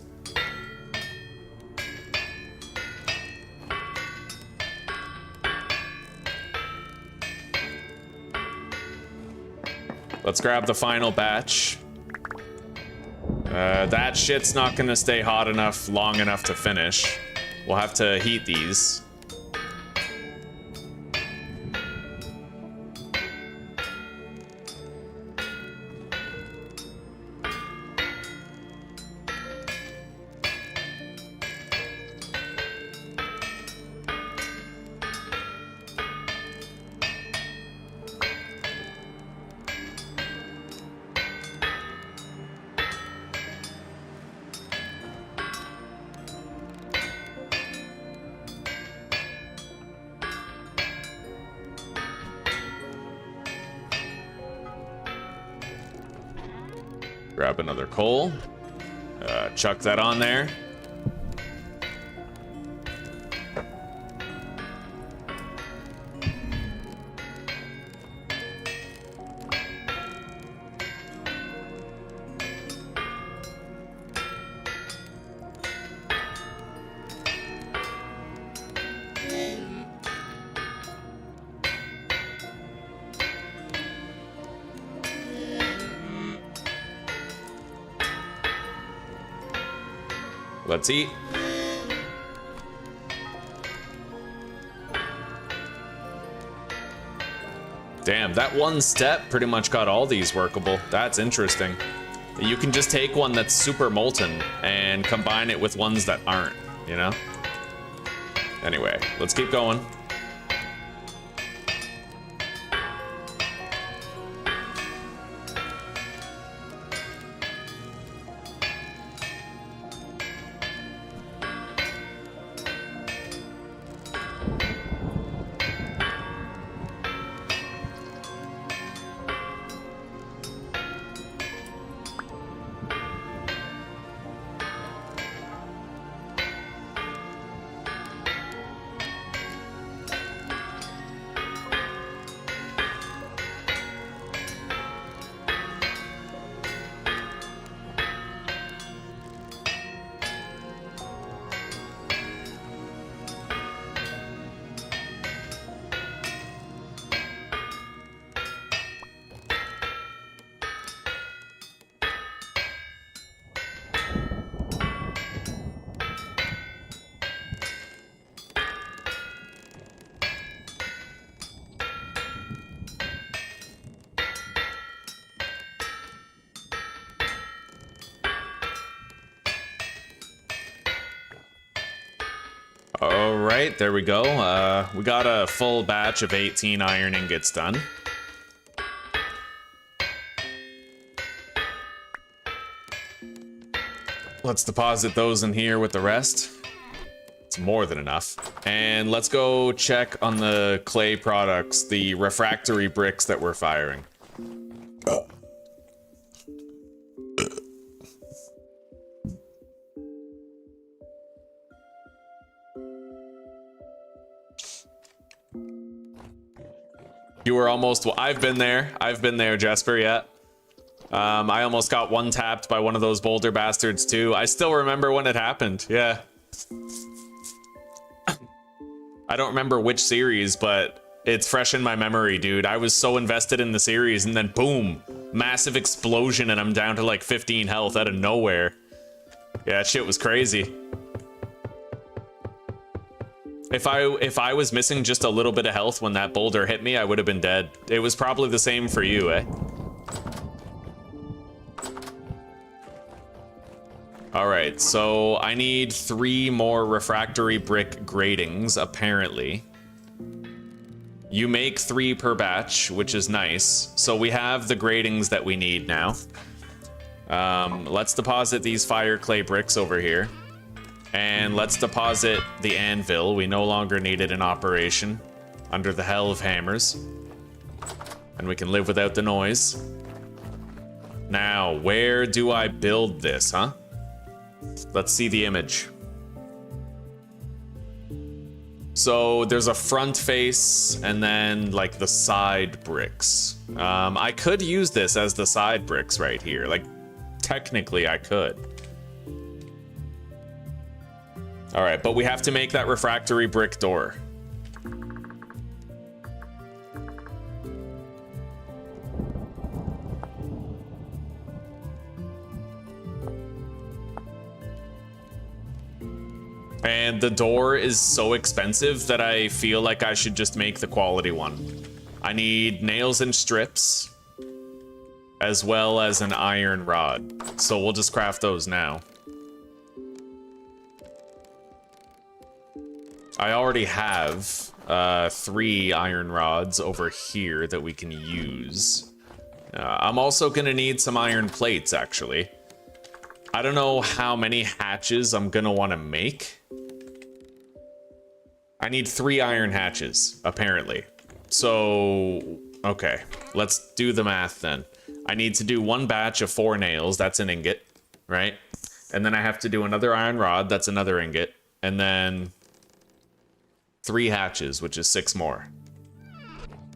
Let's grab the final batch. That shit's not gonna stay hot enough long enough to finish. We'll have to heat these. Grab another coal. Chuck that on there. Let's eat. Damn, that one step pretty much got all these workable. That's interesting. You can just take one that's super molten and combine it with ones that aren't, you know? Anyway, let's keep going. All right, there we go. We got a full batch of 18 iron ingots done. Let's deposit those in here with the rest. It's more than enough. And let's go check on the clay products, the refractory bricks that we're firing. You were almost, well, I've been there, Jesper, yeah. I almost got one tapped by one of those boulder bastards too. I still remember when it happened, yeah. I don't remember which series, but it's fresh in my memory, dude. I was so invested in the series and then boom, massive explosion and I'm down to like 15 health out of nowhere. Yeah, that shit was crazy. If I was missing just a little bit of health when that boulder hit me, I would have been dead. It was probably the same for you, eh? All right, so I need 3 more refractory brick gratings, apparently. You make 3 per batch, which is nice. So we have the gratings that we need now. Let's deposit these fire clay bricks over here. And let's deposit the anvil. We no longer need it in operation under the hell of hammers. And we can live without the noise. Now, where do I build this, huh? Let's see the image. So there's a front face and then like the side bricks. I could use this as the side bricks right here. Like technically I could. All right, but we have to make that refractory brick door. And the door is so expensive that I feel like I should just make the quality one. I need nails and strips, as well as an iron rod. So we'll just craft those now. I already have 3 iron rods over here that we can use. I'm also gonna need some iron plates, actually. I don't know how many hatches I'm gonna wanna make. I need 3 iron hatches, apparently. So, okay, let's do the math then. I need to do 1 batch of 4 nails, that's an ingot, right? And then I have to do another iron rod, that's another ingot. And then 3 hatches, which is 6 more.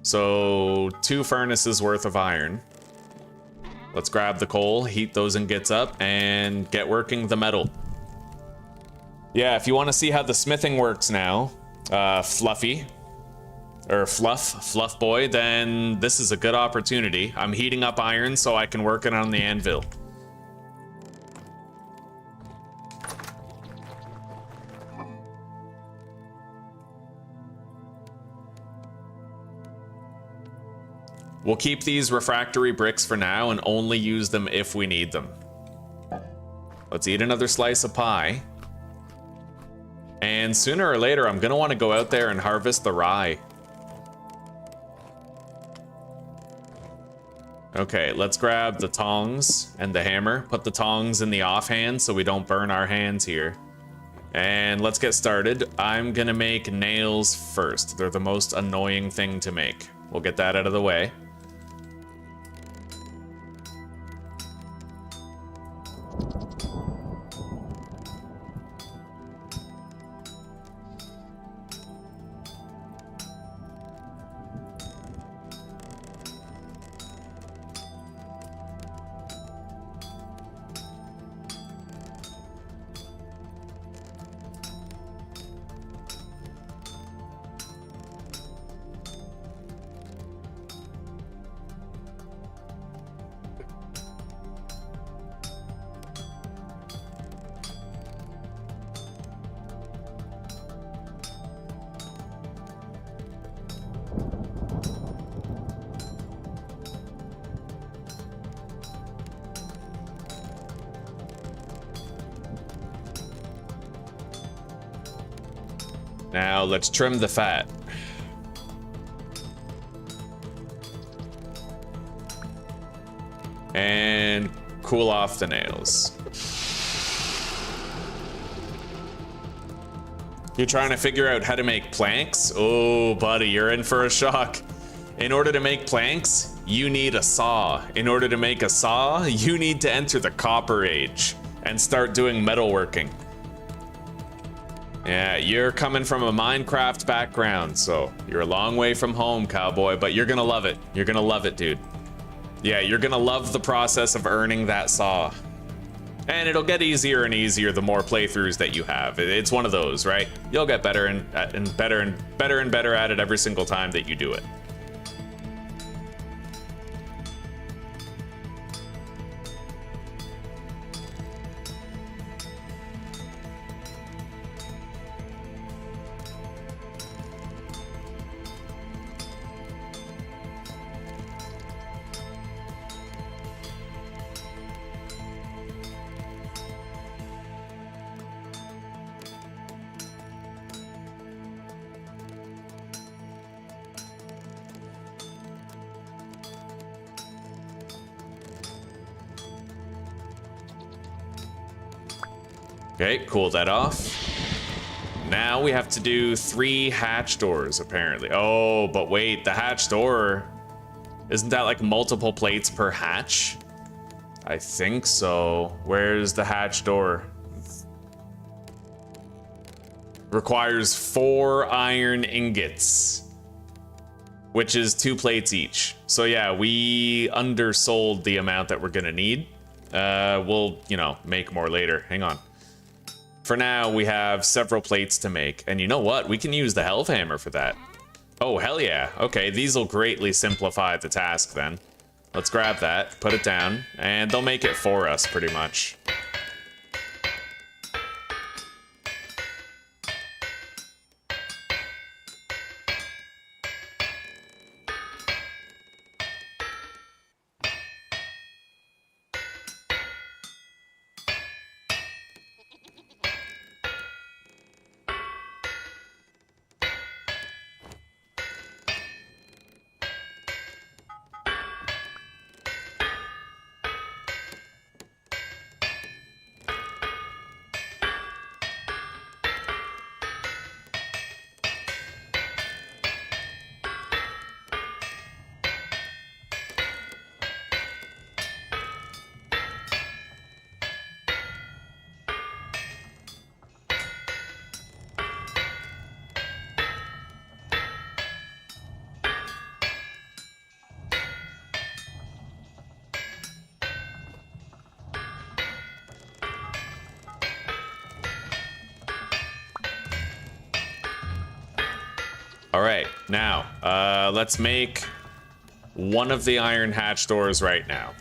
So 2 furnaces worth of iron. Let's grab the coal, heat those ingots up, and get working the metal. Yeah, if you want to see how the smithing works now, Fluffy, or Fluff Boy, then this is a good opportunity. I'm heating up iron so I can work it on the anvil. We'll keep these refractory bricks for now and only use them if we need them. Let's eat another slice of pie. And sooner or later, I'm gonna want to go out there and harvest the rye. Okay, let's grab the tongs and the hammer. Put the tongs in the offhand so we don't burn our hands here. And let's get started. I'm gonna make nails first. They're the most annoying thing to make. We'll get that out of the way. Now let's trim the fat. And cool off the nails. You're trying to figure out how to make planks? Oh, buddy, you're in for a shock. In order to make planks, you need a saw. In order to make a saw, you need to enter the Copper Age and start doing metalworking. Yeah, you're coming from a Minecraft background, so you're a long way from home, cowboy, but you're gonna love it. You're gonna love it, dude. Yeah, you're gonna love the process of earning that saw. And it'll get easier and easier the more playthroughs that you have. It's one of those, right? You'll get better and better at it every single time that you do it. Okay, cool that off. Now we have to do 3 hatch doors, apparently. Oh, but wait, the hatch door, isn't that like multiple plates per hatch? I think so. Where's the hatch door? requires 4 iron ingots, which is 2 plates each. So yeah, we undersold the amount that we're gonna need. We'll, you know, make more later. Hang on. For now, we have several plates to make. And you know what? We can use the Hellhammer for that. Oh, hell yeah. Okay, these will greatly simplify the task then. Let's grab that, put it down, and they'll make it for us pretty much. All right, now, let's make one of the iron hatch doors right now.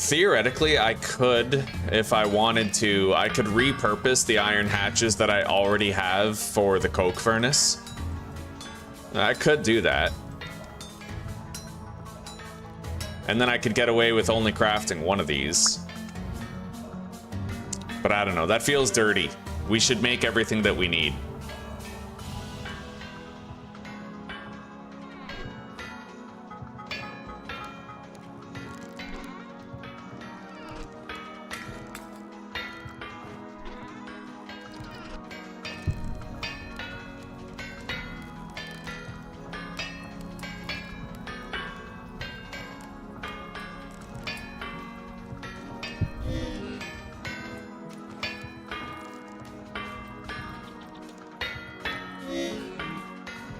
Theoretically, I could, if I wanted to, I could repurpose the iron hatches that I already have for the coke furnace. I could do that. And then I could get away with only crafting one of these. But I don't know, that feels dirty. We should make everything that we need.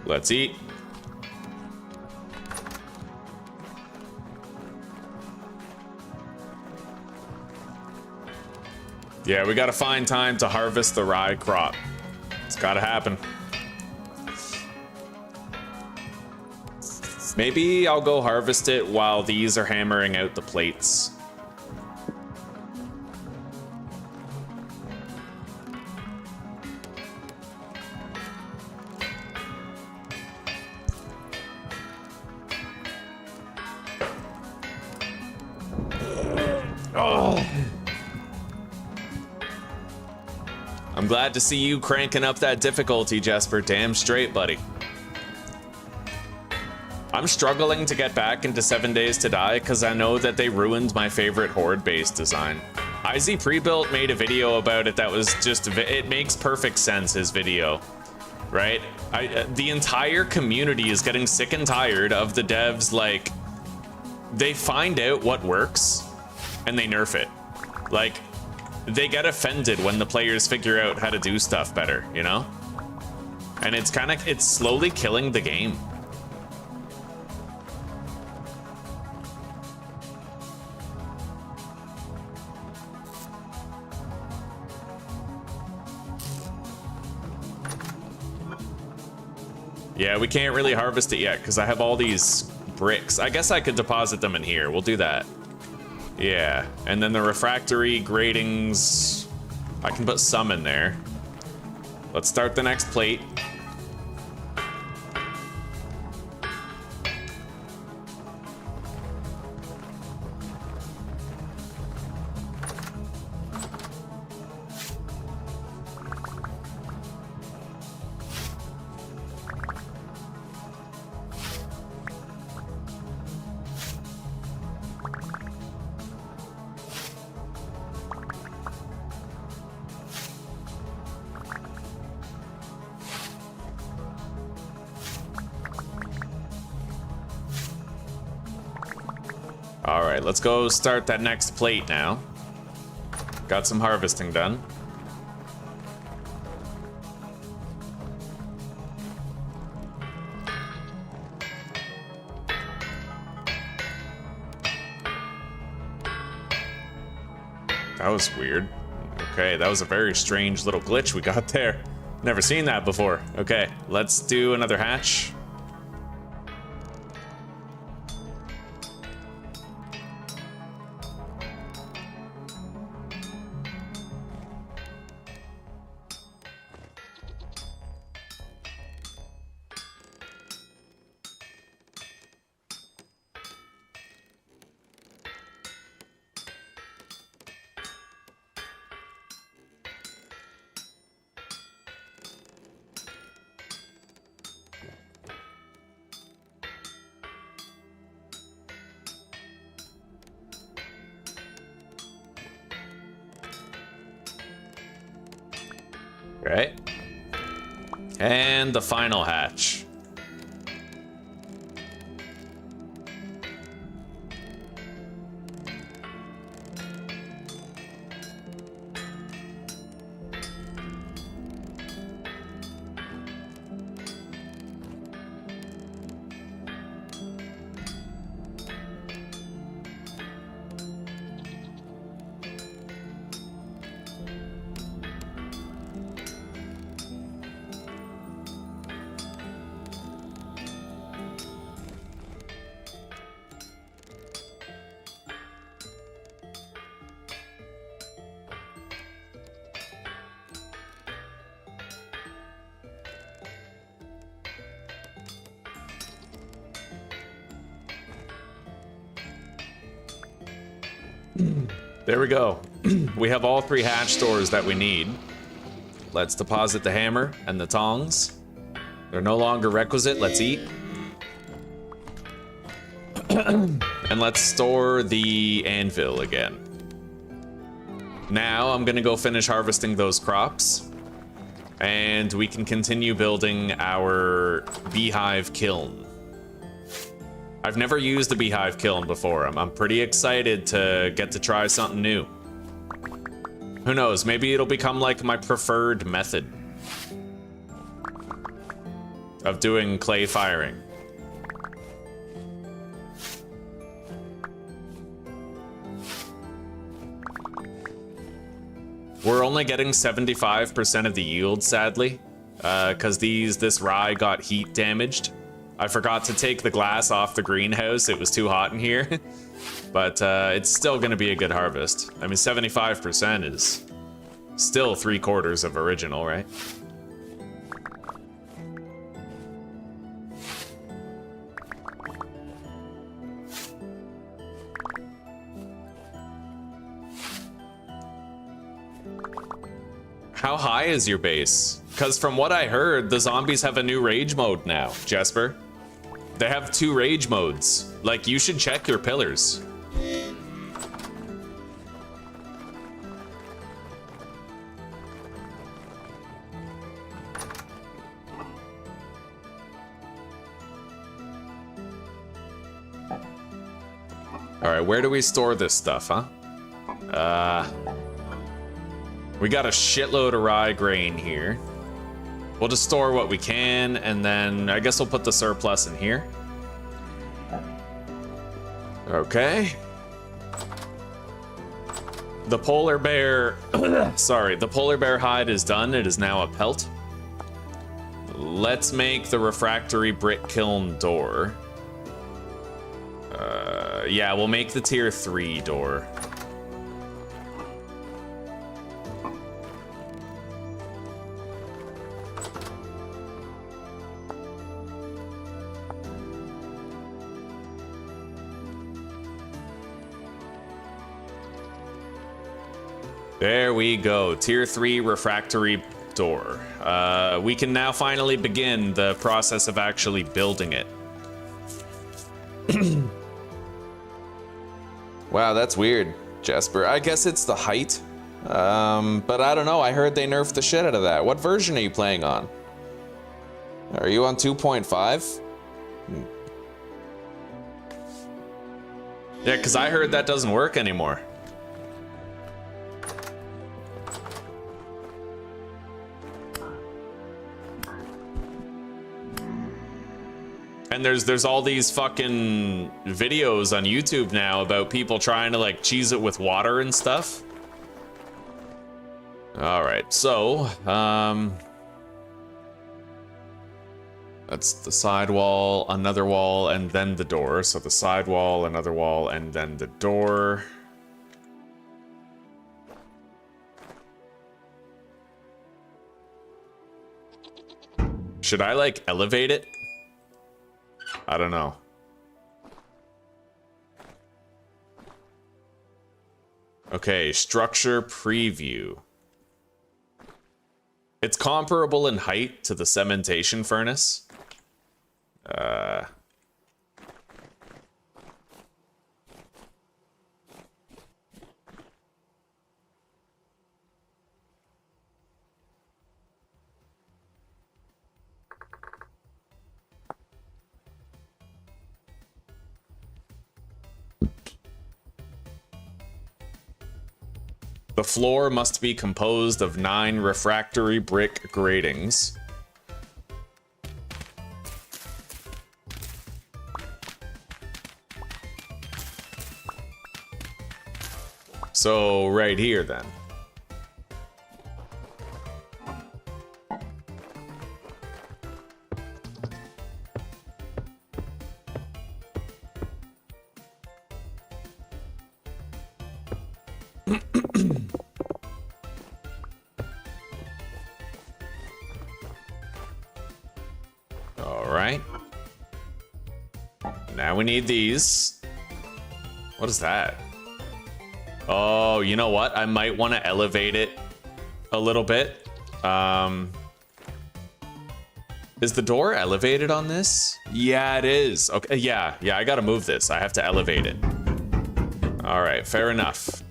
Let's eat. Yeah, we gotta find time to harvest the rye crop. It's gotta happen. Maybe I'll go harvest it while these are hammering out the plates. I'm glad to see you cranking up that difficulty, Jesper. Damn straight, buddy. I'm struggling to get back into 7 Days to Die because I know that they ruined my favorite horde-based design. IZ Prebuilt made a video about it that was just, it makes perfect sense, his video, right? The entire community is getting sick and tired of the devs, like, they find out what works and they nerf it. Like, they get offended when the players figure out how to do stuff better, you know? And it's slowly killing the game. Yeah, we can't really harvest it yet because I have all these bricks. I guess I could deposit them in here. We'll do that. Yeah, and then the refractory gratings, I can put some in there. Let's start the next plate. right, let's go start that next plate now. Got some harvesting done. That was weird. Okay, that was a very strange little glitch we got there. Never seen that before. Okay, let's do another hatch. Right. And the final hatch. There we go. We have all 3 hatch doors that we need. Let's deposit the hammer and the tongs. They're no longer requisite. Let's eat. And let's store the anvil again. Now I'm gonna go finish harvesting those crops. And we can continue building our beehive kiln. I've never used a beehive kiln before. I'm pretty excited to get to try something new. Who knows, maybe it'll become like my preferred method of doing clay firing. We're only getting 75% of the yield, sadly, because this rye got heat damaged. I forgot to take the glass off the greenhouse. It was too hot in here. But it's still going to be a good harvest. I mean, 75% is still 3/4 of original, right? How high is your base? Because from what I heard, the zombies have a new rage mode now, Jesper. They have 2 rage modes. Like, you should check your pillars. All right, where do we store this stuff, huh? We got a shitload of rye grain here. We'll just store what we can, and then I guess we'll put the surplus in here. Okay. The polar bear, sorry, the polar bear hide is done. It is now a pelt. Let's make the refractory brick kiln door. Yeah, we'll make the tier 3 door. There we go, tier 3 refractory door. We can now finally begin the process of actually building it. Wow, that's weird, Jesper. I guess it's the height. But I don't know, I heard they nerfed the shit out of that. What version are you playing on? Are you on 2.5? Yeah, because I heard that doesn't work anymore. And there's all these fucking videos on YouTube now about people trying to like cheese it with water and stuff. All right, so that's the side wall, another wall, and then the door. So the side wall, another wall, and then the door. Should I like elevate it? I don't know. Okay, structure preview. It's comparable in height to the cementation furnace. The floor must be composed of 9 refractory brick gratings. So right here then. All right. Now we need these. What is that? Oh, you know what? I might want to elevate it a little bit. Is the door elevated on this? Yeah, it is. Okay, yeah, I gotta move this. I have to elevate it. All right, fair enough.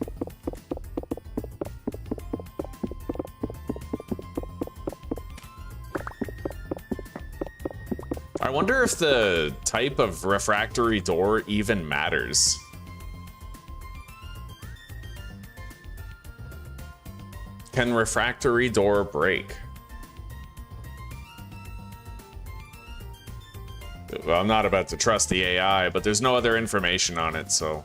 I wonder if the type of refractory door even matters. Can refractory door break? Well, I'm not about to trust the AI, but there's no other information on it, so...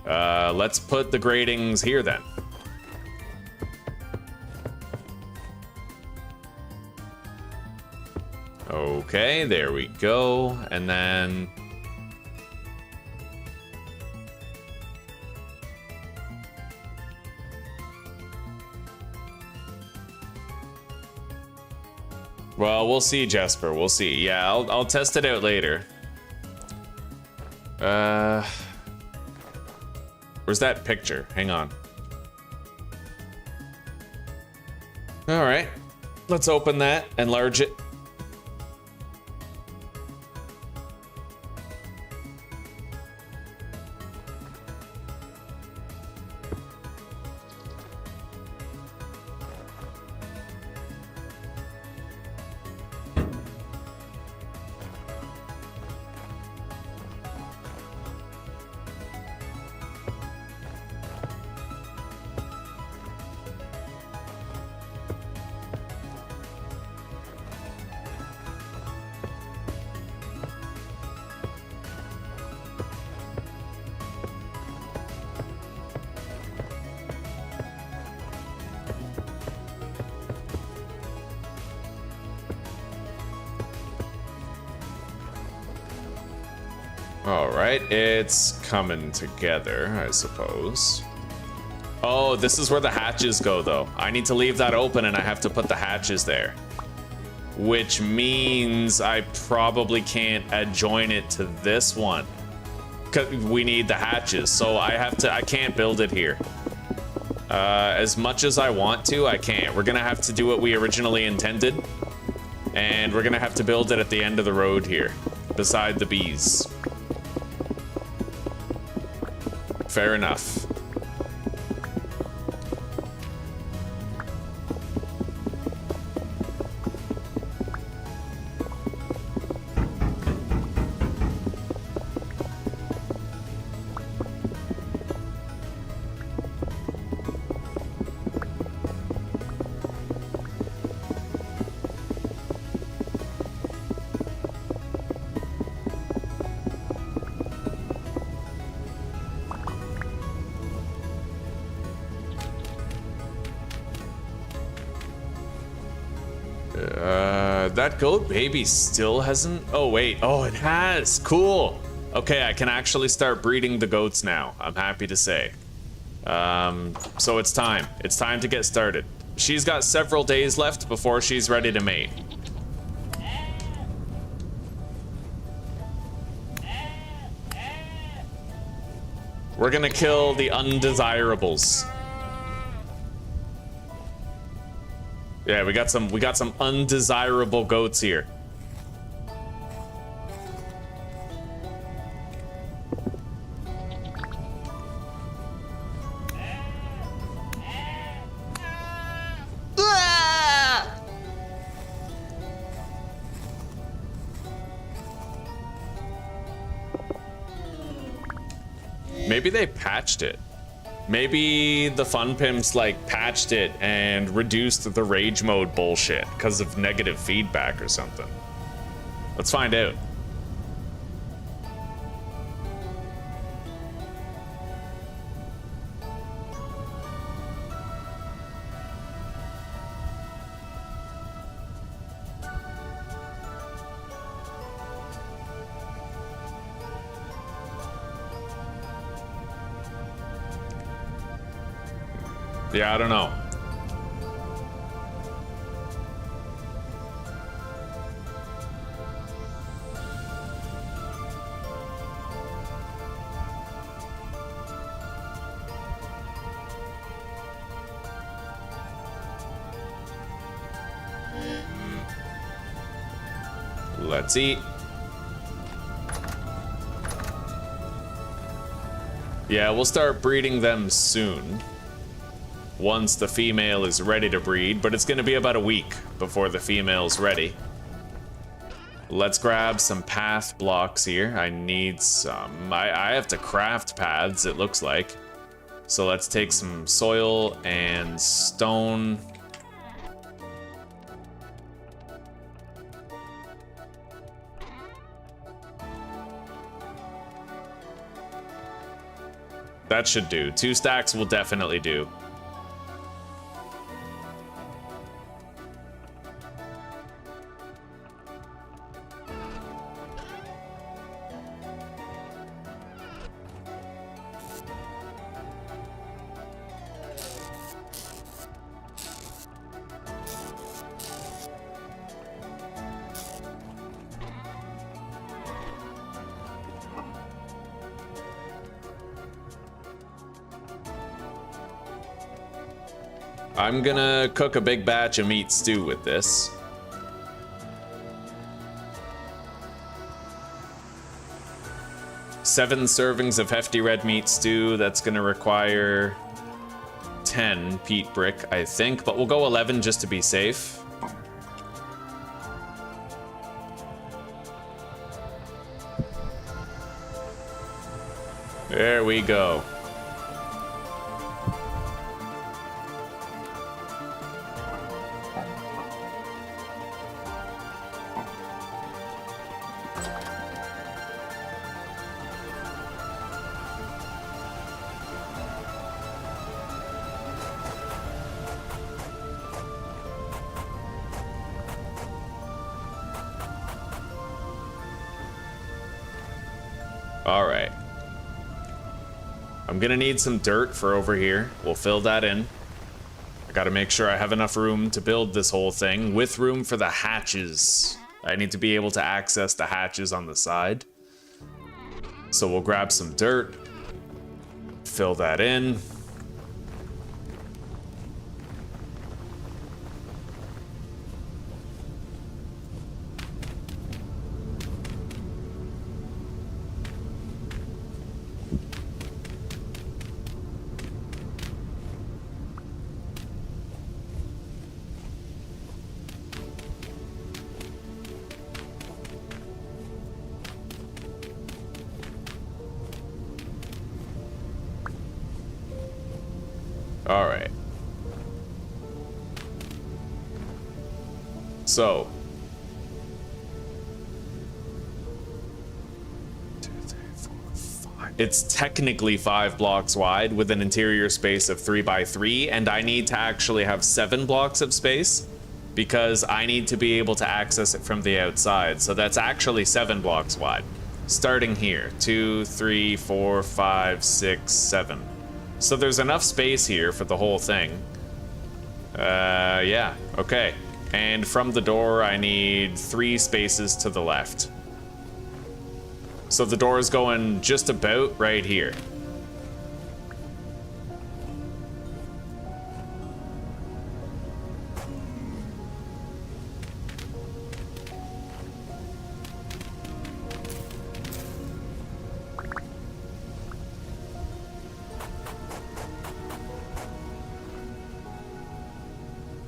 let's put the gratings here then. Okay, there we go, and then... Well, we'll see, Jesper. We'll see. Yeah, I'll test it out later. Where's that picture? Hang on. All right. Let's open that, enlarge it. All right, it's coming together, I suppose. Oh, this is where the hatches go, though. I need to leave that open, and I have to put the hatches there. Which means I probably can't adjoin it to this one. 'Cause we need the hatches, so I can't build it here. As much as I want to, I can't. We're gonna have to do what we originally intended. And we're gonna have to build it at the end of the road here, beside the bees. Fair enough. That goat baby still hasn't... Oh, wait. Oh, it has. Cool. Okay, I can actually start breeding the goats now, I'm happy to say. So it's time. It's time to get started. She's got several days left before she's ready to mate. We're gonna kill the undesirables. Yeah, we got some undesirable goats here. Maybe they patched it. Maybe the Fun Pimps like patched it and reduced the rage mode bullshit because of negative feedback or something. Let's find out. Yeah, I don't know. Let's eat. Yeah, we'll start breeding them soon. Once the female is ready to breed, but it's gonna be about a week before the female's ready. Let's grab some path blocks here. I need some. I have to craft paths, it looks like. So let's take some soil and stone. That should do. 2 stacks will definitely do. I'm gonna cook a big batch of meat stew with this. Seven servings of hefty red meat stew. That's gonna require 10 peat brick, I think, but we'll go 11 just to be safe. There we go. All right. I'm gonna need some dirt for over here. We'll fill that in. I gotta make sure I have enough room to build this whole thing with room for the hatches. I need to be able to access the hatches on the side. So we'll grab some dirt, fill that in. All right. So. 2, 3, 4, 5. It's technically 5 blocks wide with an interior space of 3 by 3, and I need to actually have 7 blocks of space. because I need to be able to access it from the outside. So that's actually 7 blocks wide. Starting here, 2, 3, 4, 5, 6, 7. So there's enough space here for the whole thing. Yeah, okay. And from the door, I need 3 spaces to the left. So the door is going just about right here.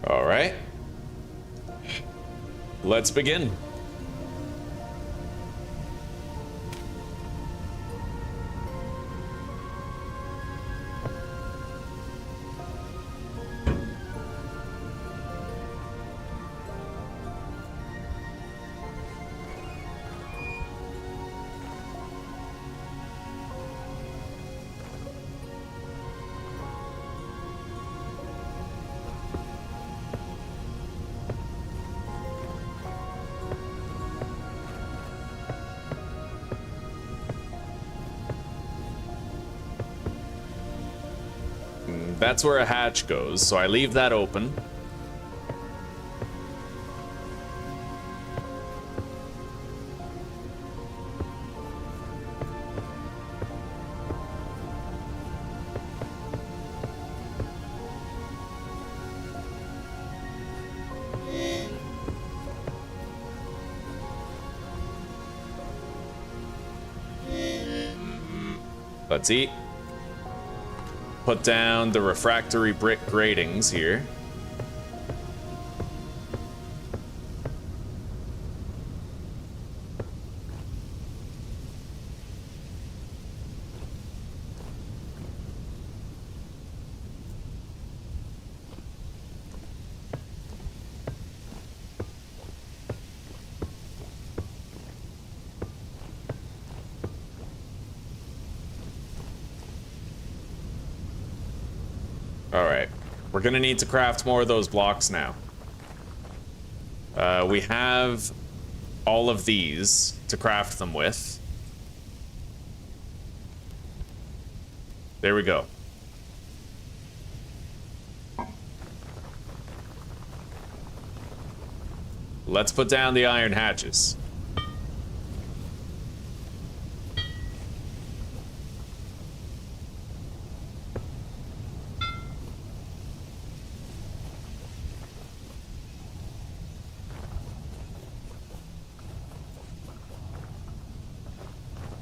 All right. Let's begin. That's where a hatch goes, so I leave that open. Let's eat. Put down the refractory brick gratings here. Alright, we're gonna need to craft more of those blocks now. We have all of these to craft them with. There we go. Let's put down the iron hatches.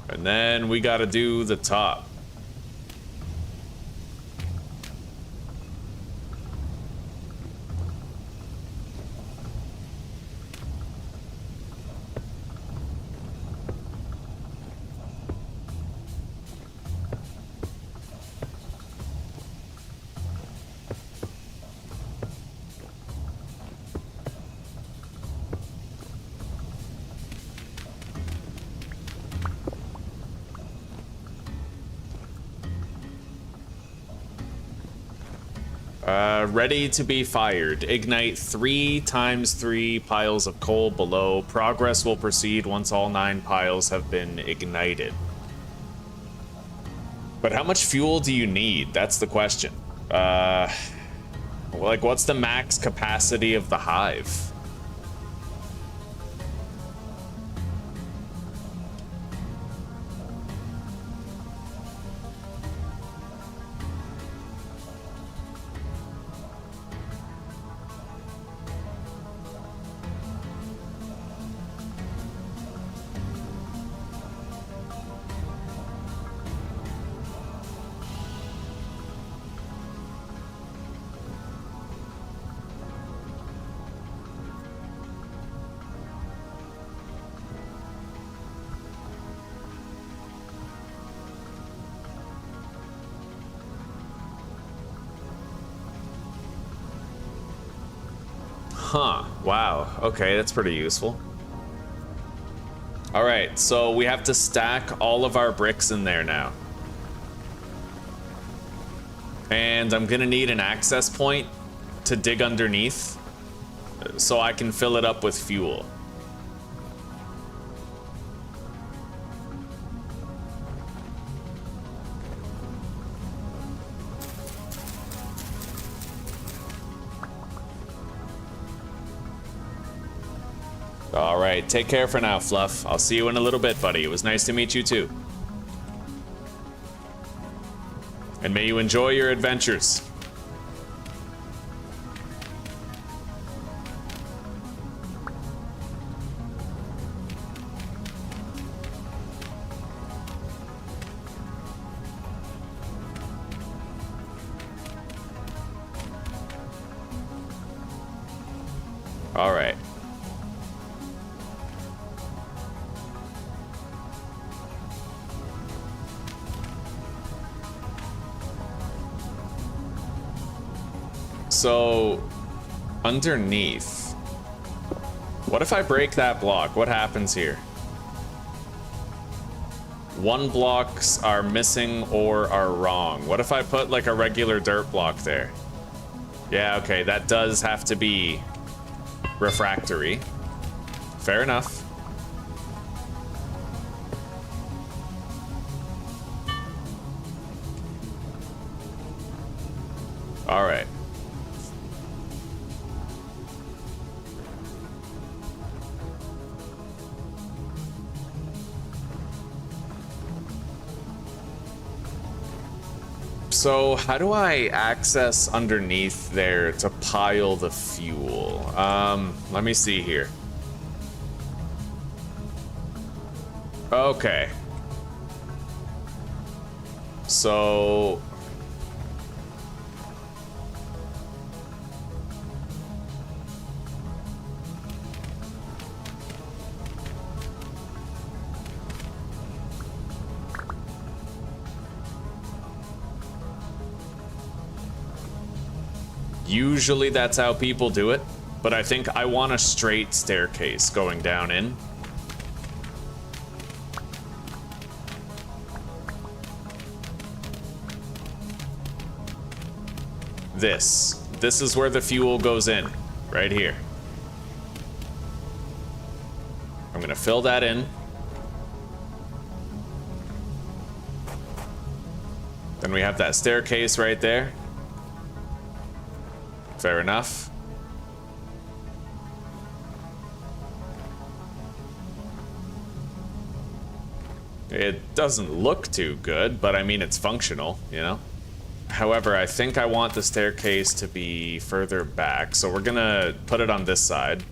And then we gotta do the top. Ready to be fired. Ignite 3 times 3 piles of coal below. Progress will proceed once all 9 piles have been ignited. But how much fuel do you need? That's the question. Like, what's the max capacity of the hive? Huh, wow, okay, that's pretty useful. All right, so we have to stack all of our bricks in there now. And I'm gonna need an access point to dig underneath. so I can fill it up with fuel. All right, take care for now, Fluff. I'll see you in a little bit, buddy. It was nice to meet you too. And may you enjoy your adventures. All right. So, underneath, what if I break that block? What happens here? One blocks are missing or are wrong. What if I put like a regular dirt block there? Yeah, okay, that does have to be refractory. Fair enough. All right. So how do I access underneath there to pile the fuel? Let me see here. Okay. So usually that's how people do it, but I think I want a straight staircase going down in. This is where the fuel goes in, right here. I'm gonna fill that in. Then we have that staircase right there. Fair enough. It doesn't look too good, but I mean, it's functional, you know? However, I think I want the staircase to be further back, so we're gonna put it on this side.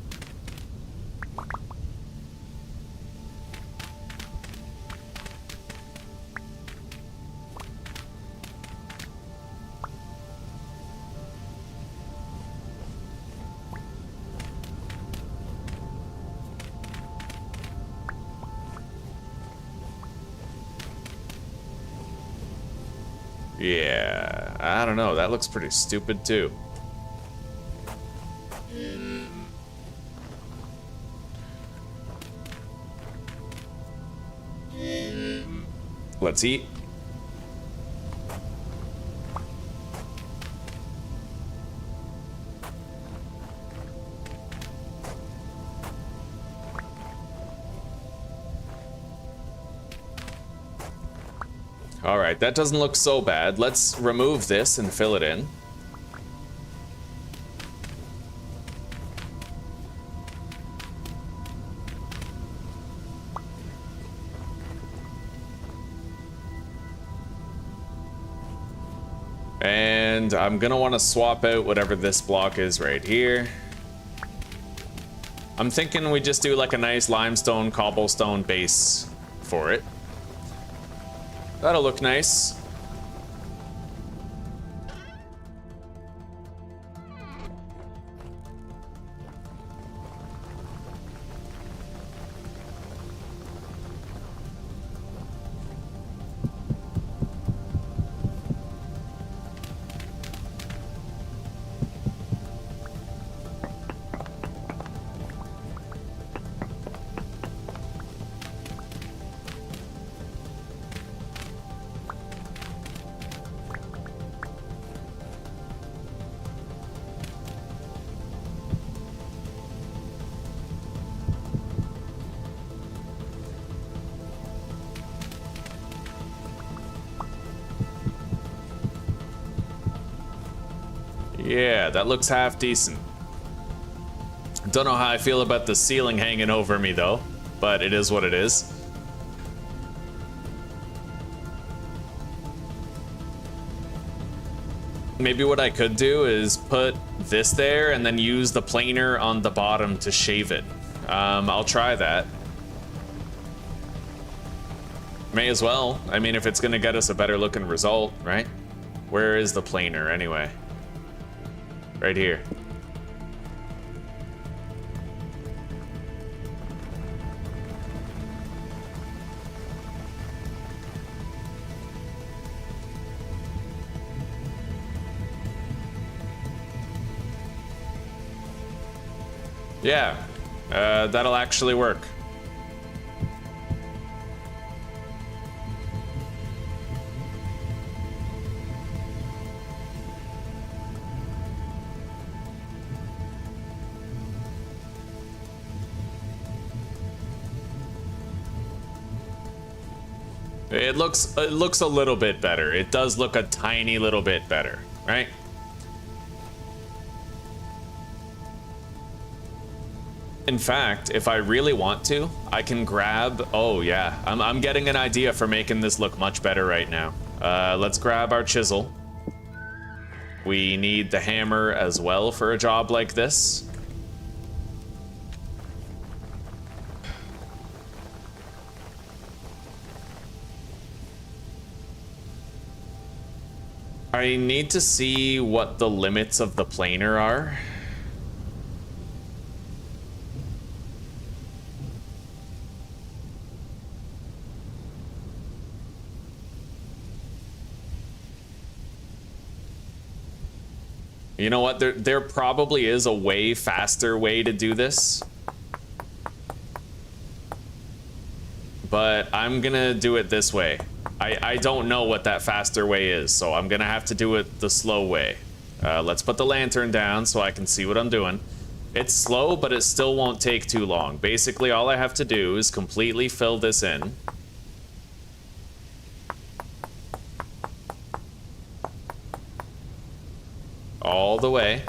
Yeah, I don't know. That looks pretty stupid too. Let's eat. All right, that doesn't look so bad. Let's remove this and fill it in. And I'm gonna want to swap out whatever this block is right here. I'm thinking we just do like a nice limestone cobblestone base for it. That'll look nice. Yeah, that looks half decent. Don't know how I feel about the ceiling hanging over me though, but it is what it is. Maybe what I could do is put this there and then use the planer on the bottom to shave it. I'll try that. May as well. I mean, if it's gonna get us a better looking result, right? Where is the planer anyway? Right here. Yeah, that'll actually work. It looks a little bit better. It does look a tiny little bit better, right? In fact, if I really want to, I can grab... Oh, yeah. I'm getting an idea for making this look much better right now. Let's grab our chisel. We need the hammer as well for a job like this. I need to see what the limits of the planer are. You know what? There probably is a way faster way to do this. But I'm gonna do it this way. I don't know what that faster way is, so I'm gonna have to do it the slow way. Let's put the lantern down so I can see what I'm doing. It's slow, but it still won't take too long. Basically, all I have to do is completely fill this in. All the way.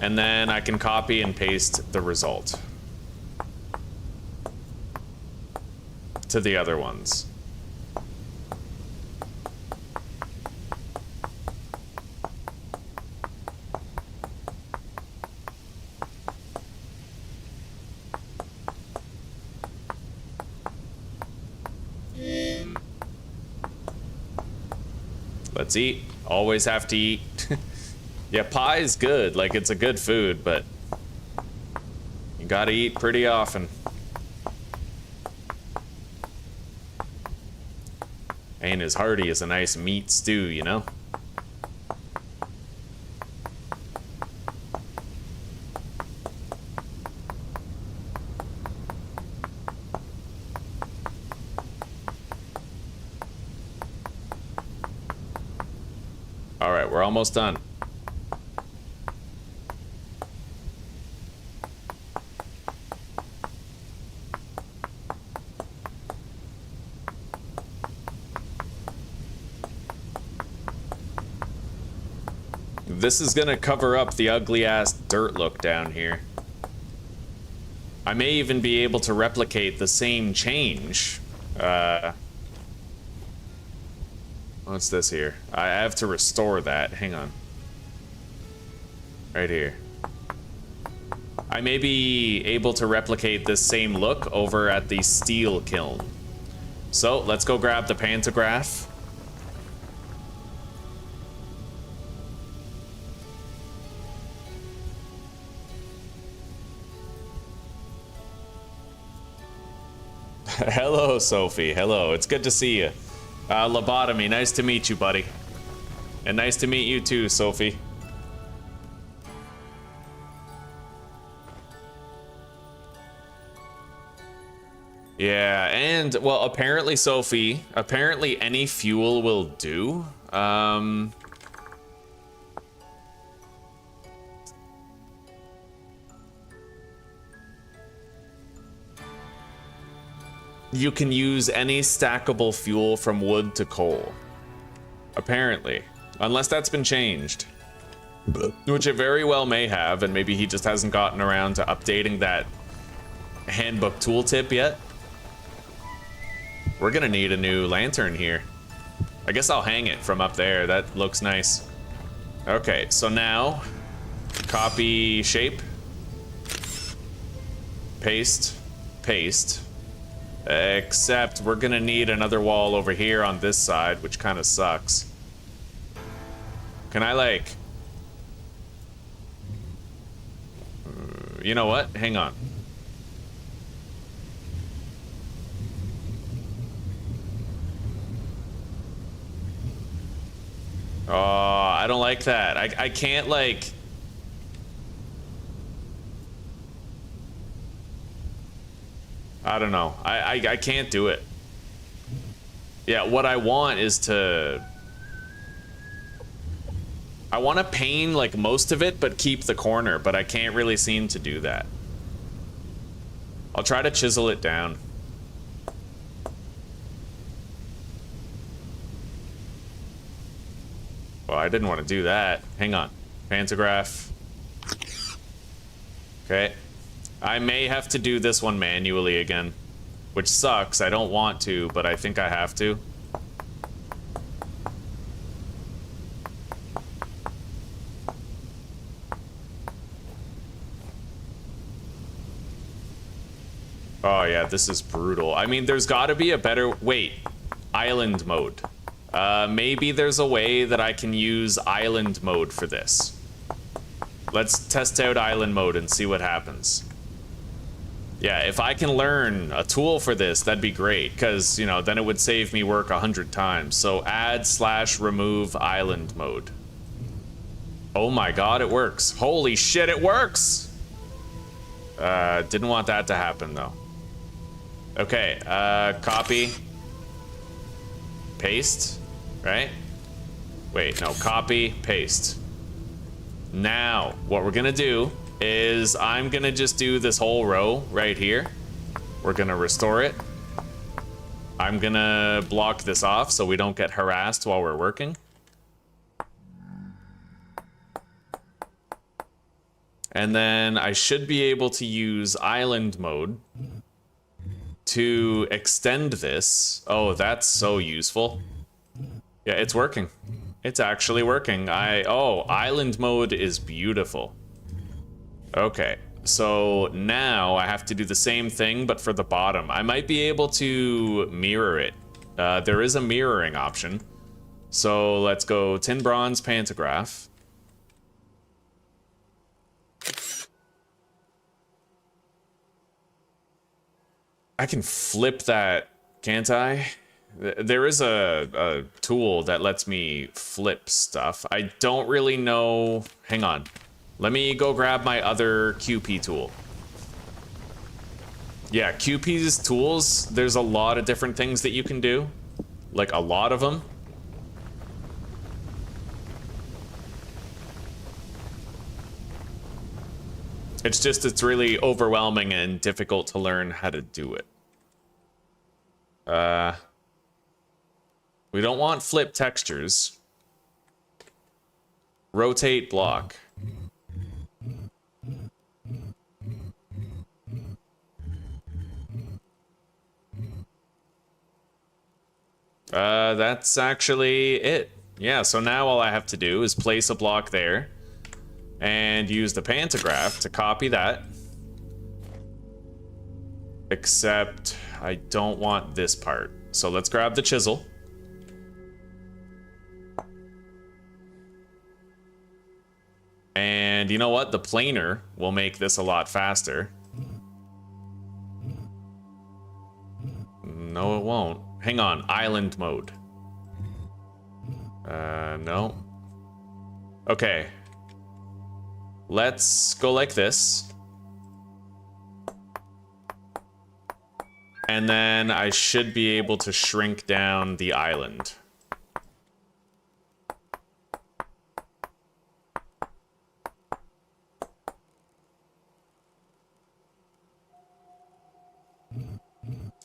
And then I can copy and paste the result to the other ones. Let's eat. Always have to eat. Yeah, pie is good. Like, it's a good food, but you gotta eat pretty often. Ain't as hearty as a nice meat stew, you know? All right, we're almost done. This is gonna cover up the ugly ass dirt look down here. I may even be able to replicate the same change. What's this here? I have to restore that. Hang on. Right here. I may be able to replicate this same look over at the steel kiln. So let's go grab the pantograph. Hello, Sophie. Hello. It's good to see you. Lobotomy. Nice to meet you, buddy. And nice to meet you too, Sophie. Yeah, and, well, apparently, Sophie, apparently any fuel will do. You can use any stackable fuel from wood to coal. Apparently. Unless that's been changed. Which it very well may have, and maybe he just hasn't gotten around to updating that handbook tooltip yet. We're gonna need a new lantern here. I guess I'll hang it from up there. That looks nice. Okay, so now copy shape, paste, paste. Except we're gonna need another wall over here on this side, which kind of sucks. Can I like... You know what? Hang on. Oh, I don't like that. I can't like... I don't know. I can't do it. Yeah, what I want is to... I want to pane like most of it, but keep the corner, but I can't really seem to do that. I'll try to chisel it down. Well, I didn't want to do that. Hang on. Pantograph. Okay. I may have to do this one manually again, which sucks. I don't want to, but I think I have to. Oh yeah, this is brutal. I mean, there's got to be a better... Wait. Island mode. Maybe there's a way that I can use island mode for this. Let's test out island mode and see what happens. Yeah, if I can learn a tool for this, that'd be great, because, you know, then it would save me work 100 times. So add/remove island mode. Oh my god, it works. Holy shit, it works! Didn't want that to happen, though. Okay, copy. Paste, right? Wait, no, copy, paste. Now, what we're gonna do is I'm gonna just do this whole row right here. We're gonna restore it. I'm gonna block this off so we don't get harassed while we're working. And then I should be able to use island mode to extend this. Oh, that's so useful. Yeah, it's working. It's actually working. Oh, island mode is beautiful. Okay, so now I have to do the same thing, but for the bottom. I might be able to mirror it. There is a mirroring option. So let's go tin, bronze, pantograph. I can flip that, can't I? There is a tool that lets me flip stuff. I don't really know... Hang on. Let me go grab my other QP tool. Yeah, QP's tools, there's a lot of different things that you can do. Like, a lot of them. It's just, it's really overwhelming and difficult to learn how to do it. We don't want flip textures. Rotate block. That's actually it. Yeah, so now all I have to do is place a block there and use the pantograph to copy that. Except I don't want this part. So let's grab the chisel. And you know what? The planer will make this a lot faster. No, it won't. Hang on, island mode. No. Okay. Let's go like this. And then I should be able to shrink down the island.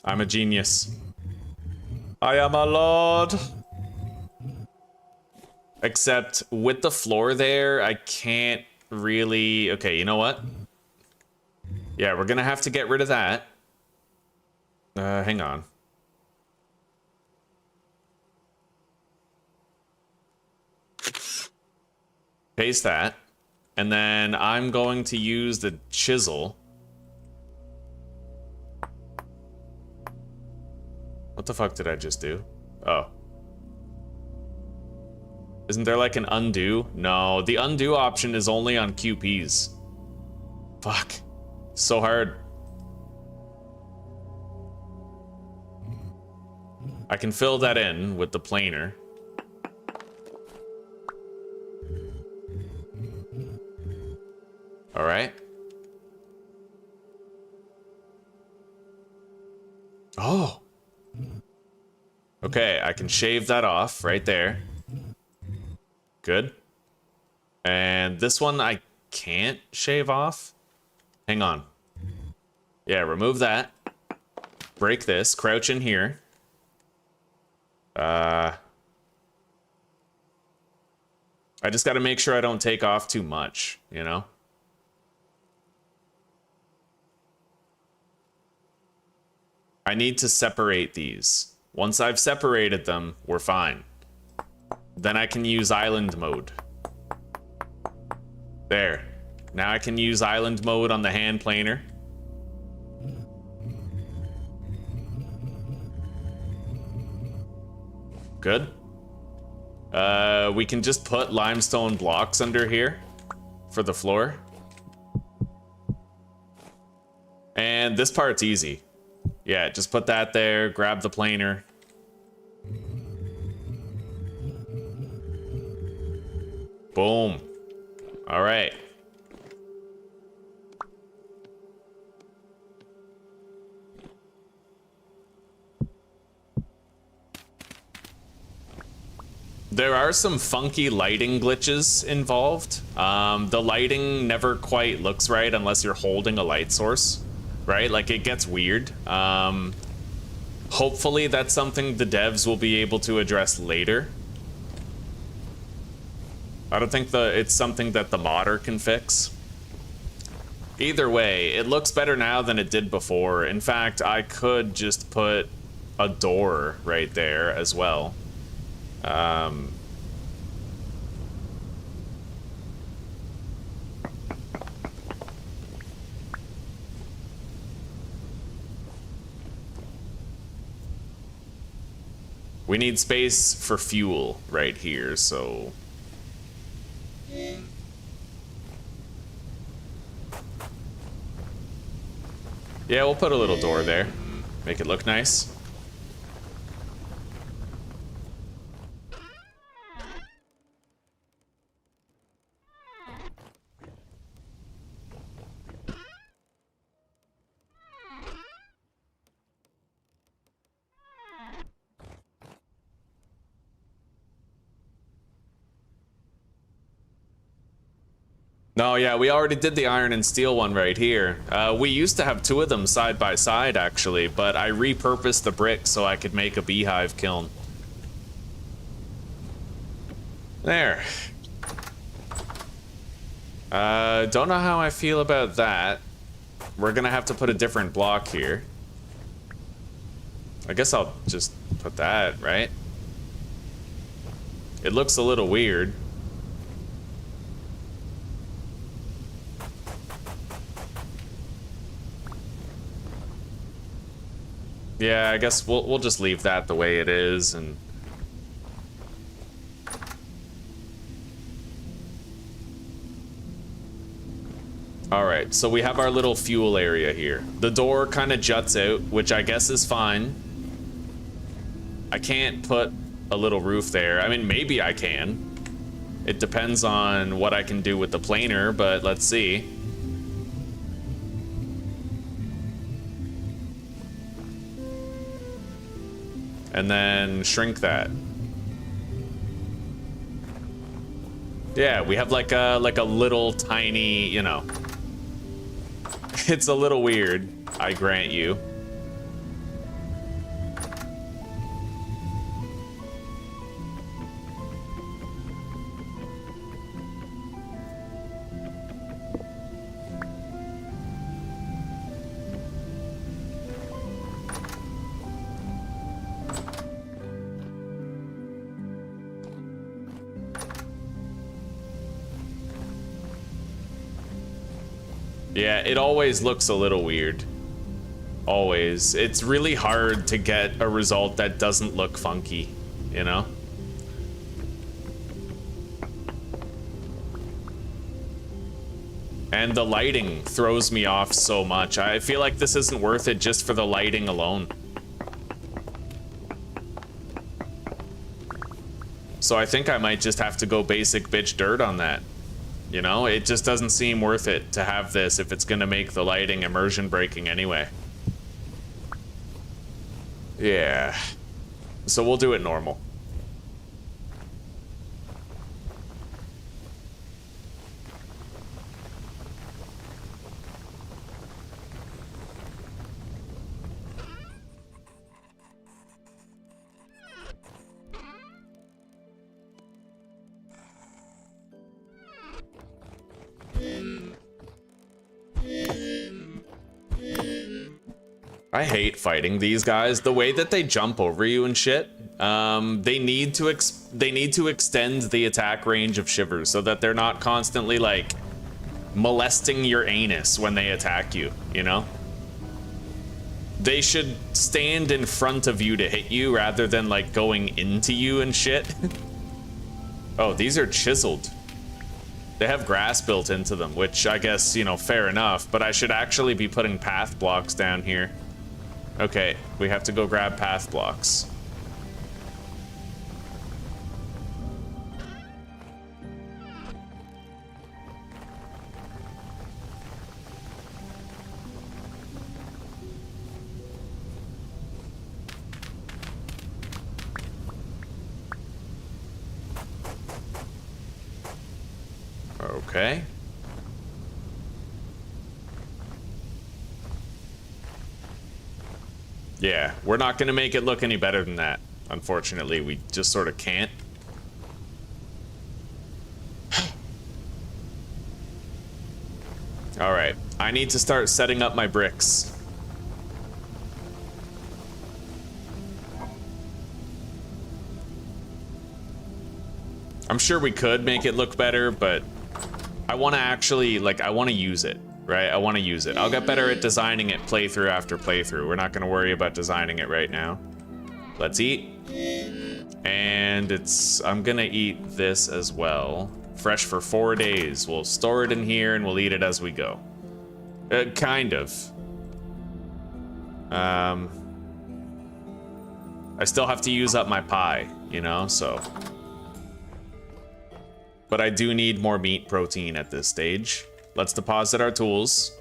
I'm a genius. I am a lord. Except with the floor there, I can't really... Okay, you know what? Yeah, we're gonna have to get rid of that. Hang on. Paste that. And then I'm going to use the chisel. What the fuck did I just do? Oh. Isn't there like an undo? No, the undo option is only on QPs. Fuck. So hard. I can fill that in with the planer. All right. Oh. Okay, I can shave that off right there. Good. And this one I can't shave off. Hang on. Yeah, remove that. Break this. Crouch in here. I just got to make sure I don't take off too much, you know? I need to separate these. Once I've separated them, we're fine. Then I can use island mode. There. Now I can use island mode on the hand planer. Good. We can just put limestone blocks under here for the floor. And this part's easy. Yeah, just put that there, grab the planer. Boom. All right. There are some funky lighting glitches involved. The lighting never quite looks right unless you're holding a light source, right? Like, it gets weird. Hopefully that's something the devs will be able to address later. I don't think it's something that the modder can fix. Either way, it looks better now than it did before. In fact, I could just put a door right there as well. We need space for fuel right here, so... Yeah, we'll put a little door there. Make it look nice. No, yeah, we already did the iron and steel one right here. We used to have two of them side by side, actually, but I repurposed the brick so I could make a beehive kiln. There. Don't know how I feel about that. We're gonna have to put a different block here. I guess I'll just put that, right? It looks a little weird. Yeah, I guess we'll just leave that the way it is, and... Alright, so we have our little fuel area here. The door kind of juts out, which I guess is fine. I can't put a little roof there. I mean, maybe I can. It depends on what I can do with the planer, but let's see. And then shrink that. Yeah, we have like a little tiny, you know. It's a little weird, I grant you. Yeah, it always looks a little weird. Always. It's really hard to get a result that doesn't look funky, you know? And the lighting throws me off so much. I feel like this isn't worth it just for the lighting alone. So I think I might just have to go basic bitch dirt on that. You know, it just doesn't seem worth it to have this if it's gonna make the lighting immersion breaking anyway. Yeah. So we'll do it normal. I hate fighting these guys. The way that they jump over you and shit. They need to extend the attack range of shivers so that they're not constantly like molesting your anus when they attack you, you know? They should stand in front of you to hit you rather than like going into you and shit. Oh, these are chiseled. They have grass built into them, which I guess, you know, fair enough, but I should actually be putting path blocks down here. Okay, we have to go grab path blocks. Okay. Yeah, we're not gonna make it look any better than that. Unfortunately, we just sort of can't. All right, I need to start setting up my bricks. I'm sure we could make it look better, but I want to actually, like, I want to use it. Right, I want to use it. I'll get better at designing it playthrough after playthrough. We're not going to worry about designing it right now. Let's eat. And I'm going to eat this as well. Fresh for 4 days. We'll store it in here and we'll eat it as we go. Kind of. I still have to use up my pie, you know, so. But I do need more meat protein at this stage. Let's deposit our tools.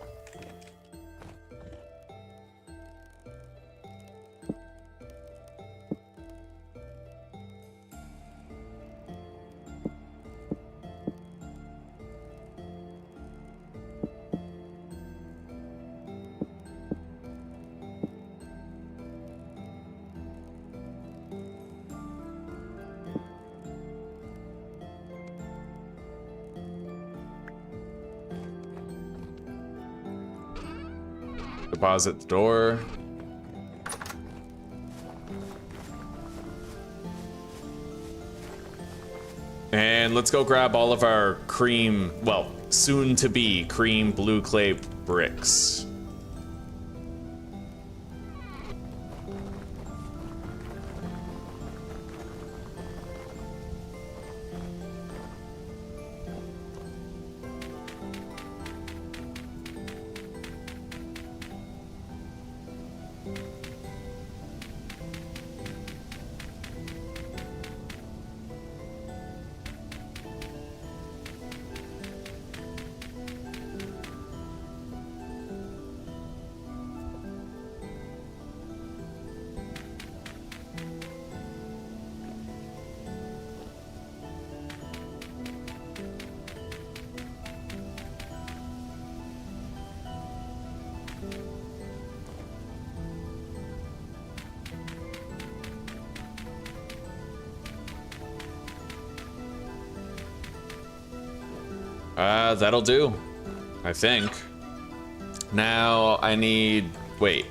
Deposit the door. And let's go grab all of our cream, well, soon to be cream blue clay bricks. That'll do, I think. Now I need, wait.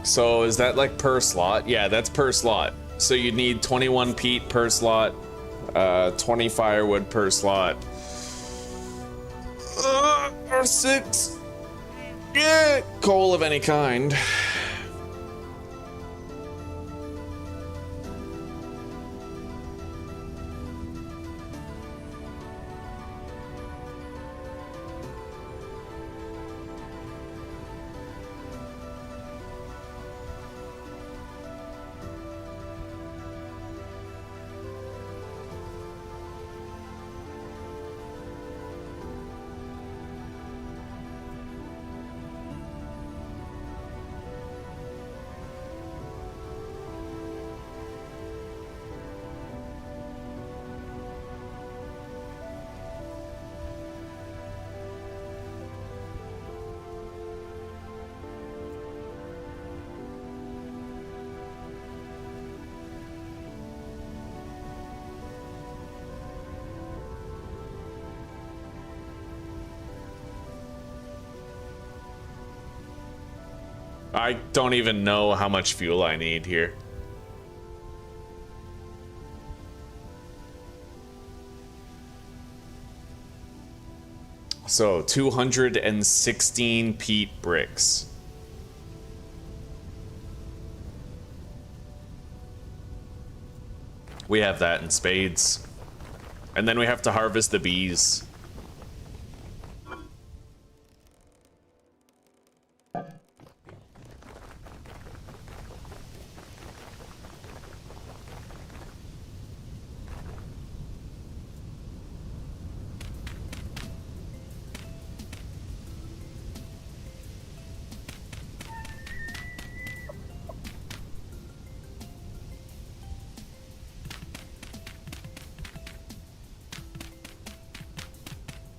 So is that like per slot? Yeah, that's per slot. So you need 21 peat per slot, 20 firewood per slot. Or 6. Yeah, coal of any kind. I don't even know how much fuel I need here. So 216 peat bricks. We have that in spades. And then we have to harvest the bees.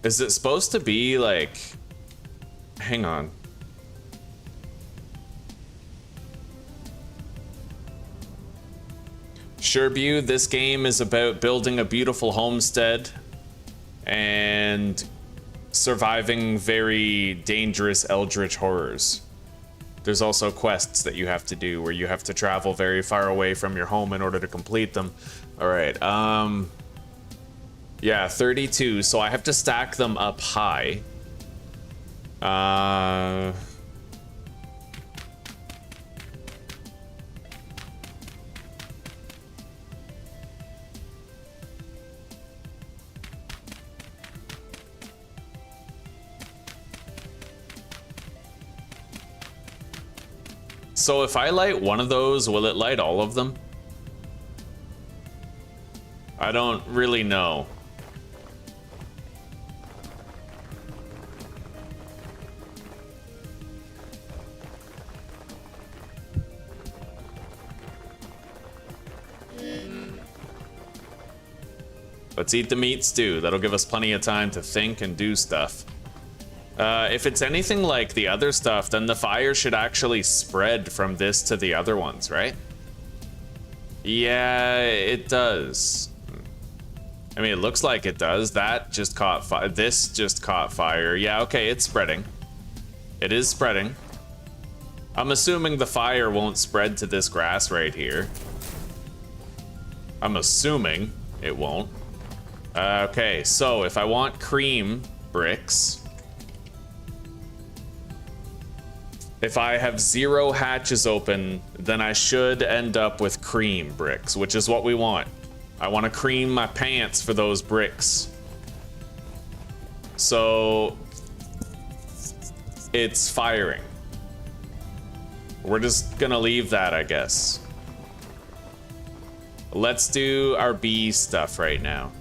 Is it supposed to be like... Hang on. Sherbu, this game is about building a beautiful homestead and surviving very dangerous eldritch horrors. There's also quests that you have to do where you have to travel very far away from your home in order to complete them. All right, yeah, 32, so I have to stack them up high. So if I light one of those, will it light all of them? I don't really know. Let's eat the meat stew. That'll give us plenty of time to think and do stuff. If it's anything like the other stuff, then the fire should actually spread from this to the other ones, right? Yeah, it does. I mean, it looks like it does. That just caught fire. This just caught fire. Yeah, okay, it's spreading. It is spreading. I'm assuming the fire won't spread to this grass right here. I'm assuming it won't. Okay, so if I want cream bricks, if I have 0 hatches open, then I should end up with cream bricks, which is what we want. I want to cream my pants for those bricks. So it's firing. We're just gonna leave that, I guess. Let's do our bee stuff right now.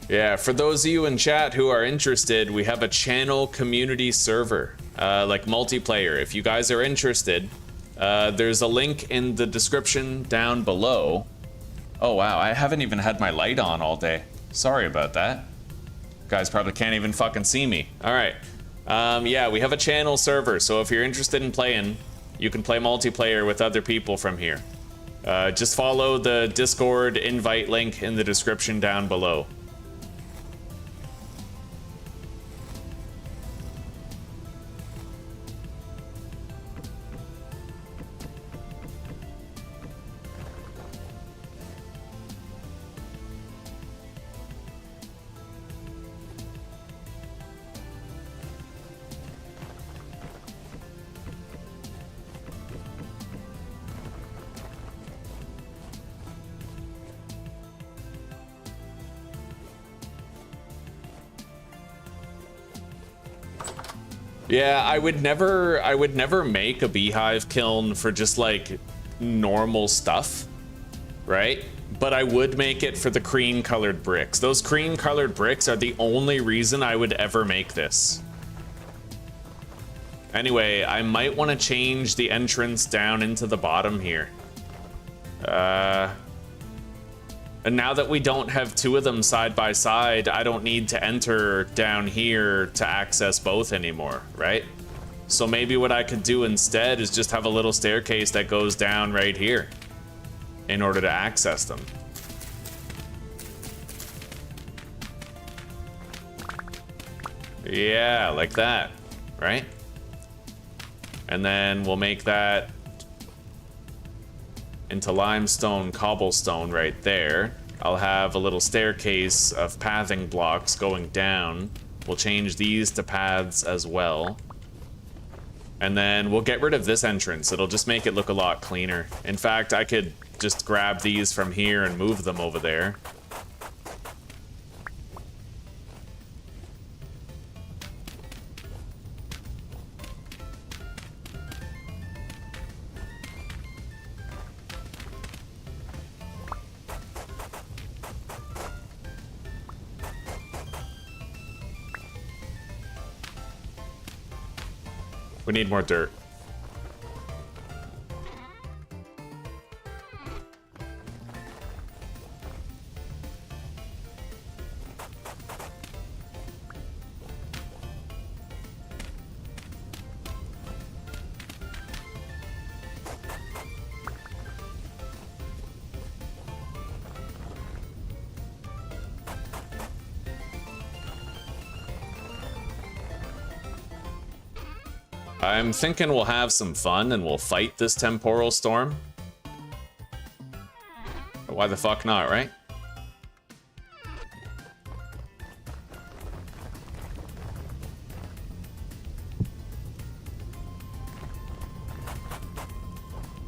Yeah, for those of you in chat who are interested, we have a channel community server, like multiplayer. If you guys are interested, there's a link in the description down below. Oh wow, I haven't even had my light on all day. Sorry about that. You guys probably can't even fucking see me. All right. Yeah, we have a channel server, so if you're interested in playing, you can play multiplayer with other people from here. Just follow the Discord invite link in the description down below. Yeah, I would never make a beehive kiln for just like normal stuff, right? But I would make it for the cream colored bricks. Those cream colored bricks are the only reason I would ever make this. Anyway, I might want to change the entrance down into the bottom here. And now that we don't have two of them side by side, I don't need to enter down here to access both anymore, right? So maybe what I could do instead is just have a little staircase that goes down right here in order to access them. Yeah, like that, right? And then we'll make that into limestone cobblestone right there. I'll have a little staircase of pathing blocks going down. We'll change these to paths as well. And then we'll get rid of this entrance. It'll just make it look a lot cleaner. In fact, I could just grab these from here and move them over there. We need more dirt. I'm thinking we'll have some fun and we'll fight this Temporal Storm. Why the fuck not, right?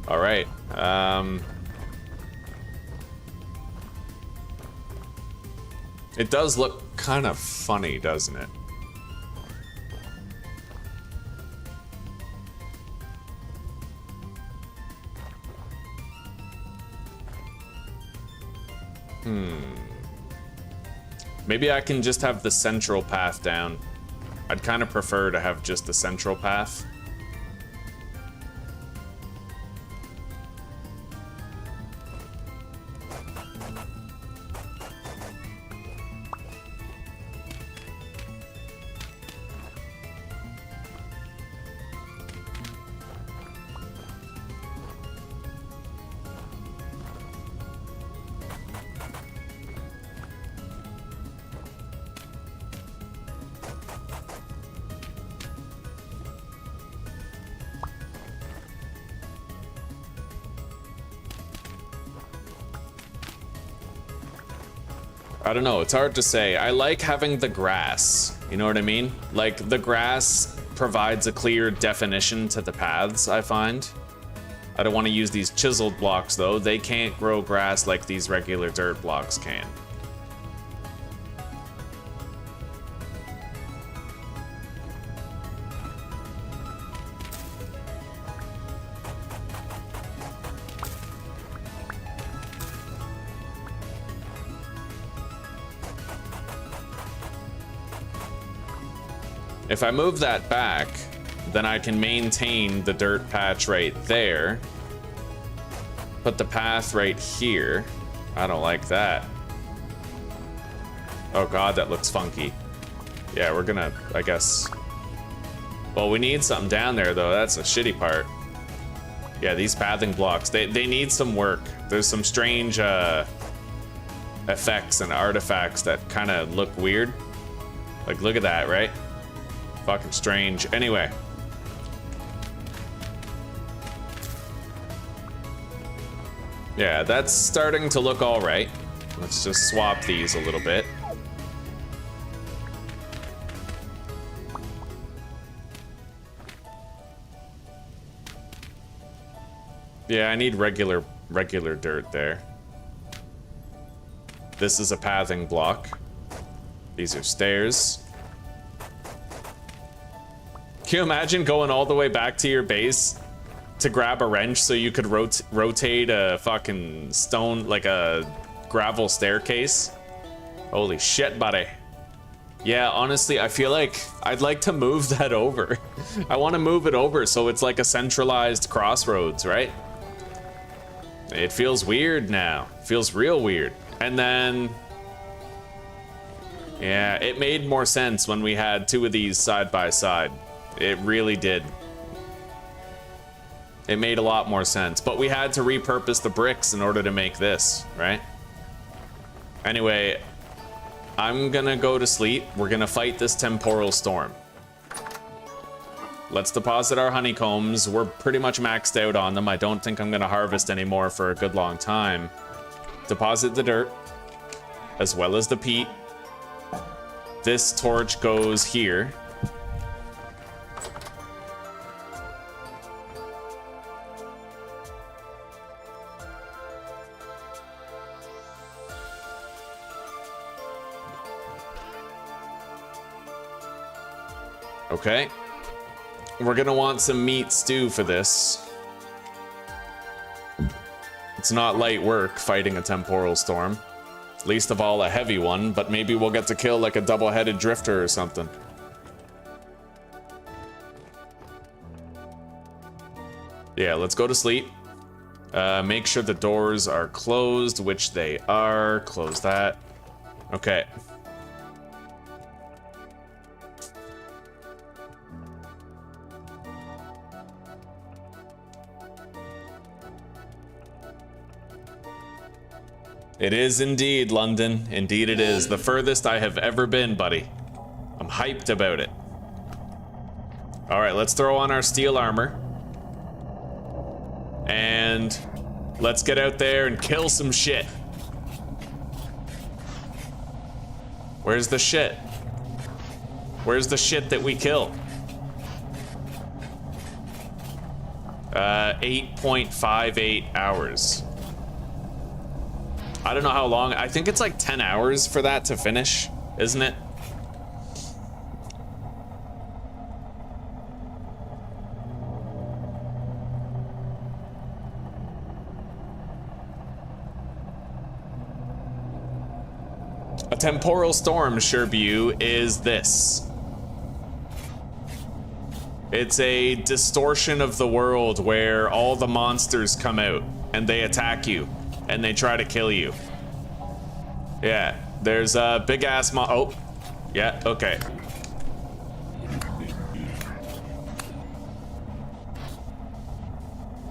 All right. It does look kind of funny, doesn't it? Maybe I can just have the central path down. I'd kind of prefer to have just the central path. I don't know, it's hard to say. I like having the grass, you know what I mean? Like, the grass provides a clear definition to the paths, I find. I don't want to use these chiseled blocks, though. They can't grow grass like these regular dirt blocks can. If I move that back, then I can maintain the dirt patch right there. Put the path right here. I don't like that. Oh god, that looks funky. Yeah, we're gonna, I guess... Well, we need something down there, though. That's a shitty part. Yeah, these pathing blocks, they need some work. There's some strange effects and artifacts that kind of look weird. Like, look at that, right? Fucking strange. Anyway. Yeah, that's starting to look all right. Let's just swap these a little bit. Yeah, I need regular dirt there. This is a pathing block. These are stairs. Can you imagine going all the way back to your base to grab a wrench so you could rotate a fucking stone, like a gravel staircase? Holy shit, buddy. Yeah, honestly, I feel like I'd like to move that over. I want to move it over so it's like a centralized crossroads, right? It feels weird now. It feels real weird. And then... yeah, it made more sense when we had two of these side by side. It really did. It made a lot more sense. But we had to repurpose the bricks in order to make this, right? Anyway, I'm gonna go to sleep. We're gonna fight this Temporal Storm. Let's deposit our honeycombs. We're pretty much maxed out on them. I don't think I'm gonna harvest anymore for a good long time. Deposit the dirt, as well as the peat. This torch goes here. Okay. We're gonna want some meat stew for this. It's not light work fighting a Temporal Storm. Least of all a heavy one, but maybe we'll get to kill like a double-headed drifter or something. Yeah, let's go to sleep. Make sure the doors are closed, which they are. Close that. Okay. It is indeed, London. Indeed it is. The furthest I have ever been, buddy. I'm hyped about it. Alright, let's throw on our steel armor. And let's get out there and kill some shit. Where's the shit? Where's the shit that we kill? 8.58 hours. I don't know how long. I think it's like 10 hours for that to finish, isn't it? A Temporal Storm, Sherbu, is this. It's a distortion of the world where all the monsters come out and they attack you. And they try to kill you. Yeah, there's a big ass oh, yeah, okay.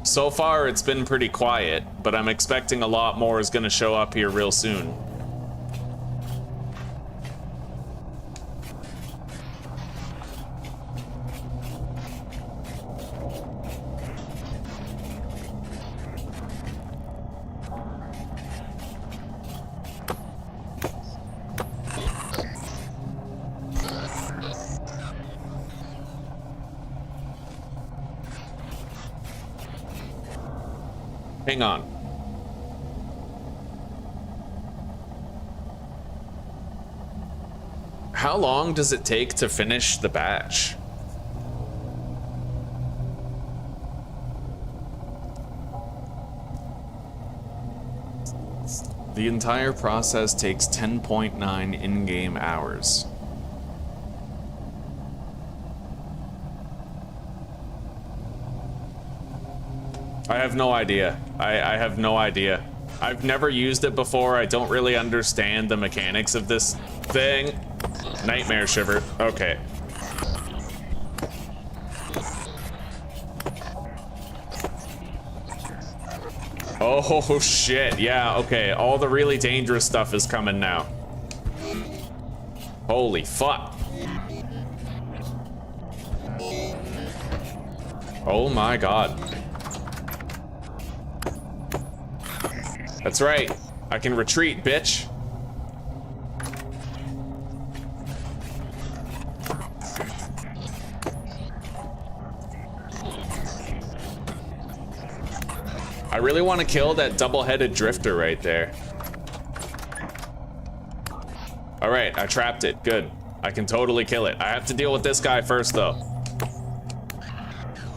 So far, it's been pretty quiet, but I'm expecting a lot more is gonna show up here real soon. Hang on. How long does it take to finish the batch? The entire process takes 10.9 in-game hours. I have no idea. I have no idea. I've never used it before. I don't really understand the mechanics of this thing. Nightmare shiver. Okay. Oh shit, yeah, okay. All the really dangerous stuff is coming now. Holy fuck. Oh my god. That's right. I can retreat, bitch. I really want to kill that double-headed drifter right there. All right, I trapped it. Good. I can totally kill it. I have to deal with this guy first, though.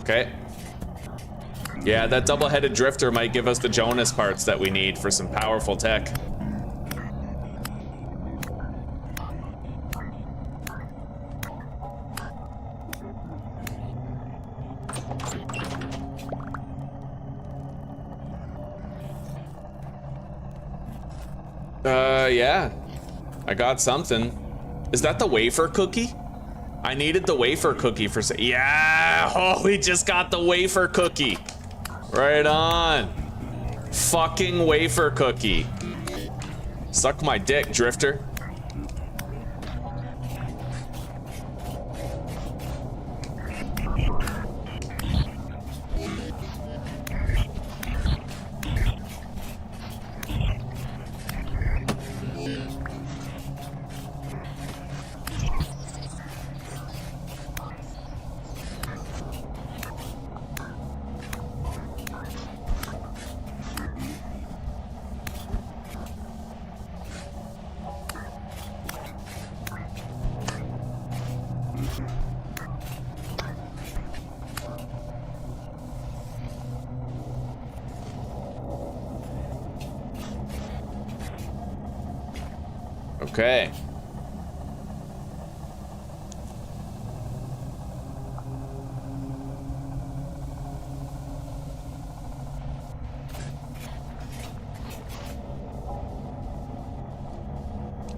Okay. Yeah, that double-headed drifter might give us the Jonas parts that we need for some powerful tech. Yeah. I got something. Is that the wafer cookie? I needed the wafer cookie for yeah! Oh, we just got the wafer cookie. Right on. Fucking wafer cookie. Suck my dick, drifter. Okay.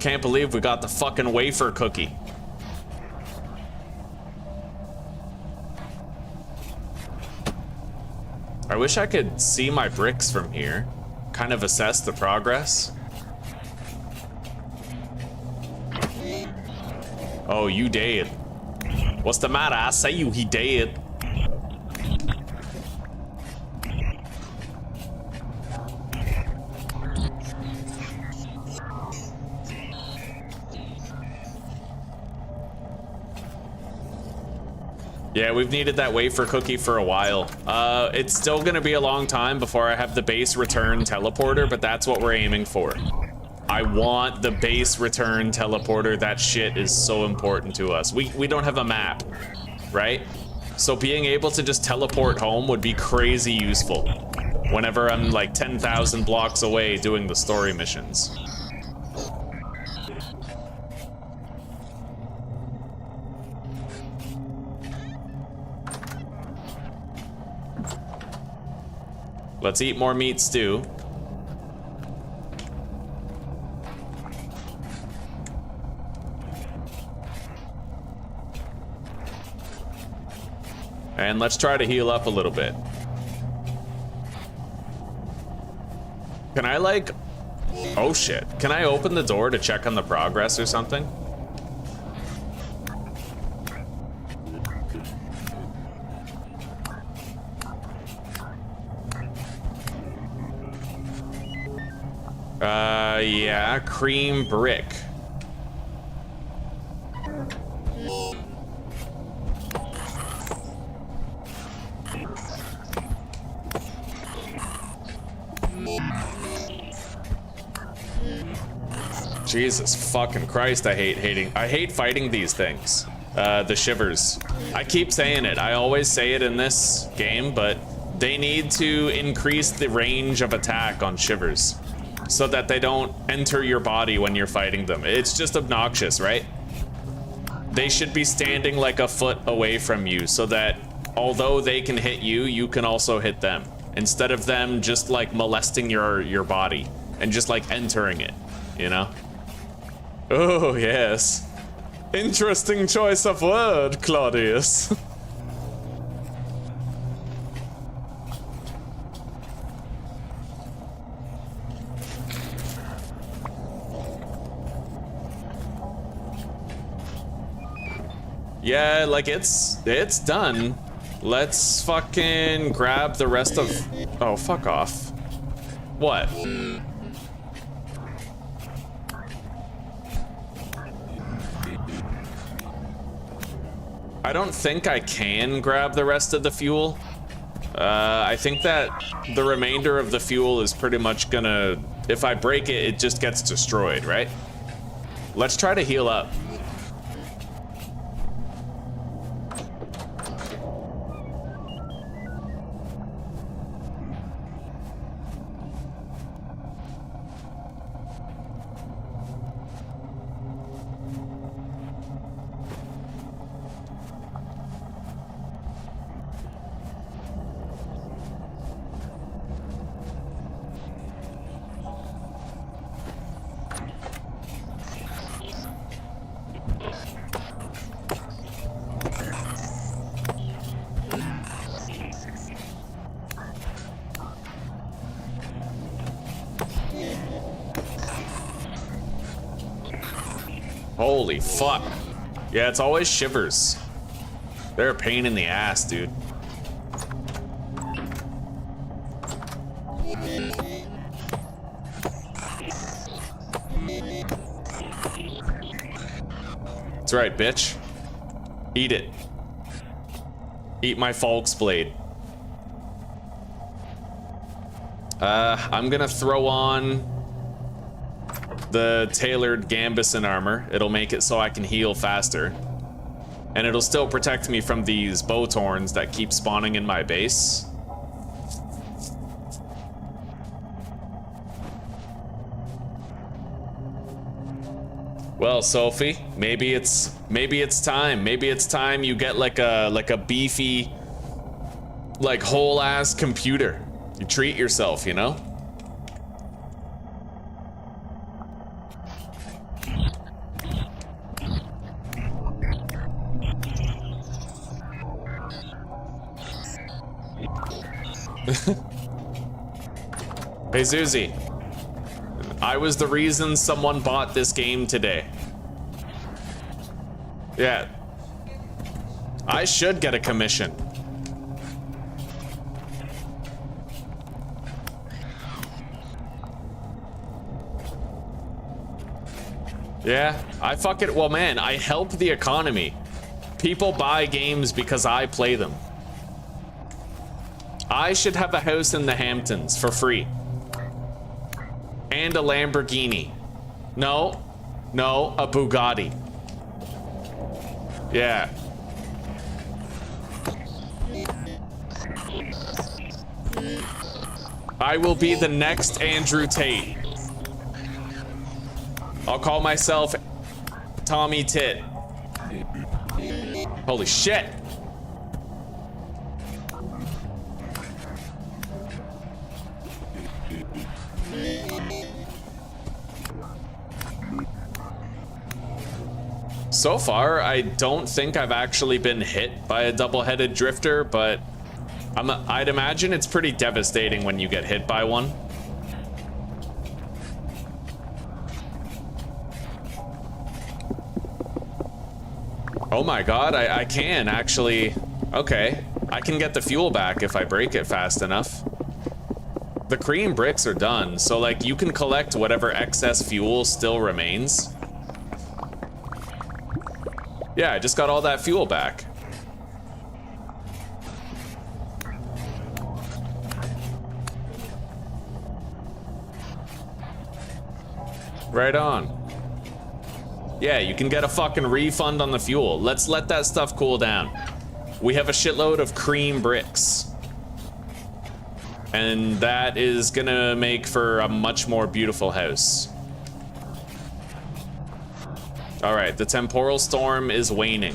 Can't believe we got the fucking wafer cookie. I wish I could see my bricks from here. Kind of assess the progress. Oh, you dead. What's the matter? I say you, he dead. Yeah, we've needed that wafer cookie for a while. It's still gonna be a long time before I have the base return teleporter, but that's what we're aiming for. I want the base return teleporter. That shit is so important to us. We don't have a map, right? So being able to just teleport home would be crazy useful whenever I'm like 10,000 blocks away doing the story missions. Let's eat more meat stew. And let's try to heal up a little bit. Can I like... Oh shit. Can I open the door to check on the progress or something? Yeah, cream brick. Jesus fucking Christ, I hate fighting these things. The shivers. I keep saying it. I always say it in this game, but they need to increase the range of attack on shivers so that they don't enter your body when you're fighting them. It's just obnoxious, right? They should be standing like a foot away from you so that although they can hit you, you can also hit them. instead of them just like molesting your body and just like entering it, you know? Oh, yes. Interesting choice of word, Claudius. Yeah, like it's done. Let's fucking grab the rest of... Oh, fuck off. What? I don't think I can grab the rest of the fuel. I think that the remainder of the fuel is pretty much gonna... If I break it, it just gets destroyed, right? Let's try to heal up. Holy fuck. Yeah, it's always shivers. They're a pain in the ass, dude. That's right, bitch. Eat it. Eat my Falk's blade. I'm gonna throw on the tailored Gambison armor. It'll make it so I can heal faster. And it'll still protect me from these Bowtorns that keep spawning in my base. Well, Sophie, maybe it's time. Maybe it's time you get like a beefy, like whole ass computer. You treat yourself, you know? Hey Zuzi, I was the reason someone bought this game today. Yeah, I should get a commission. Yeah, I fucking, well man, I help the economy. People buy games because I play them. I should have a house in the Hamptons for free. And a Lamborghini. No, a Bugatti. Yeah. I will be the next Andrew Tate. I'll call myself Tommy Tit. Holy shit. So far, I don't think I've actually been hit by a double-headed drifter, but I'd imagine it's pretty devastating when you get hit by one. Oh my god, I can actually... Okay, I can get the fuel back if I break it fast enough. The cream bricks are done, so like you can collect whatever excess fuel still remains. Yeah, I just got all that fuel back. Right on. Yeah, you can get a fucking refund on the fuel. Let's let that stuff cool down. We have a shitload of cream bricks. And that is gonna make for a much more beautiful house. All right, the Temporal Storm is waning.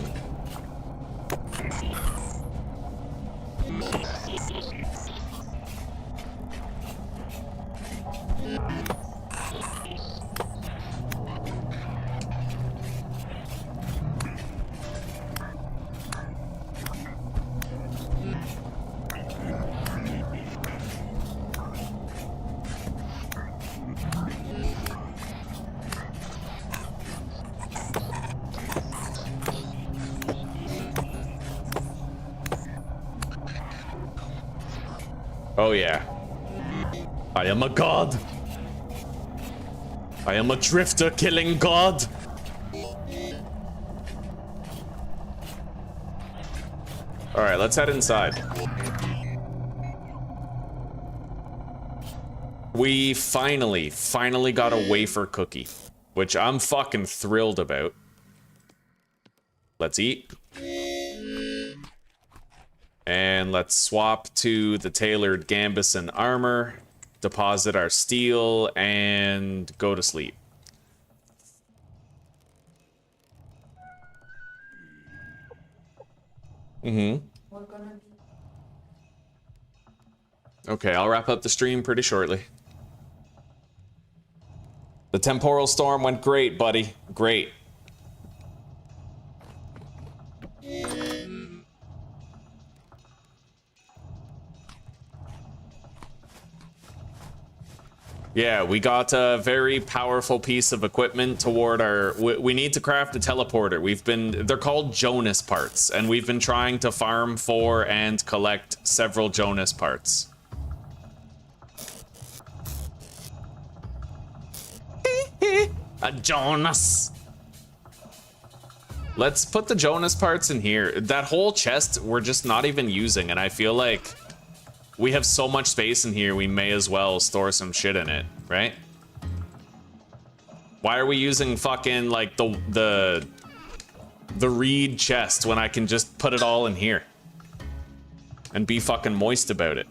Oh yeah. I am a god. I am a drifter killing god. All right, let's head inside. We finally got a wafer cookie, which I'm fucking thrilled about. Let's eat. And let's swap to the tailored Gambison armor, deposit our steel, and go to sleep. Mm-hmm. Okay, I'll wrap up the stream pretty shortly. The Temporal Storm went great, buddy. Great. Yeah, we got a very powerful piece of equipment toward our... We need to craft a teleporter. They're called Jonas parts, and we've been trying to farm for and collect several Jonas parts. A Jonas. Let's put the Jonas parts in here. That whole chest we're just not even using, and I feel like we have so much space in here, we may as well store some shit in it, right? Why are we using fucking like the reed chest when I can just put it all in here and be fucking moist about it?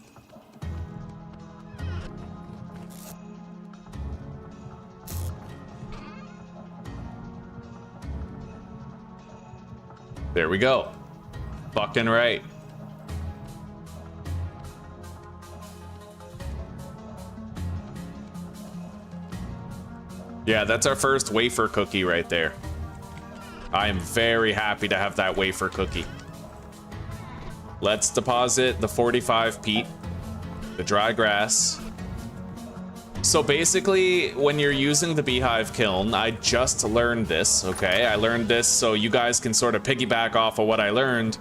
There we go. Fucking right. Yeah, that's our first wafer cookie right there. I am very happy to have that wafer cookie. Let's deposit the 45 peat, the dry grass. So basically, when you're using the beehive kiln, I just learned this, okay? I learned this so you guys can sort of piggyback off of what I learned.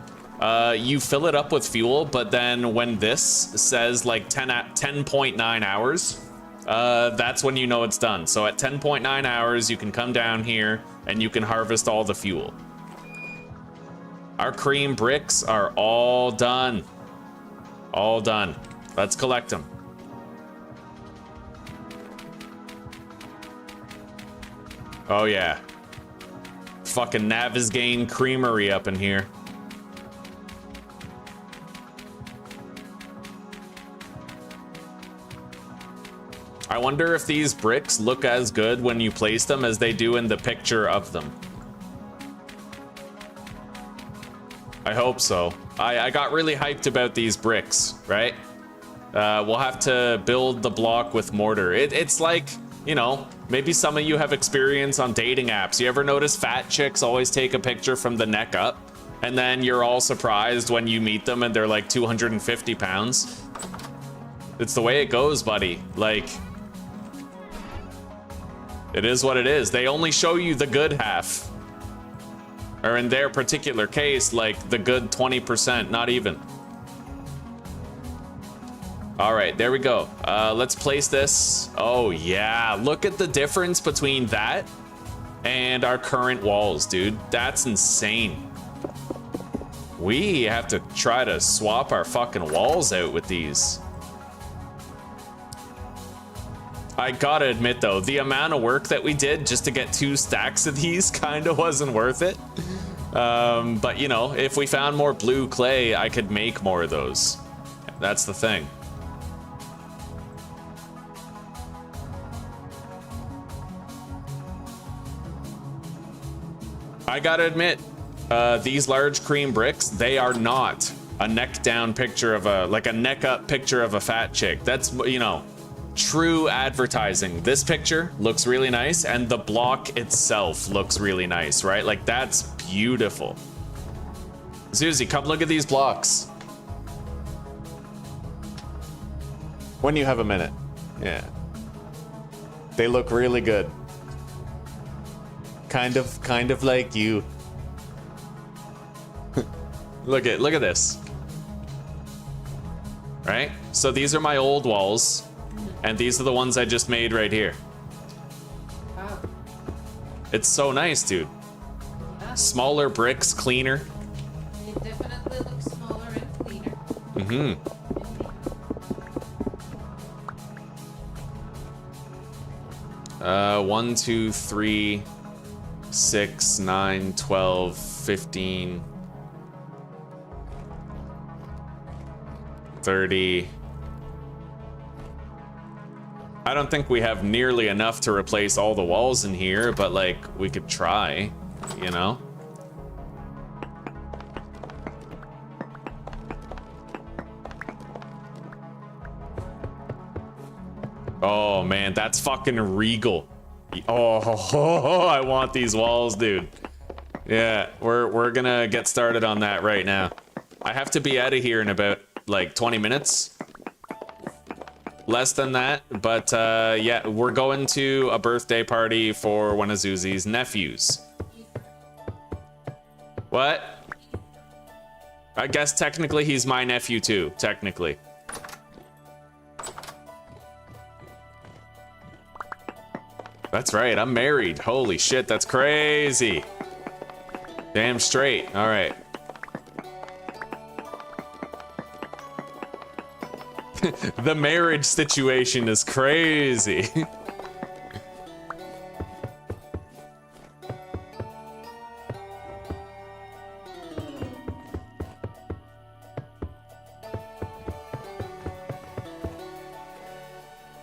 You fill it up with fuel, but then when this says like 10.9 hours, that's when you know it's done. So at 10.9 hours, you can come down here and you can harvest all the fuel. Our cream bricks are all done. All done. Let's collect them. Oh yeah. Fucking Navisgain Creamery up in here. I wonder if these bricks look as good when you place them as they do in the picture of them. I hope so. I got really hyped about these bricks, right? We'll have to build the block with mortar. It's like, you know, maybe some of you have experience on dating apps. You ever notice fat chicks always take a picture from the neck up? And then you're all surprised when you meet them and they're like 250 pounds? It's the way it goes, buddy. Like, it is what it is. They only show you the good half. Or in their particular case, like the good 20%, not even. All right, there we go. Let's place this. Oh yeah, look at the difference between that and our current walls, dude. That's insane. We have to try to swap our fucking walls out with these. I gotta admit though, the amount of work that we did just to get 2 stacks of these kinda wasn't worth it. But you know, if we found more blue clay, I could make more of those. That's the thing. I gotta admit, these large cream bricks, they are not a neck down picture of a neck up picture of a fat chick. That's, you know, true advertising. This picture looks really nice and the block itself looks really nice, right? Like that's beautiful. Susie, come look at these blocks. When you have a minute. Yeah. They look really good. Kind of like you. look at this. right? So these are my old walls, and these are the ones I just made right here. Wow. It's so nice, dude. Yeah. Smaller bricks, cleaner. It definitely looks smaller and cleaner. Mm-hmm. Indeed. 1, 2, 3, 6, 9, 12, 15, 30. I don't think we have nearly enough to replace all the walls in here, but like we could try, you know? Oh man, that's fucking regal. Oh, I want these walls, dude. Yeah, we're gonna get started on that right now. I have to be out of here in about like 20 minutes. Less than that, but yeah, we're going to a birthday party for one of Zuzi's nephews. What? I guess technically he's my nephew too, technically. That's right, I'm married. Holy shit, that's crazy. Damn straight, all right. The marriage situation is crazy.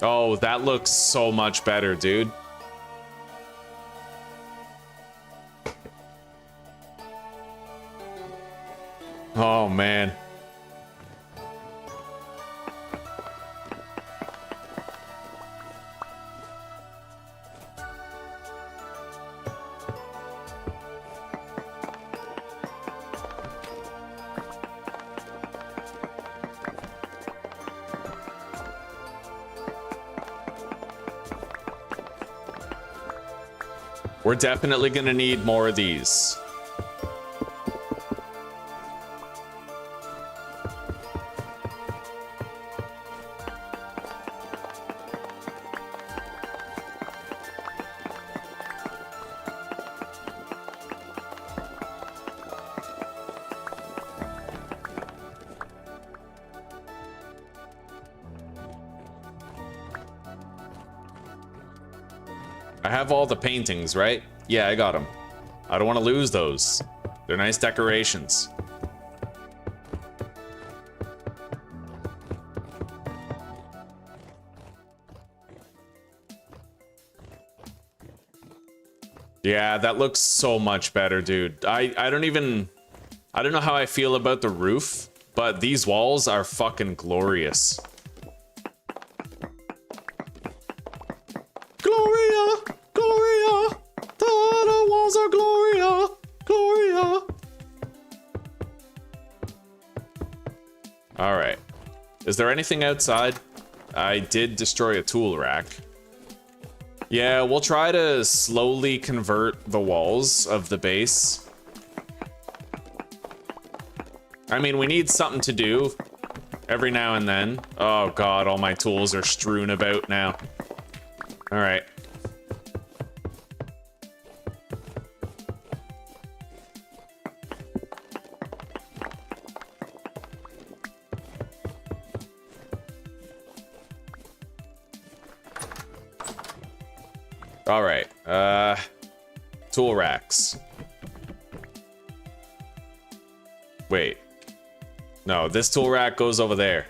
Oh, that looks so much better, dude. Oh, man. We're definitely gonna need more of these. I have all the paintings, right? Yeah, I got them. I don't want to lose those. They're nice decorations. Yeah, that looks so much better, dude. I don't know how I feel about the roof, but these walls are fucking glorious. Gloria, Gloria, the walls are Gloria, Gloria. All right. Is there anything outside? I did destroy a tool rack. Yeah, we'll try to slowly convert the walls of the base. I mean, we need something to do every now and then. Oh god, all my tools are strewn about now. All right. All right. Tool racks. Wait. No, this tool rack goes over there.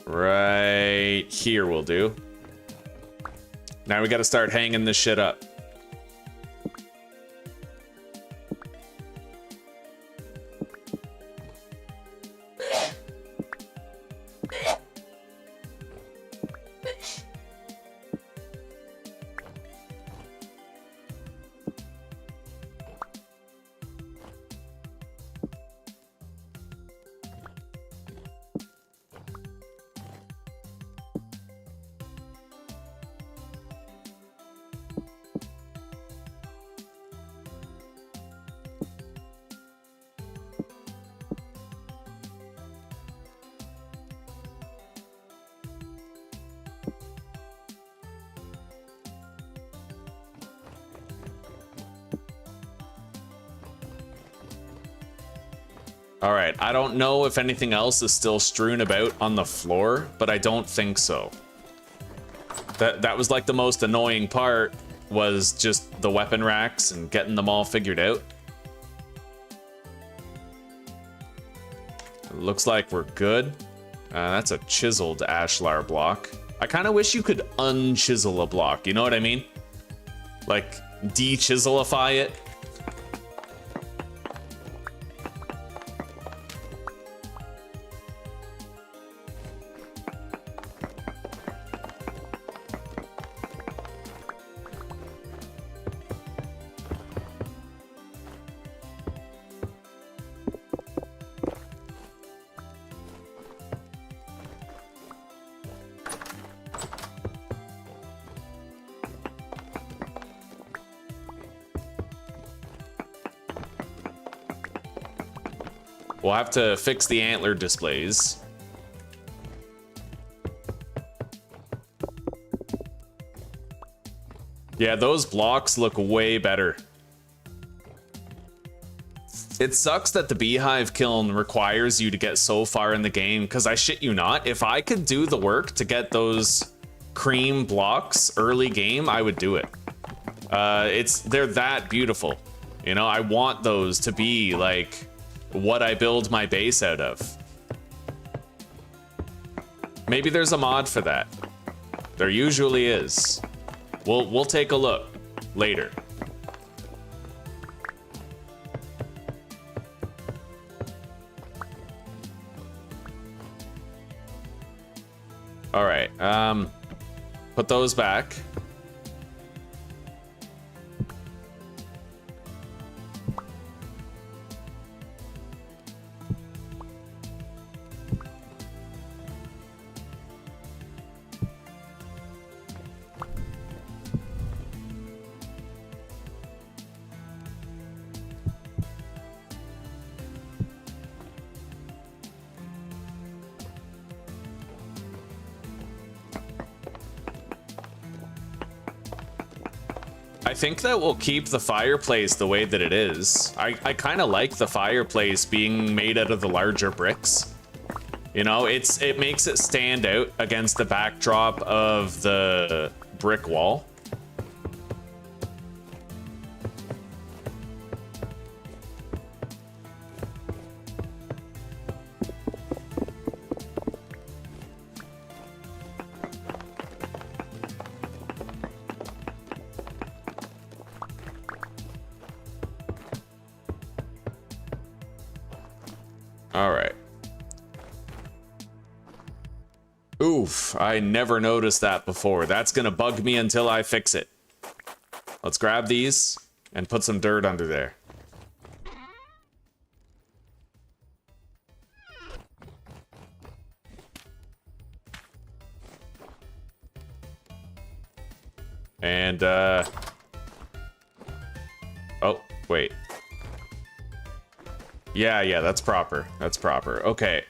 Right here will do. Now we got to start hanging this shit up. All right, I don't know if anything else is still strewn about on the floor, but I don't think so. That was like the most annoying part, was just the weapon racks and getting them all figured out. Looks like we're good. That's a chiseled ashlar block. I kind of wish you could unchisel a block, you know what I mean? Like, de-chiselify it. We'll have to fix the antler displays. Yeah, those blocks look way better. It sucks that the beehive kiln requires you to get so far in the game, because I shit you not, if I could do the work to get those cream blocks early game, I would do it. They're that beautiful. You know, I want those to be like what I build my base out of. Maybe there's a mod for that. There usually is. We'll take a look later. All right, put those back. I think that we'll keep the fireplace the way that it is. I kind of like the fireplace being made out of the larger bricks. You know, it makes it stand out against the backdrop of the brick wall. All right. Oof, I never noticed that before. That's gonna bug me until I fix it. Let's grab these and put some dirt under there. And, oh, wait. Yeah, that's proper. That's proper. Okay,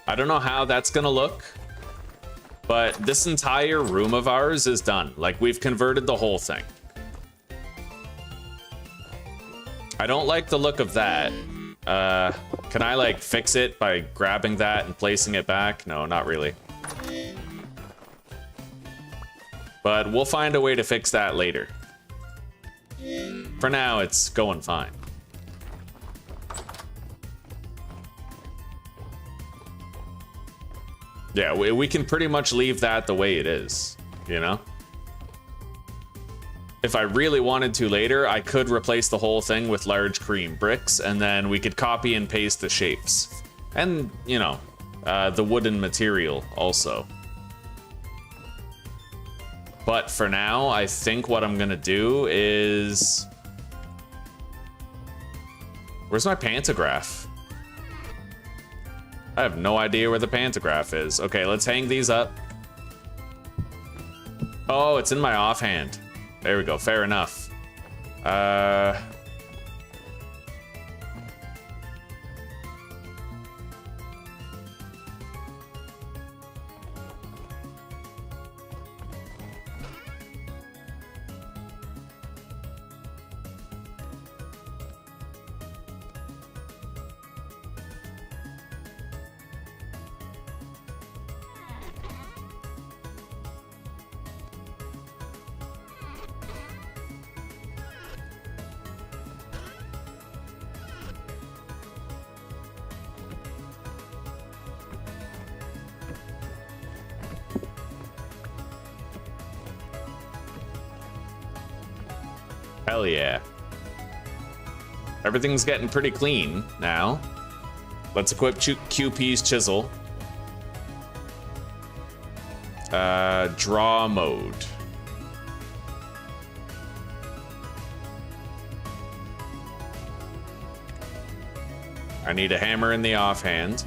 I don't know how that's gonna look, but this entire room of ours is done. Like, we've converted the whole thing. I don't like the look of that. Can I, like, fix it by grabbing that and placing it back? No, not really. But we'll find a way to fix that later. For now, it's going fine. Yeah, we can pretty much leave that the way it is, you know? If I really wanted to later, I could replace the whole thing with large cream bricks, and then we could copy and paste the shapes. And, you know, the wooden material also. But for now, I think what I'm gonna do is... Where's my pantograph? I have no idea where the pantograph is. Okay, let's hang these up. Oh, it's in my offhand. There we go. Fair enough. Hell yeah. Everything's getting pretty clean now. Let's equip QP's chisel. Draw mode. I need a hammer in the offhand.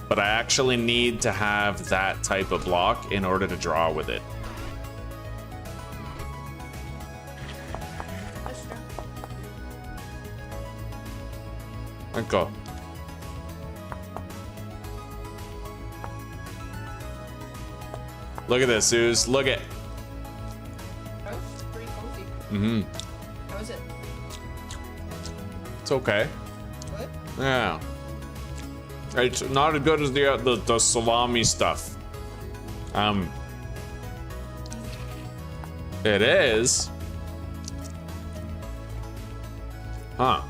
But I actually need to have that type of block in order to draw with it. Let's go. Look at this, Suze. Look at. Oh, it's pretty cozy. Mm-hmm. How is it? It's okay. What? Yeah. It's not as good as the salami stuff. It is. Huh.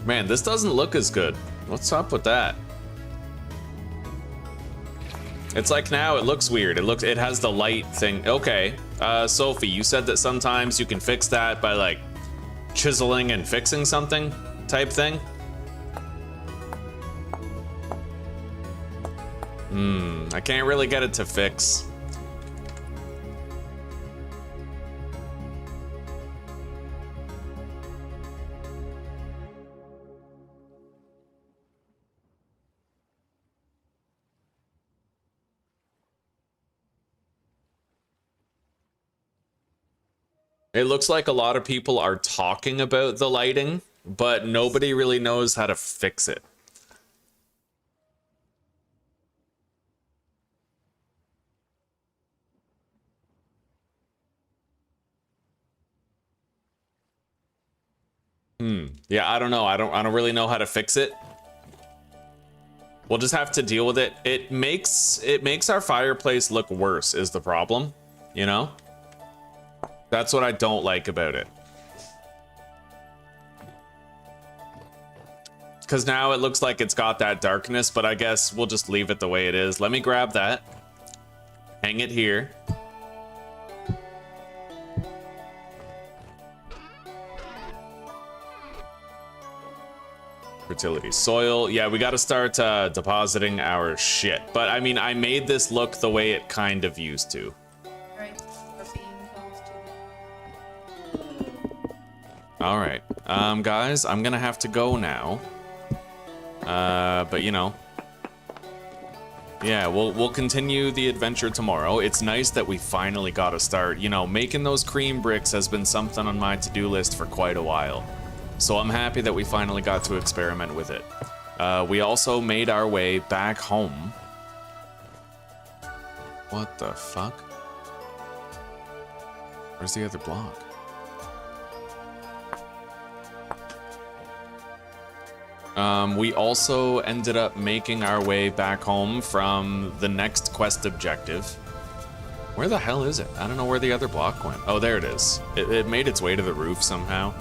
Man, this doesn't look as good. What's up with that? It's like now it looks weird. It has the light thing. Okay. Sophie, you said that sometimes you can fix that by like chiseling and fixing something type thing. I can't really get it to fix. It looks like a lot of people are talking about the lighting, but nobody really knows how to fix it. Yeah, I don't know. I don't really know how to fix it. We'll just have to deal with it. It makes our fireplace look worse is the problem, you know? That's what I don't like about it. Because now it looks like it's got that darkness, but I guess we'll just leave it the way it is. Let me grab that. Hang it here. Fertility. Soil. Yeah, we got to start depositing our shit. But I mean, I made this look the way it kind of used to. All right, guys, I'm gonna have to go now. But you know, yeah, we'll continue the adventure tomorrow. It's nice that we finally got to start. You know, making those cream bricks has been something on my to-do list for quite a while. So I'm happy that we finally got to experiment with it. We also made our way back home. What the fuck? Where's the other block? We also ended up making our way back home from the next quest objective. Where the hell is it? I don't know where the other block went. Oh, there it is. It made its way to the roof somehow.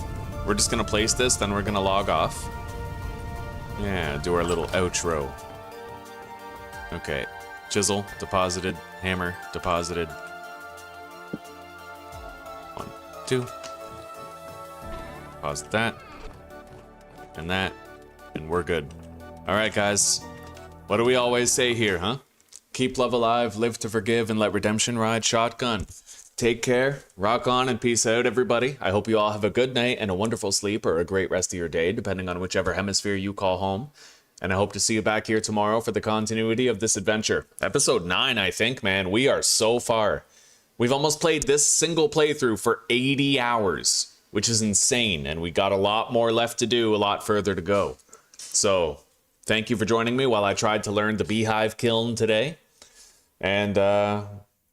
We're just gonna place this, then we're gonna log off. Yeah, do our little outro. Okay, chisel, deposited, hammer, deposited. 1, 2. Deposit that. And that. And we're good. All right, guys. What do we always say here, huh? Keep love alive, live to forgive, and let redemption ride shotgun. take care, rock on, and peace out, everybody. I hope you all have a good night and a wonderful sleep or a great rest of your day, depending on whichever hemisphere you call home. And I hope to see you back here tomorrow for the continuity of this adventure. Episode 9, I think, man. We are so far. We've almost played this single playthrough for 80 hours, which is insane. And we got a lot more left to do, a lot further to go. So, thank you for joining me while I tried to learn the beehive kiln today. And,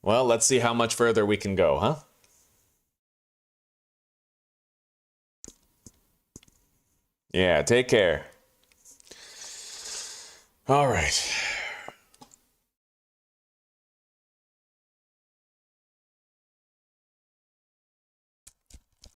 well, let's see how much further we can go, huh? Yeah, take care. All right.